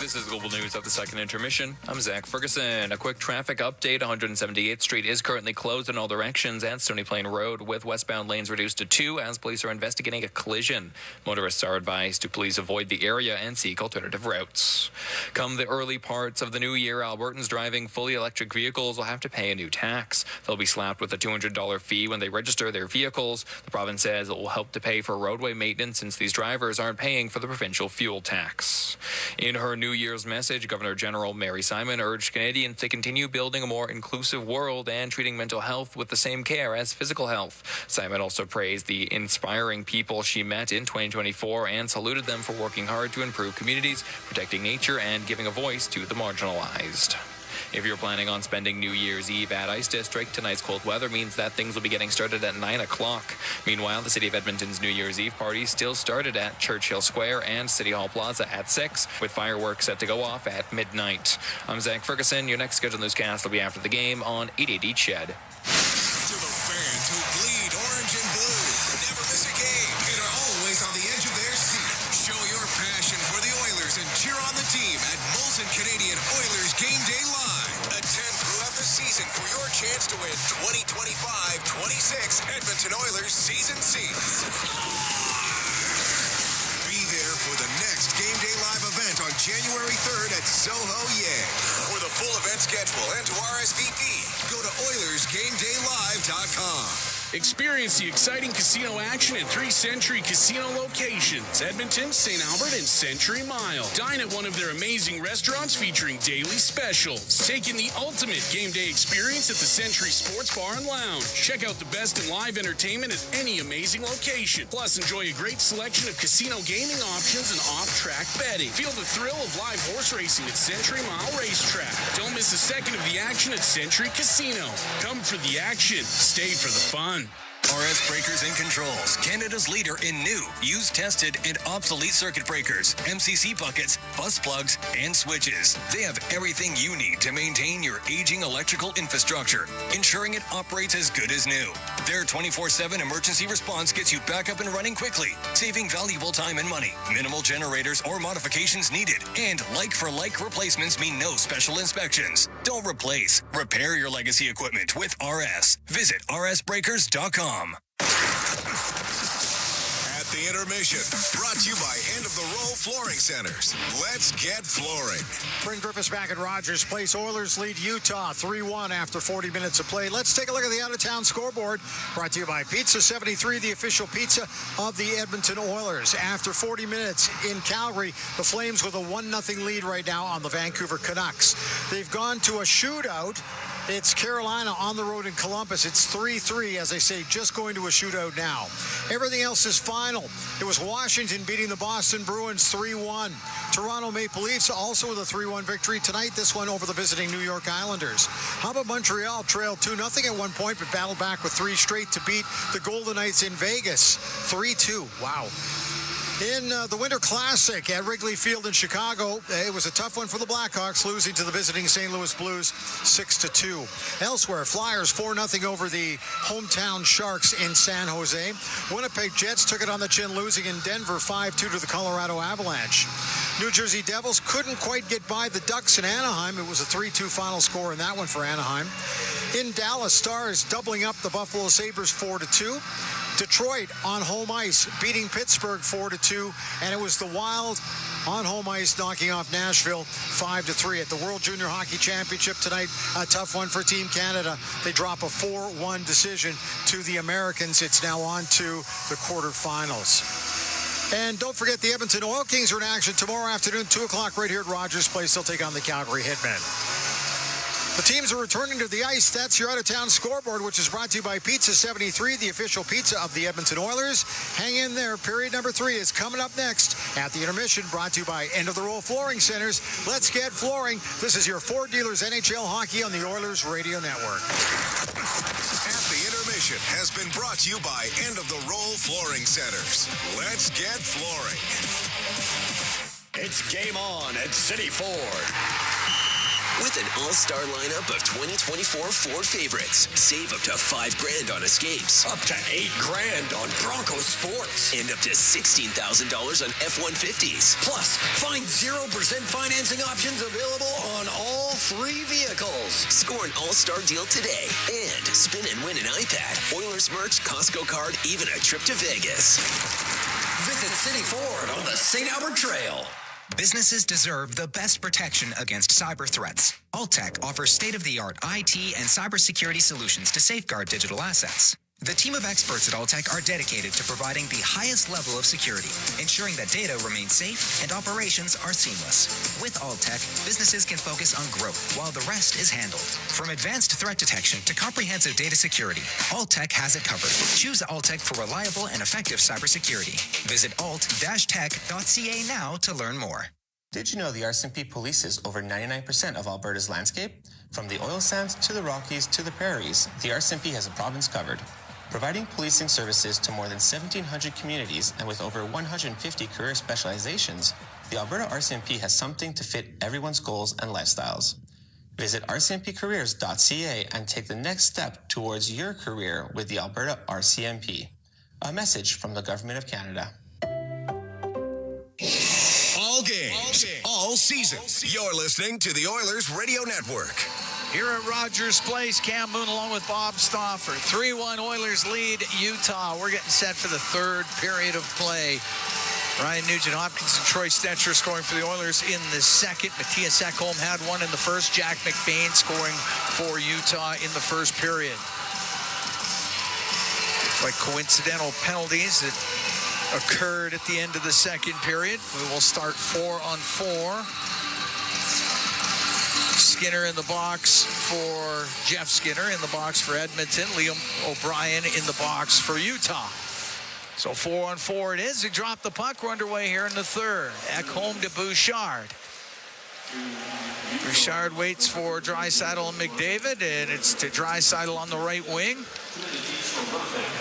This is Global News of the second intermission. I'm Zach Ferguson. A quick traffic update. 178th Street is currently closed in all directions at Stony Plain Road, with westbound lanes reduced to 2 as police are investigating a collision. Motorists are advised to please avoid the area and seek alternative routes. Come the early parts of the new year, Albertans driving fully electric vehicles will have to pay a new tax. They'll be slapped with a $200 fee when they register their vehicles. The province says it will help to pay for roadway maintenance since these drivers aren't paying for the provincial fuel tax. In her New Year's message, Governor General Mary Simon urged Canadians to continue building a more inclusive world and treating mental health with the same care as physical health. Simon also praised the inspiring people she met in 2024 and saluted them for working hard to improve communities, protecting nature, and giving a voice to the marginalized. If you're planning on spending New Year's Eve at Ice District, tonight's cold weather means that things will be getting started at 9 o'clock. Meanwhile, the City of Edmonton's New Year's Eve party still started at Churchill Square and City Hall Plaza at 6, with fireworks set to go off at midnight. I'm Zach Ferguson. Your next scheduled newscast will be after the game on 880 Ched. To the fans who bleed orange and blue, never miss a game, and are always on the edge of their seat. Show your passion for the Oilers and cheer on the team at Molson Canadian Oilers Game Day Live. Attend throughout the season for your chance to win 2025-26 Edmonton Oilers season seats. Be there for the next Game Day Live event on January 3rd at Soho Yay. For the full event schedule and to RSVP, go to OilersGameDayLive.com. Experience the exciting casino action at 3 Century Casino locations, Edmonton, St. Albert, and Century Mile. Dine at one of their amazing restaurants featuring daily specials. Take in the ultimate game day experience at the Century Sports Bar and Lounge. Check out the best in live entertainment at any amazing location. Plus, enjoy a great selection of casino gaming options and off-track betting. Feel the thrill of live horse racing at Century Mile Racetrack. Don't miss a second of the action at Century Casino. Come for the action. Stay for the fun. RS Breakers and Controls, Canada's leader in new, used, tested, and obsolete circuit breakers, MCC buckets, bus plugs, and switches. They have everything you need to maintain your aging electrical infrastructure, ensuring it operates as good as new. Their 24/7 emergency response gets you back up and running quickly, saving valuable time and money. Minimal generators or modifications needed, and like-for-like replacements mean no special inspections. Don't replace, repair your legacy equipment with RS. Visit rsbreakers.com. At the intermission, brought to you by End of the Row Flooring Centers. Let's get flooring. Bryn Griffiths back at Rogers Place. Oilers lead Utah 3-1 after 40 minutes of play. Let's take a look at the out-of-town scoreboard. Brought to you by Pizza 73, the official pizza of the Edmonton Oilers. After 40 minutes in Calgary, the Flames with a 1-0 lead right now on the Vancouver Canucks. They've gone to a shootout. It's Carolina on the road in Columbus. It's 3-3, as I say, just going to a shootout now. Everything else is final. It was Washington beating the Boston Bruins 3-1. Toronto Maple Leafs also with a 3-1 victory tonight, this one over the visiting New York Islanders. How about Montreal trailed 2-0 at one point, but battled back with 3 straight to beat the Golden Knights in Vegas 3-2. Wow. In the Winter Classic at Wrigley Field in Chicago, it was a tough one for the Blackhawks, losing to the visiting St. Louis Blues 6-2. Elsewhere, Flyers 4-0 over the hometown Sharks in San Jose. Winnipeg Jets took it on the chin, losing in Denver 5-2 to the Colorado Avalanche. New Jersey Devils couldn't quite get by the Ducks in Anaheim. It was a 3-2 final score in that one for Anaheim. In Dallas, Stars doubling up the Buffalo Sabres 4-2. Detroit on home ice beating Pittsburgh 4-2, and it was the Wild on home ice knocking off Nashville 5-3 at the World Junior Hockey Championship tonight. A tough one for Team Canada. They drop a 4-1 decision to the Americans. It's now on to the quarterfinals. And don't forget, the Edmonton Oil Kings are in action tomorrow afternoon, 2 o'clock right here at Rogers Place. They'll take on the Calgary Hitmen. The teams are returning to the ice. That's your out-of-town scoreboard, which is brought to you by Pizza 73, the official pizza of the Edmonton Oilers. Hang in there. Period number 3 is coming up next at the intermission, brought to you by End of the Row Flooring Centers. Let's get flooring. This is your Ford Dealers NHL Hockey on the Oilers Radio Network. At the intermission has been brought to you by End of the Row Flooring Centers. Let's get flooring. It's game on at City Ford. With an all-star lineup of 2024 Ford favorites, save up to $5,000 on Escapes. Up to $8,000 on Bronco Sports. And up to $16,000 on F-150s. Plus, find 0% financing options available on all 3 vehicles. Score an all-star deal today. And spin and win an iPad, Oilers merch, Costco card, even a trip to Vegas. Visit City Ford on the St. Albert Trail. Businesses deserve the best protection against cyber threats. Alltech offers state-of-the-art IT and cybersecurity solutions to safeguard digital assets. The team of experts at Alltech are dedicated to providing the highest level of security, ensuring that data remains safe and operations are seamless. With Alltech, businesses can focus on growth while the rest is handled. From advanced threat detection to comprehensive data security, Alltech has it covered. Choose Alltech for reliable and effective cybersecurity. Visit alt-tech.ca now to learn more. Did you know the RCMP polices over 99% of Alberta's landscape? From the oil sands to the Rockies to the prairies, the RCMP has a province covered. Providing policing services to more than 1,700 communities and with over 150 career specializations, the Alberta RCMP has something to fit everyone's goals and lifestyles. Visit rcmpcareers.ca and take the next step towards your career with the Alberta RCMP. A message from the Government of Canada. All games, all season. You're listening to the Oilers Radio Network. Here at Rogers Place, Cam Moon along with Bob Stauffer. 3-1 Oilers lead Utah. We're getting set for the third period of play. Ryan Nugent-Hopkins and Troy Stetcher scoring for the Oilers in the second. Matthias Ekholm had one in the first. Jack McBain scoring for Utah in the first period. Like coincidental penalties that occurred at the end of the second period. We will start 4-on-4. Skinner in the box for Jeff Skinner, in the box for Edmonton. Liam O'Brien in the box for Utah. So 4-on-4 it is. We drop the puck. We're underway here in the third. Ekholm to Bouchard. Bouchard waits for Draisaitl and McDavid, and it's to Draisaitl on the right wing.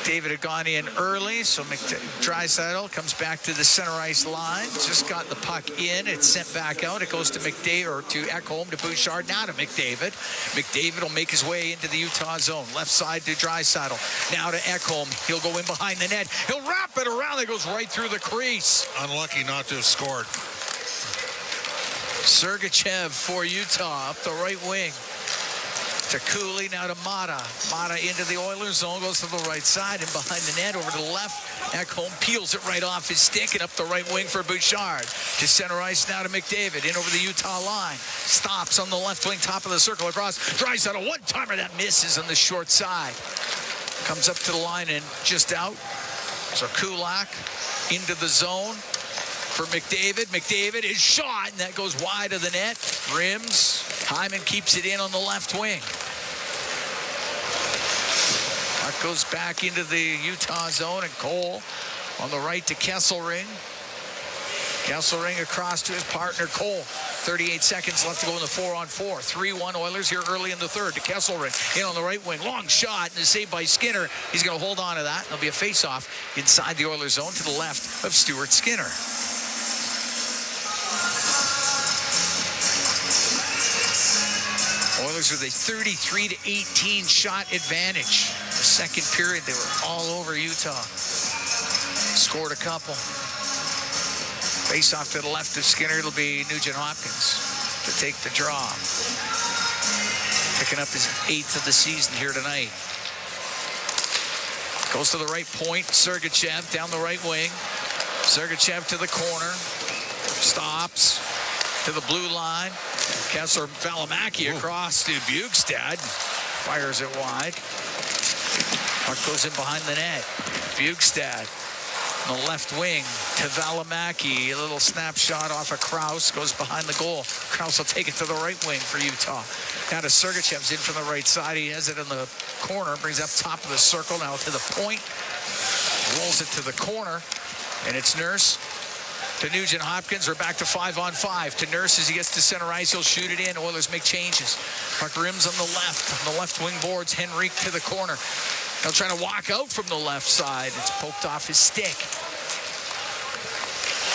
David had gone in early, so Draisaitl comes back to the center ice line. Just got the puck in. It's sent back out. It goes to McDavid, or to Ekholm, to Bouchard, now to McDavid. McDavid will make his way into the Utah zone. Left side to Draisaitl. Now to Ekholm. He'll go in behind the net. He'll wrap it around. It goes right through the crease. Unlucky not to have scored. Sergachev for Utah up the right wing. To Cooley, now to Mata. Mata into the Oilers zone, goes to the right side and behind the net, over to the left. Ekholm peels it right off his stick and up the right wing for Bouchard. To center ice now to McDavid, in over the Utah line. Stops on the left wing, top of the circle across. Draisaitl, one-timer that misses on the short side. Comes up to the line and just out. So Kulak into the zone for McDavid. McDavid is shot, and that goes wide of the net. Rims. Hyman keeps it in on the left wing. Puck goes back into the Utah zone, and Cole on the right to Kesselring. Kesselring across to his partner, Cole. 38 seconds left to go in the 4-on-4. 3-1 Oilers here early in the third to Kesselring. In on the right wing. Long shot, and is saved by Skinner. He's going to hold on to that. There'll be a face-off inside the Oilers zone to the left of Stuart Skinner. Oilers with a 33-18 shot advantage. The second period, they were all over Utah. Scored a couple. Face off to the left of Skinner. It'll be Nugent-Hopkins to take the draw. Picking up his 8th of the season here tonight. Goes to the right point. Sergachev down the right wing. Sergachev to the corner. Stops to the blue line. Kessler Valimaki across to Bjugstad. Fires it wide. Puck goes in behind the net. Bjugstad on the left wing to Valimaki. A little snapshot off of Krause. Goes behind the goal. Krause will take it to the right wing for Utah. Now to Sergachev's in from the right side. He has it in the corner. Brings up top of the circle. Now to the point. Rolls it to the corner. And it's Nurse. To Nugent-Hopkins, we're back to 5-on-5. To Nurse as he gets to center ice, he'll shoot it in. Oilers make changes. Puck rims on the left wing boards. Henrique to the corner. He'll try to walk out from the left side. It's poked off his stick.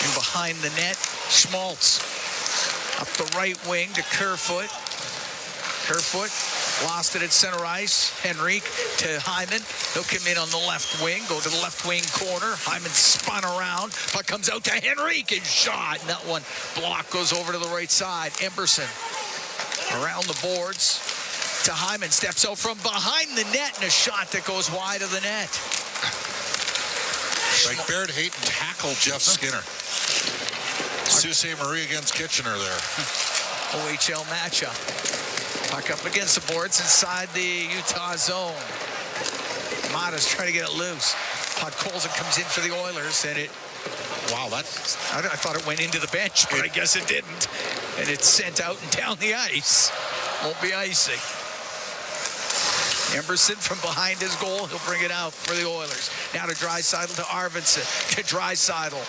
In behind the net, Schmaltz. Up the right wing to Kerfoot. Kerfoot lost it at center ice. Henrique to Hyman. He'll come in on the left wing, go to the left wing corner. Hyman spun around. Puck comes out to Henrique and shot. And that one block goes over to the right side. Emberson around the boards to Hyman. Steps out from behind the net and a shot that goes wide of the net. Like Baird Hayton tackled Jeff Skinner. Sault Ste. Marie against Kitchener there. OHL matchup. Puck up against the boards inside the Utah zone. Mata's trying to get it loose. Podkolzin comes in for the Oilers, and it... Wow, I thought it went into the bench, but I guess it didn't. And it's sent out and down the ice. Won't be icing. Emberson from behind his goal. He'll bring it out for the Oilers. Now to Draisaitl to Arvidsson. To Draisaitl.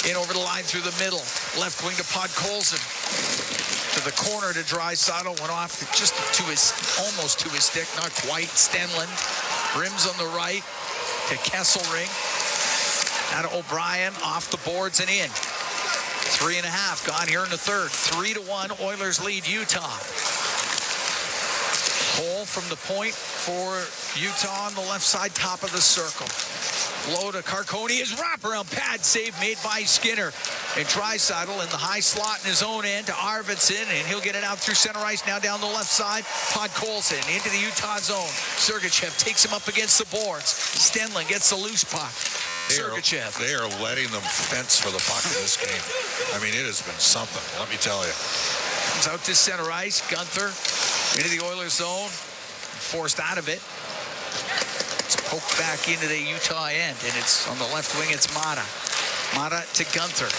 In over the line through the middle. Left wing to Podkolzin. To the corner to Draisaitl. Went off just to his, almost to his stick. Not quite. Stenlund. Rims on the right. To Kesselring. Now to O'Brien. Off the boards and in. 3.5 gone here in the third. 3-1. Oilers lead Utah. Cole from the point for Utah on the left side, top of the circle. Low to Carconi. His wraparound pad save made by Skinner. And Draisaitl in the high slot in his own end to Arvidsson, and he'll get it out through center ice. Now down the left side, Podkolzin into the Utah zone. Sergachev takes him up against the boards. Stenlund gets the loose puck. Sergachev. They are letting them fence for the puck in this game. I mean, it has been something, let me tell you. Comes out to center ice. Gunther into the Oilers zone. Forced out of it. It's poked back into the Utah end, and it's on the left wing. It's Mata. Mata to Gunther.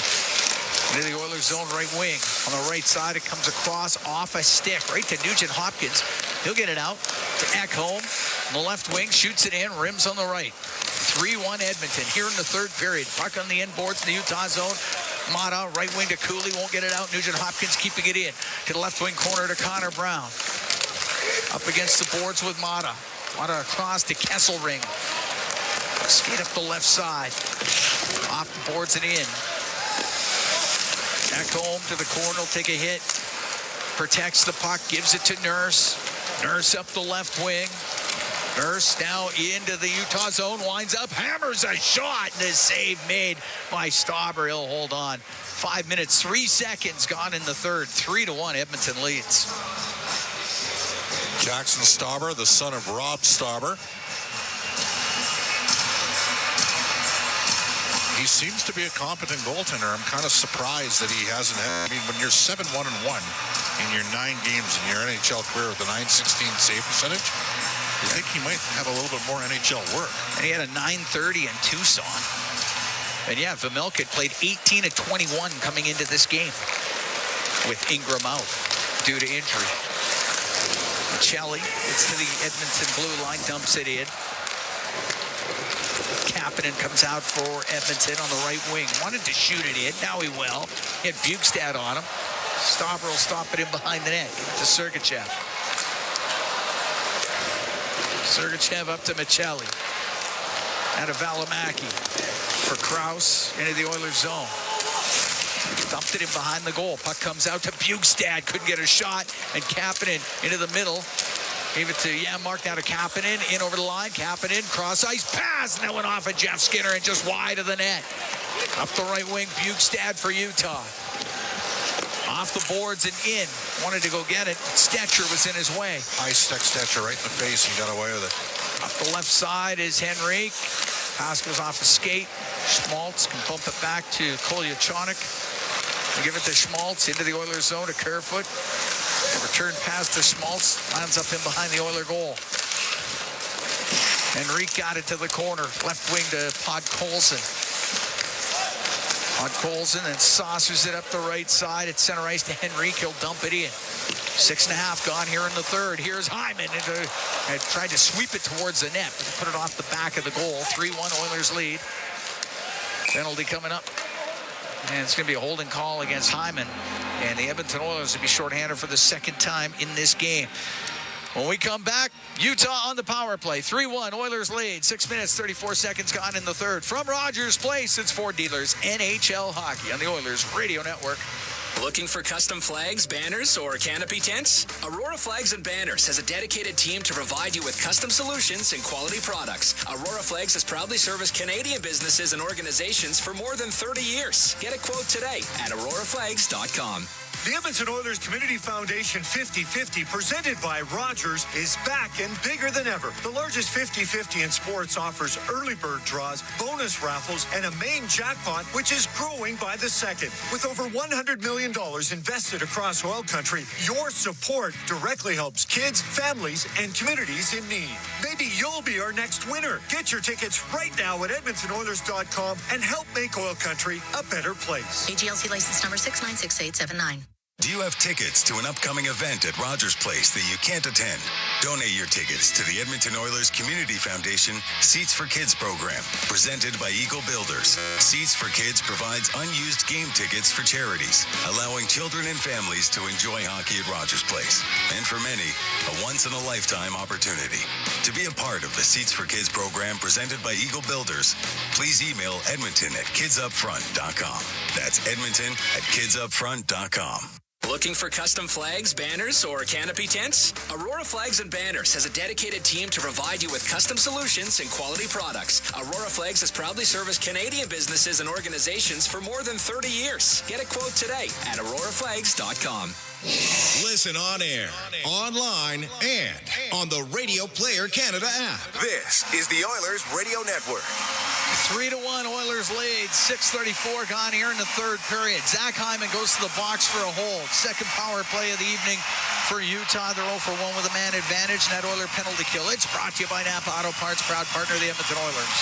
Into the Oilers zone, right wing. On the right side, it comes across off a stick, right to Nugent Hopkins. He'll get it out to Ekholm. On the left wing, shoots it in, rims on the right. 3-1 Edmonton here in the third period. Puck on the inboards in the Utah zone. Mata, right wing to Cooley, won't get it out. Nugent Hopkins keeping it in. To the left wing corner to Connor Brown. Up against the boards with Mata. Mata across to Kesselring. Skate up the left side. Off the boards and in. Back home to the corner, will take a hit. Protects the puck, gives it to Nurse. Nurse up the left wing. Nurse now into the Utah zone, winds up, hammers a shot, and a save made by Stauber. He'll hold on. 5 minutes, 3 seconds gone in the third. 3-1, Edmonton leads. Jackson Stauber, the son of Rob Stauber. He seems to be a competent goaltender. I'm kind of surprised that he hasn't had, I mean, when you're 7-1-1 in your 9 games in your NHL career with a .916 save percentage, you think he might have a little bit more NHL work. And he had a .930 in Tucson. And yeah, Vejmelka played 18 of 21 coming into this game with Ingram out due to injury. Chelly gets to the Edmonton blue line, dumps it in. Kapanen comes out for Edmonton on the right wing. Wanted to shoot it in. Now he will. He had Bukestad on him. Stauber will stop it in behind the net. To Sergachev. Sergachev up to Michelli. Out of Valimaki. For Krause into the Oilers zone. Dumped it in behind the goal. Puck comes out to Bukestad. Couldn't get a shot. And Kapanen into the middle. Gave it to Janmark, now to Kapanen. In over the line. Kapanen, cross ice pass. And that went off of Jeff Skinner and just wide of the net. Up the right wing, Bukestad for Utah. Off the boards and in. Wanted to go get it. Stetcher was in his way. I stuck Stetcher right in the face and got away with it. Up the left side is Henrique. Pass goes off a skate. Schmaltz can bump it back to Kolyachonik. Give it to Schmaltz into the Oilers zone to Kerfoot. Return pass to Schmaltz. Lands up in behind the Oiler goal. Henrique got it to the corner. Left wing to Podkolzin. Podkolzin and saucers it up the right side. At center ice to Henrique. He'll dump it in. 6.5 gone here in the third. Here's Hyman. And tried to sweep it towards the net. Put it off the back of the goal. 3-1 Oilers lead. Penalty coming up. And it's going to be a holding call against Hyman. And the Edmonton Oilers will be shorthanded for the second time in this game. When we come back, Utah on the power play. 3-1, Oilers lead. 6 minutes, 34 seconds gone in the third. From Rogers Place, it's Ford Dealers NHL Hockey on the Oilers Radio Network. Looking for custom flags, banners, or canopy tents? Aurora Flags and Banners has a dedicated team to provide you with custom solutions and quality products. Aurora Flags has proudly serviced Canadian businesses and organizations for more than 30 years. Get a quote today at auroraflags.com. The Edmonton Oilers Community Foundation 50-50, presented by Rogers, is back and bigger than ever. The largest 50-50 in sports offers early bird draws, bonus raffles, and a main jackpot, which is growing by the second. With over $100 million invested across OilCountry, your support directly helps kids, families, and communities in need. Maybe you'll be our next winner. Get your tickets right now at EdmontonOilers.com and help make OilCountry a better place. AGLC license number 696879. Do you have tickets to an upcoming event at Rogers Place that you can't attend? Donate your tickets to the Edmonton Oilers Community Foundation Seats for Kids program, presented by Eagle Builders. Seats for Kids provides unused game tickets for charities, allowing children and families to enjoy hockey at Rogers Place. And for many, a once-in-a-lifetime opportunity. To be a part of the Seats for Kids program presented by Eagle Builders, please email edmonton@kidsupfront.com. That's edmonton@kidsupfront.com. Looking for custom flags, banners, or canopy tents? Aurora Flags and Banners has a dedicated team to provide you with custom solutions and quality products. Aurora Flags has proudly serviced Canadian businesses and organizations for more than 30 years. Get a quote today at auroraflags.com. Listen on air, online, and on the Radio Player Canada app. This is the Oilers Radio Network. 3-1, Oilers lead. 6:34 gone here in the third period. Zach Hyman goes to the box for a hold. Second power play of the evening for Utah. They're 0 for 1 with a man advantage. And that Oiler penalty kill. It's brought to you by Napa Auto Parts, proud partner of the Edmonton Oilers.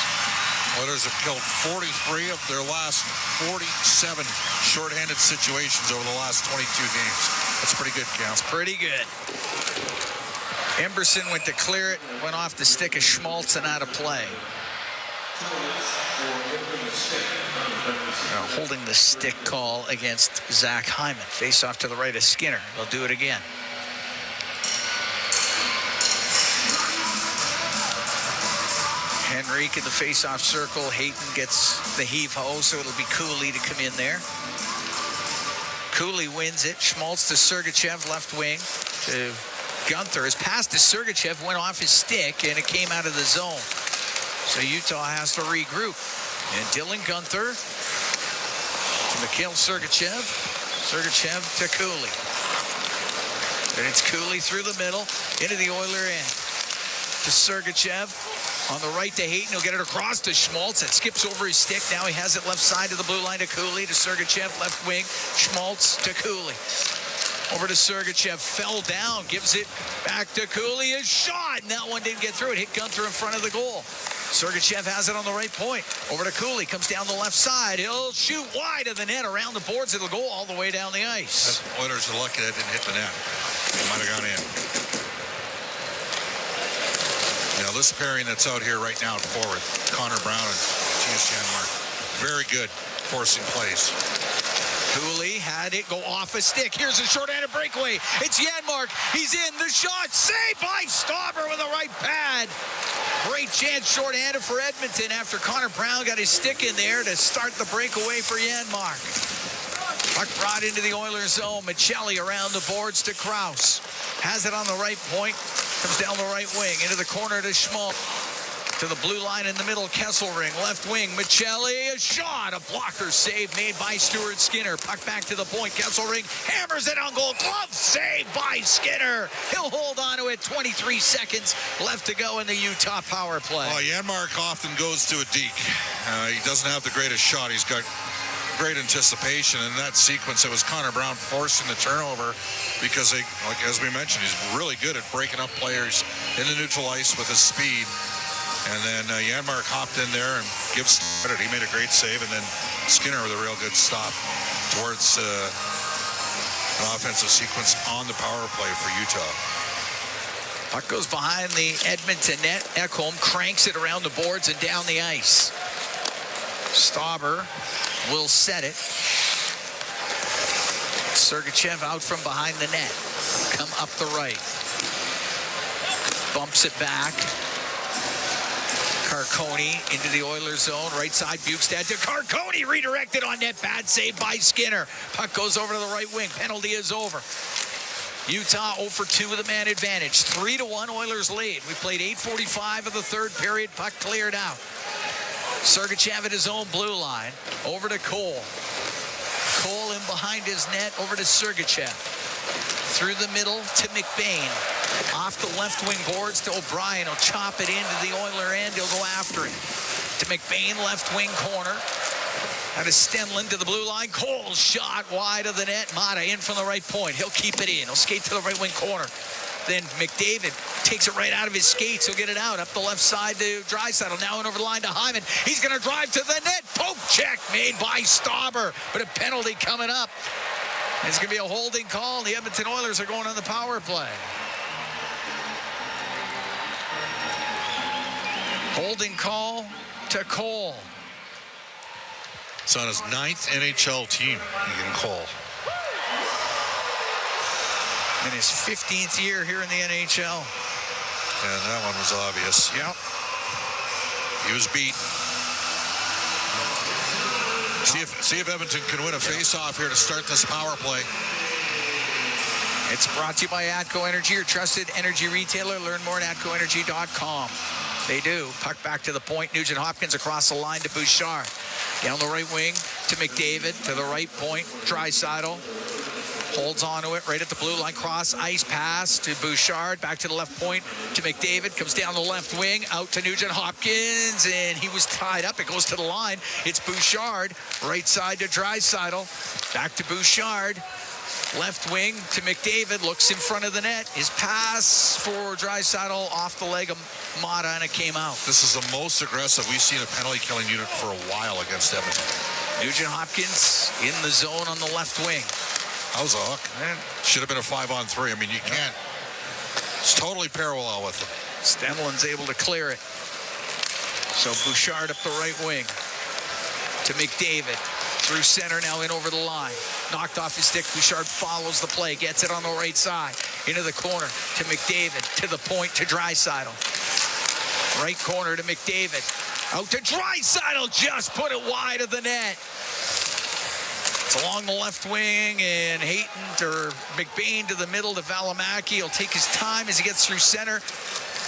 Oilers have killed 43 of their last 47 shorthanded situations over the last 22 games. That's pretty good, Cal. It's pretty good. Emberson went to clear it, went off the stick of Schmaltz and out of play. Holding the stick call against Zach Hyman. Face off to the right of Skinner. They'll do it again. Henrique in the face-off circle. Hayton gets the heave-ho, so it'll be Cooley to come in there. Cooley wins it. Schmaltz to Sergachev, left wing to Gunther. His pass to Sergachev went off his stick, and it came out of the zone. So Utah has to regroup. And Dylan Gunther to Mikhail Sergachev. Sergachev to Cooley. And it's Cooley through the middle into the Oiler end. To Sergachev. On the right to Hayton. He'll get it across to Schmaltz. It skips over his stick. Now he has it left side of the blue line to Cooley. To Sergachev, left wing. Schmaltz to Cooley. Over to Sergachev. Fell down. Gives it back to Cooley. A shot. And that one didn't get through. It hit Gunther in front of the goal. Sergachev has it on the right point. Over to Cooley. Comes down the left side. He'll shoot wide of the net. Around the boards. It'll go all the way down the ice. Oilers are lucky that didn't hit the net. It might have gone in. Now, this pairing that's out here right now at forward, Connor Brown and Matthias Janmark, very good forcing plays. Cooley had it go off a stick. Here's a short-handed breakaway. It's Janmark. He's in. The shot saved by Stauber with a right pad. Great chance short-handed for Edmonton after Connor Brown got his stick in there to start the breakaway for Janmark. Puck brought into the Oilers zone. Michelli around the boards to Krause. Has it on the right point. Comes down the right wing. Into the corner to Schmaltz. To the blue line in the middle. Kesselring. Left wing. Michelli. A shot. A blocker save made by Stuart Skinner. Puck back to the point. Kesselring hammers it on goal. Glove save by Skinner. He'll hold on to it. 23 seconds left to go in the Utah power play. Oh, Janmark often goes to a deke. He doesn't have the greatest shot. He's got great anticipation. In that sequence, it was Connor Brown forcing the turnover because, like as we mentioned, he's really good at breaking up players in the neutral ice with his speed. And then Janmark hopped in there and gives credit. He made a great save, and then Skinner with a real good stop towards an offensive sequence on the power play for Utah. Puck goes behind the Edmonton net. Ekholm cranks it around the boards and down the ice. Stauber will set it. Sergachev out from behind the net. Come up the right. Bumps it back. Carcone into the Oilers zone. Right side, Bukestad to Carcone. Redirected on net. Bad save by Skinner. Puck goes over to the right wing. Penalty is over. Utah 0 for 2 with a man advantage. 3-1 Oilers lead. We played 8:45 of the third period. Puck cleared out. Sergachev at his own blue line. Over to Cole. Cole in behind his net. Over to Sergachev. Through the middle to McBain. Off the left wing boards to O'Brien. He'll chop it into the Oiler end. He'll go after it. To McBain, left wing corner. Out of Stenlund to the blue line. Cole's shot wide of the net. Mata in from the right point. He'll keep it in. He'll skate to the right wing corner. Then McDavid takes it right out of his skates. He'll get it out. Up the left side to Draisaitl. Now in over the line to Hyman. He's going to drive to the net. Poke check made by Stauber. But a penalty coming up. It's going to be a holding call. The Edmonton Oilers are going on the power play. Holding call to Cole. It's on his 9th NHL team, Ian Cole. In his 15th year here in the NHL. And that one was obvious. Yep. He was beat. See if Edmonton can win a face-off here to start this power play. It's brought to you by ATCO Energy, your trusted energy retailer. Learn more at atcoenergy.com. They do. Puck back to the point. Nugent Hopkins across the line to Bouchard. Down the right wing to McDavid. To the right point, Draisaitl. Holds onto it right at the blue line. Cross ice pass to Bouchard. Back to the left point to McDavid. Comes down the left wing. Out to Nugent Hopkins. And he was tied up. It goes to the line. It's Bouchard. Right side to Draisaitl. Back to Bouchard. Left wing to McDavid. Looks in front of the net. His pass for Draisaitl off the leg of Mata, and it came out. This is the most aggressive we've seen a penalty killing unit for a while against Edmonton. Nugent Hopkins in the zone on the left wing. That was a hook. Should have been a 5-on-3. I mean, you can't. It's totally parallel with him. Stenlund's able to clear it. So Bouchard up the right wing to McDavid. Through center, now in over the line. Knocked off his stick. Bouchard follows the play. Gets it on the right side. Into the corner to McDavid. To the point to Draisaitl. Right corner to McDavid. Out to Draisaitl. Just put it wide of the net. It's along the left wing, and Hayton or McBain to the middle to Valimaki. He'll take his time as he gets through center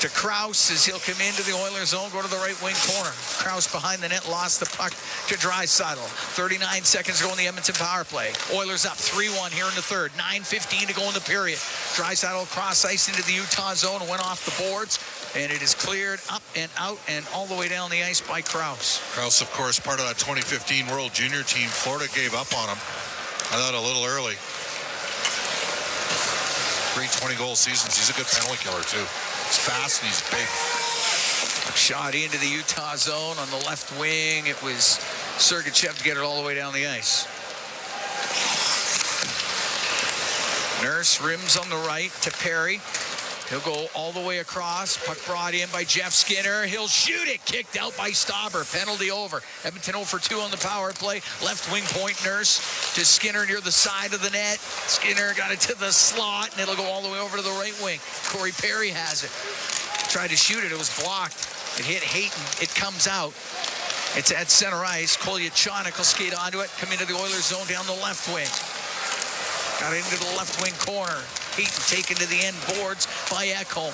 to Krause as he'll come into the Oilers zone, go to the right wing corner. Krause behind the net, lost the puck to Draisaitl. 39 seconds to go in the Edmonton power play. Oilers up 3-1 here in the third. 9:15 to go in the period. Draisaitl cross ice into the Utah zone and went off the boards, and it is cleared up and out and all the way down the ice by Krause. Krause, of course, part of that 2015 World Junior team. Florida gave up on him. I thought a little early. 3 20-goal seasons. He's a good penalty killer, too. He's fast and he's big. Shot into the Utah zone on the left wing. It was Sergachev to get it all the way down the ice. Nurse rims on the right to Perry. He'll go all the way across. Puck brought in by Jeff Skinner. He'll shoot it. Kicked out by Stauber. Penalty over. Edmonton 0 for 2 on the power play. Left wing point, Nurse to Skinner near the side of the net. Skinner got it to the slot, and it'll go all the way over to the right wing. Corey Perry has it. Tried to shoot it. It was blocked. It hit Hayton. It comes out. It's at center ice. Kolyachonok will skate onto it. Come into the Oilers zone down the left wing. Got it into the left wing corner. Hayton taken to the end boards by Ekholm.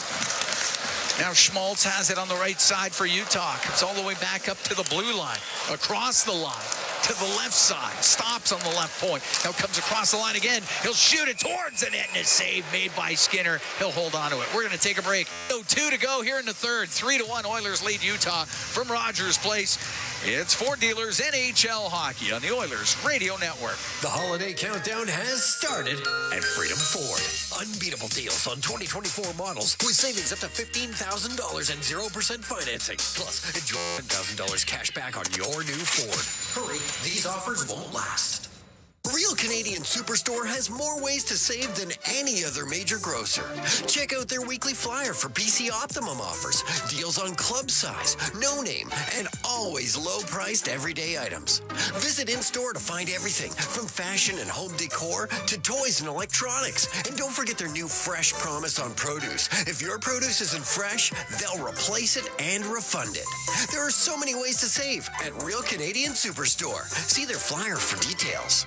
Now Schmaltz has it on the right side for Utah. It's all the way back up to the blue line. Across the line. To the left side. Stops on the left point. Now comes across the line again. He'll shoot it towards the net, and a save made by Skinner. He'll hold on to it. We're going to take a break. 2 to go here in the third. 3-1 Oilers lead Utah from Rogers Place. It's Ford Dealers NHL Hockey on the Oilers Radio Network. The holiday countdown has started at Freedom Ford. Unbeatable deals on 2024 models with savings up to $15,000 and 0% financing. Plus, enjoy $10,000 cash back on your new Ford. Hurry, these offers won't last. Real Canadian Superstore has more ways to save than any other major grocer. Check out their weekly flyer for BC Optimum offers, deals on club size, no name, and always low-priced everyday items. Visit in-store to find everything from fashion and home decor to toys and electronics. And don't forget their new Fresh Promise on produce. If your produce isn't fresh, they'll replace it and refund it. There are so many ways to save at Real Canadian Superstore. See their flyer for details.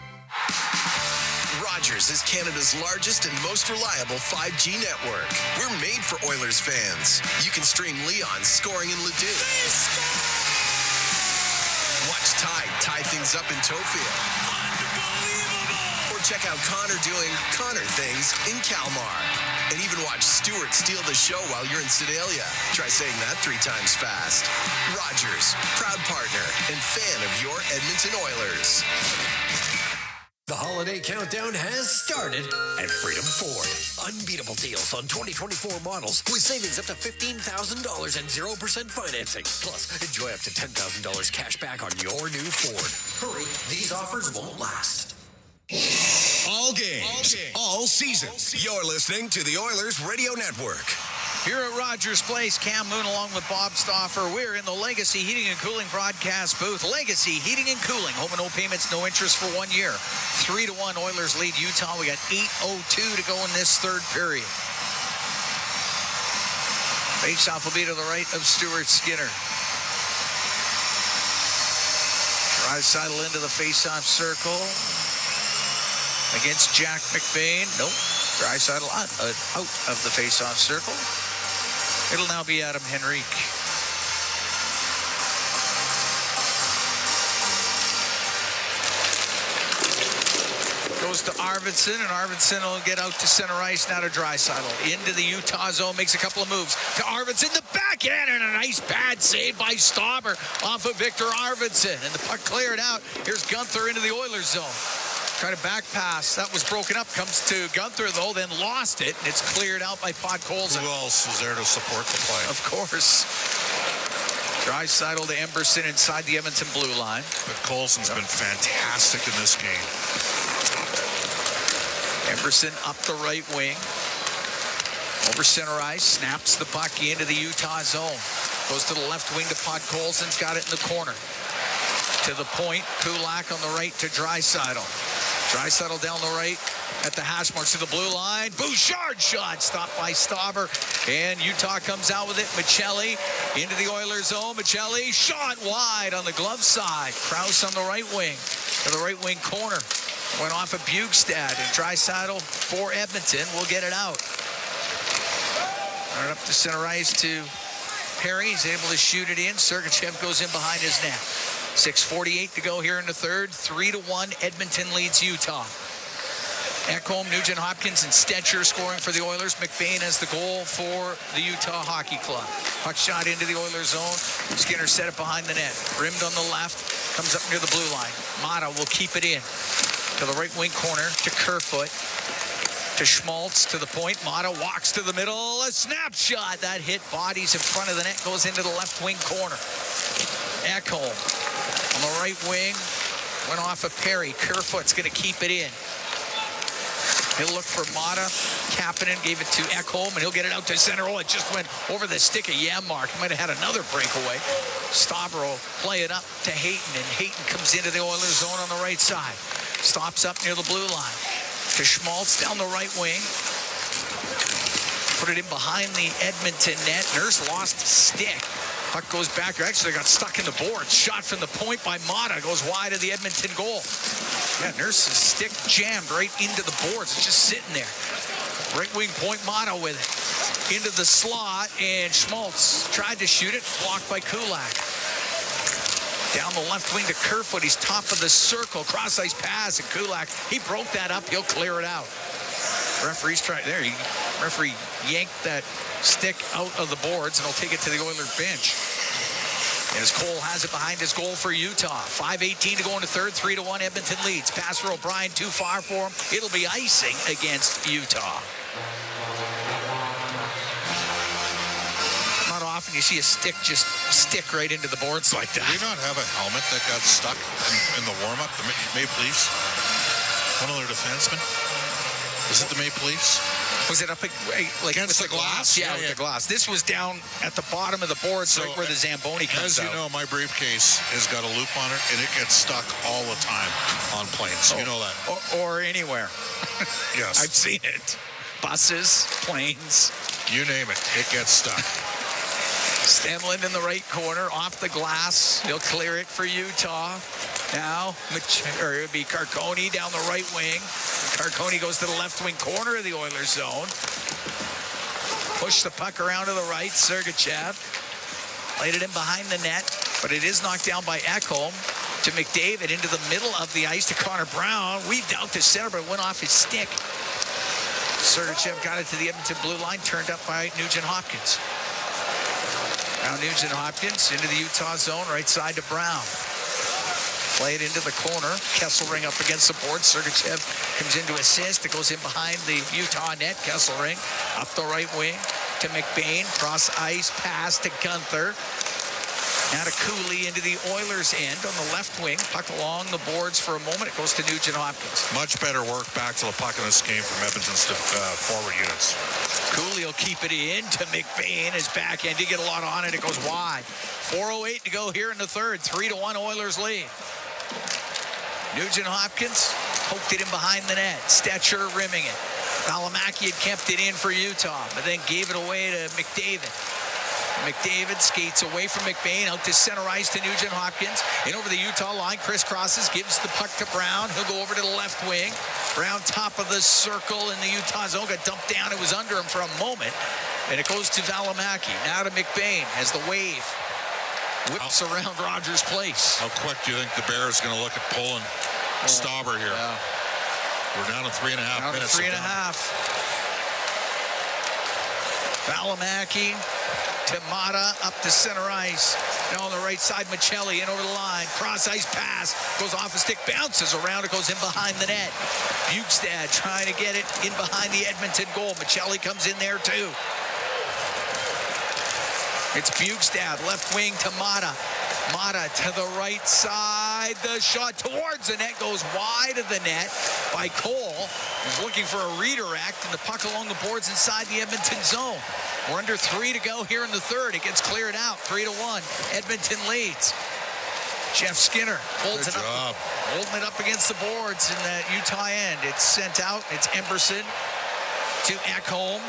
Rogers is Canada's largest and most reliable 5G network. We're made for Oilers fans. You can stream Leon scoring in Leduc. Watch Tide tie things up in Tofield. Or check out Connor doing Connor things in Kalmar. And even watch Stewart steal the show while you're in Sedalia. Try saying that 3 times fast. Rogers, proud partner and fan of your Edmonton Oilers. The holiday countdown has started at Freedom Ford. Unbeatable deals on 2024 models with savings up to $15,000 and 0% financing. Plus, enjoy up to $10,000 cash back on your new Ford. Hurry, these offers won't last. All games, all seasons. You're listening to the Oilers Radio Network. Here at Rogers Place, Cam Moon along with Bob Stauffer. We're in the Legacy Heating and Cooling broadcast booth. Legacy Heating and Cooling. Home and no payments, no interest for 1 year. 3-1 Oilers lead Utah. We got 8:02 to go in this third period. Faceoff will be to the right of Stuart Skinner. Draisaitl into the faceoff circle against Jack McBain. Nope. Draisaitl out of the faceoff circle. It'll now be Adam Henrique. Goes to Arvidsson, and Arvidsson will get out to center ice, now to Draisaitl. Into the Utah zone, makes a couple of moves. To Arvidsson, the backhand, and a nice pad save by Stauber off of Victor Arvidsson. And the puck cleared out. Here's Gunther into the Oilers zone. Try to back pass. That was broken up. Comes to Gunther, though, then lost it. And it's cleared out by Podkolzin. Who else is there to support the play? Of course. Draisaitl to Emberson inside the Edmonton blue line. But Colson's been fantastic in this game. Emberson up the right wing. Over center ice. Snaps the puck into the Utah zone. Goes to the left wing to Podkolzin's got it in the corner. To the point, Kulak on the right to Draisaitl. Draisaitl down the right at the hash marks to the blue line. Bouchard shot stopped by Stauber. And Utah comes out with it. Michelli into the Oilers zone. Michelli shot wide on the glove side. Krause on the right wing to the right wing corner. Went off of Bjugstad. And Draisaitl for Edmonton will get it out. Right up to center ice to Perry. He's able to shoot it in. Sergachev goes in behind his net. 6:48 to go here in the third. 3-1 Edmonton leads Utah. Ekholm, Nugent Hopkins, and Stetcher scoring for the Oilers. McBain has the goal for the Utah Hockey Club. Puck shot into the Oilers zone. Skinner set it behind the net. Rimmed on the left. Comes up near the blue line. Mata will keep it in. To the right wing corner to Kerfoot. To Schmaltz to the point. Mata walks to the middle. A snapshot. That hit bodies in front of the net. Goes into the left wing corner. Ekholm on the right wing. Went off of Perry. Kerfoot's going to keep it in. He'll look for Mata. Kapanen gave it to Ekholm, and he'll get it out to center. Oh, it just went over the stick of Janmark. He might have had another breakaway. Stauber will play it up to Hayton, and Hayton comes into the Oilers zone on the right side. Stops up near the blue line. To Schmaltz down the right wing. Put it in behind the Edmonton net. Nurse lost stick. Puck goes back. Actually got stuck in the boards. Shot from the point by Mata. Goes wide of the Edmonton goal. Yeah, Nurse's stick jammed right into the boards. It's just sitting there. Right wing point Mata with it. Into the slot, and Schmaltz tried to shoot it. Blocked by Kulak. Down the left wing to Kerfoot. He's top of the circle. Cross ice pass, and Kulak, he broke that up. He'll clear it out. Referee's trying there. Referee yanked that stick out of the boards, and he'll take it to the Oilers bench. And as Cole has it behind his goal for Utah. 5:18 to go in the third. 3-1 Edmonton leads. Pass for O'Brien, too far for him. It'll be icing against Utah. Not often you see a stick just stick right into the boards like that. Did we not have a helmet that got stuck in the warm-up, the Maple Leafs? One of their defensemen. Is it the Maple Leafs? Was it up like Against with the glass? Yeah, with the glass. This was down at the bottom of the board, so right where the Zamboni comes out. As you know, my briefcase has got a loop on it, and it gets stuck all the time on planes. You know that. Or anywhere. Yes. I've seen it. Buses, planes. You name it. It gets stuck. Stenlund in the right corner, off the glass. He'll clear it for Utah. Now, it would be Carcone down the right wing. Carcone goes to the left wing corner of the Oilers zone. Push the puck around to the right. Sergachev laid it in behind the net, but it is knocked down by Ekholm to McDavid into the middle of the ice to Connor Brown. Weaved out to center, but it went off his stick. Sergachev got it to the Edmonton blue line, turned up by Nugent-Hopkins. Now Nugent-Hopkins into the Utah zone, right side to Brown. Play it into the corner. Kesselring up against the board. Sergachev comes in to assist. It goes in behind the Utah net. Kesselring up the right wing to McBain. Cross ice pass to Gunther. Now to Cooley into the Oilers end on the left wing. Puck along the boards for a moment. It goes to Nugent-Hopkins. Much better work back to the puck in this game from Edmonton's forward units. Cooley will keep it in to McBain. His backhand did get a lot on it. It goes wide. 4:08 to go here in the third. 3-1 Oilers lead. Nugent-Hopkins poked it in behind the net. Stetcher rimming it. Valimaki had kept it in for Utah, but then gave it away to McDavid. McDavid skates away from McBain, out to center ice to Nugent-Hopkins. In over the Utah line, crisscrosses, gives the puck to Brown. He'll go over to the left wing. Brown top of the circle in the Utah zone. Got dumped down. It was under him for a moment. And it goes to Valimaki. Now to McBain as the wave whips around Rogers Place. How quick do you think the Bears are going to look at pulling Stauber here? Yeah. We're down to 3.5 minutes. 3.5. Valimaki to Mata up to center ice. Now on the right side, Michelli in over the line. Cross ice pass. Goes off a stick, bounces around. It goes in behind the net. Bukestad trying to get it in behind the Edmonton goal. Michelli comes in there too. It's Bukestad, left wing to Mata. Mata to the right side. The shot towards the net goes wide of the net by Cole. He's looking for a redirect, and the puck along the boards inside the Edmonton zone. We're under 3 to go here in the third. It gets cleared out. 3-1. Edmonton leads. Jeff Skinner holds it up, holding it up against the boards in the Utah end. It's sent out. It's Emberson to Ekholm.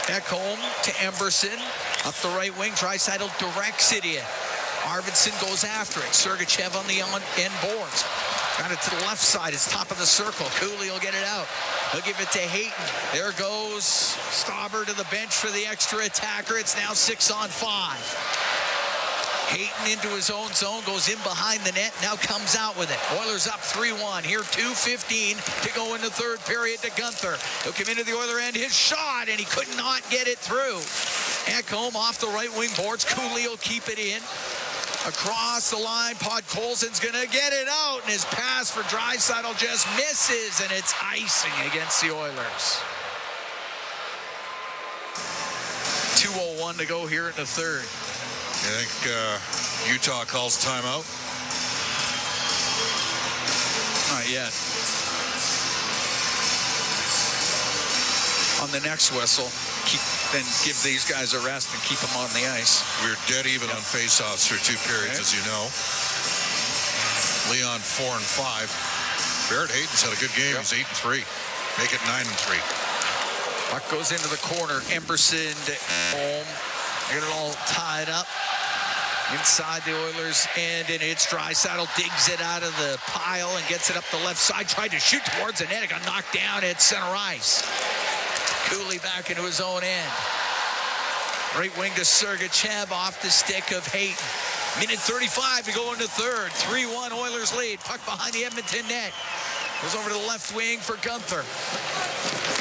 Ekholm to Emberson. Up the right wing, Draisaitl directs it in. Arvidsson goes after it. Sergachev on the end boards. Got it to the left side. It's top of the circle. Cooley will get it out. He'll give it to Hayton. There goes Stauber to the bench for the extra attacker. It's now 6-on-5. Hayton into his own zone, goes in behind the net, now comes out with it. Oilers up 3-1. Here 2:15 to go in the third period to Gunther. He'll come into the Oiler end, his shot, and he could not get it through. Ekholm off the right wing boards. Cooley will keep it in. Across the line, Podkolzin's going to get it out, and his pass for Draisaitl just misses, and it's icing against the Oilers. 2:01 to go here in the third. You think Utah calls timeout? Not yet. On the next whistle, then give these guys a rest and keep them on the ice. We're dead even on faceoffs through 2 periods, as you know. Leon 4 and 5. Barrett Hayton's had a good game. He's 8 and 3. Make it 9 and 3. Puck goes into the corner. Emberson to home. Get it all tied up inside the Oilers end, and it's Draisaitl digs it out of the pile and gets it up the left side. Tried to shoot towards the net. It got knocked down at center ice. Cooley back into his own end. Right wing to Sergachev off the stick of Hayton. Minute 35 to go into third. 3-1 Oilers lead. Puck behind the Edmonton net. Goes over to the left wing for Gunther.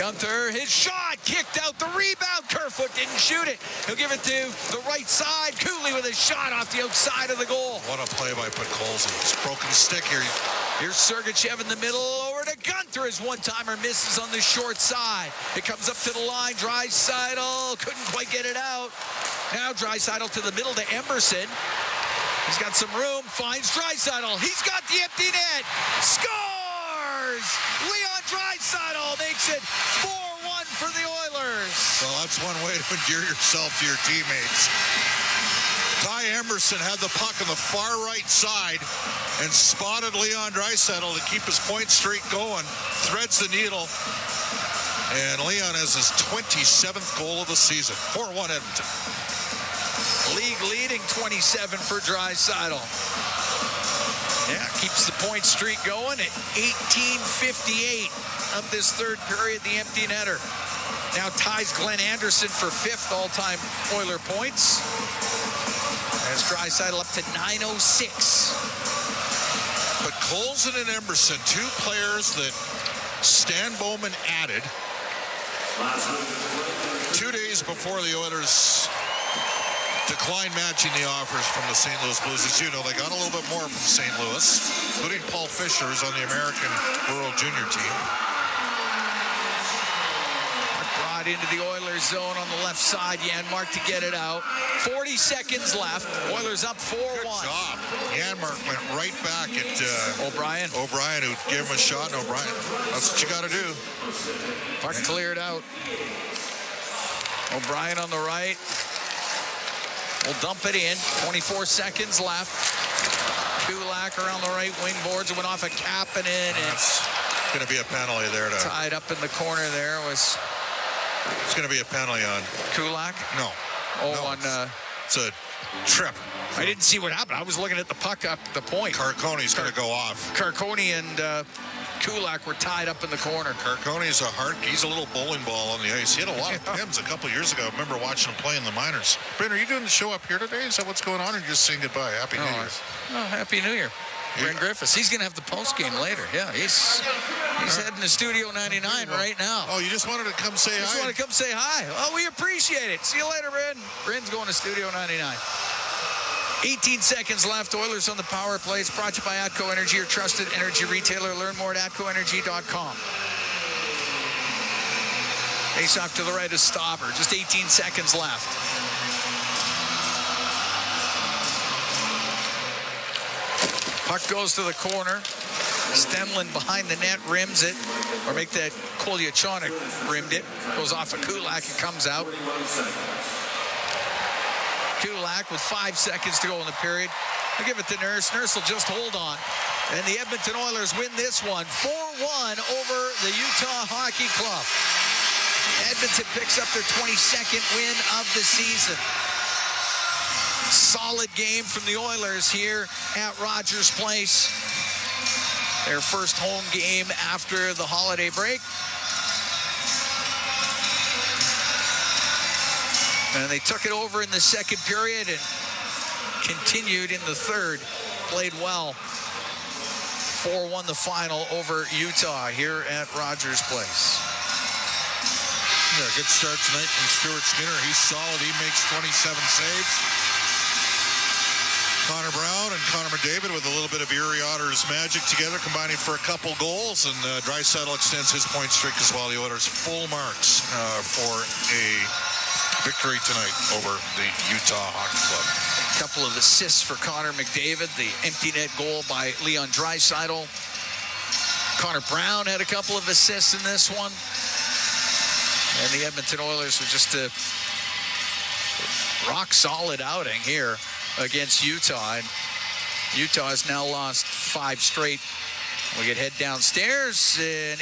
Gunther, his shot kicked out. The rebound. Kerfoot didn't shoot it. He'll give it to the right side. Cooley with a shot off the outside of the goal. What a play by Podkolzin. It's broken stick here. Here's Sergachev in the middle. Over to Gunther. His one-timer misses on the short side. It comes up to the line. Draisaitl couldn't quite get it out. Now Draisaitl to the middle to Emberson. He's got some room. Finds Draisaitl. He's got the empty net. Scores! Oilers. Leon Draisaitl makes it 4-1 for the Oilers. Well, that's one way to endear yourself to your teammates. Ty Emerson had the puck on the far right side and spotted Leon Draisaitl to keep his point streak going. Threads the needle. And Leon has his 27th goal of the season. 4-1 Edmonton. League leading 27 for Draisaitl. Yeah, keeps the point streak going at 18:58 of this third period, the empty netter. Now ties Glenn Anderson for 5th all-time Oiler points. As Draisaitl up to 906. But Colson and Emerson, two players that Stan Bowman added 2 days before the Oilers declined matching the offers from the St. Louis Blues. As you know, they got a little bit more from St. Louis, including Paul Fisher, who's on the American World Junior team. Brought into the Oilers zone on the left side. Janmark to get it out. 40 seconds left. Oilers up 4-1. Good job. Janmark went right back at O'Brien. O'Brien, who gave him a shot. And O'Brien, that's what you got to do. Puck cleared out. O'Brien on the right. We'll dump it in. 24 seconds left. Kulak around the right wing boards. It went off a Kapanen. It's going to be a penalty there. Tied up in the corner there was... It's going to be a penalty on... Kulak? No. On... It's a trip. I didn't see what happened. I was looking at the puck up the point. Carcone's going to go off. Carcone and Kulak were tied up in the corner. Carcone's he's a little bowling ball on the ice. He had a lot of pims a couple years ago. I remember watching him play in the minors. Brent, are you doing the show up here today? Is that what's going on, or just saying goodbye? Happy New Year. Oh, Happy New Year. Brent Griffiths. He's going to have the post game later. Yeah, he's heading to Studio 99 right now. Oh, you just wanted to come say hi? Just want to come say hi. Oh, we appreciate it. See you later, Brent. Brent's going to Studio 99. 18 seconds left. Oilers on the power play. It's brought to you by ATCO Energy, your trusted energy retailer. Learn more at atcoenergy.com. Face off to the right of Stauber. Just 18 seconds left. Puck goes to the corner. Stenlund behind the net rims it. Or make that Kolyachonok rimmed it. Goes off of Kulak and comes out. Kulak with 5 seconds to go in the period. I'll give it to Nurse. Nurse will just hold on. And the Edmonton Oilers win this one 4-1 over the Utah Hockey Club. Edmonton picks up their 22nd win of the season. Solid game from the Oilers here at Rogers Place. Their first home game after the holiday break. And they took it over in the second period and continued in the third. Played well. 4-1 the final over Utah here at Rogers Place. Yeah, good start tonight from Stuart Skinner. He's solid. He makes 27 saves. Connor Brown and Connor McDavid with a little bit of Erie Otters magic together, combining for a couple goals. And Draisaitl extends his point streak as well. The Oilers full marks for a victory tonight over the Utah Hockey Club. A couple of assists for Connor McDavid. The empty net goal by Leon Draisaitl. Connor Brown had a couple of assists in this one. And the Edmonton Oilers were just a rock-solid outing here against Utah. And Utah has now lost 5 straight. We could head downstairs and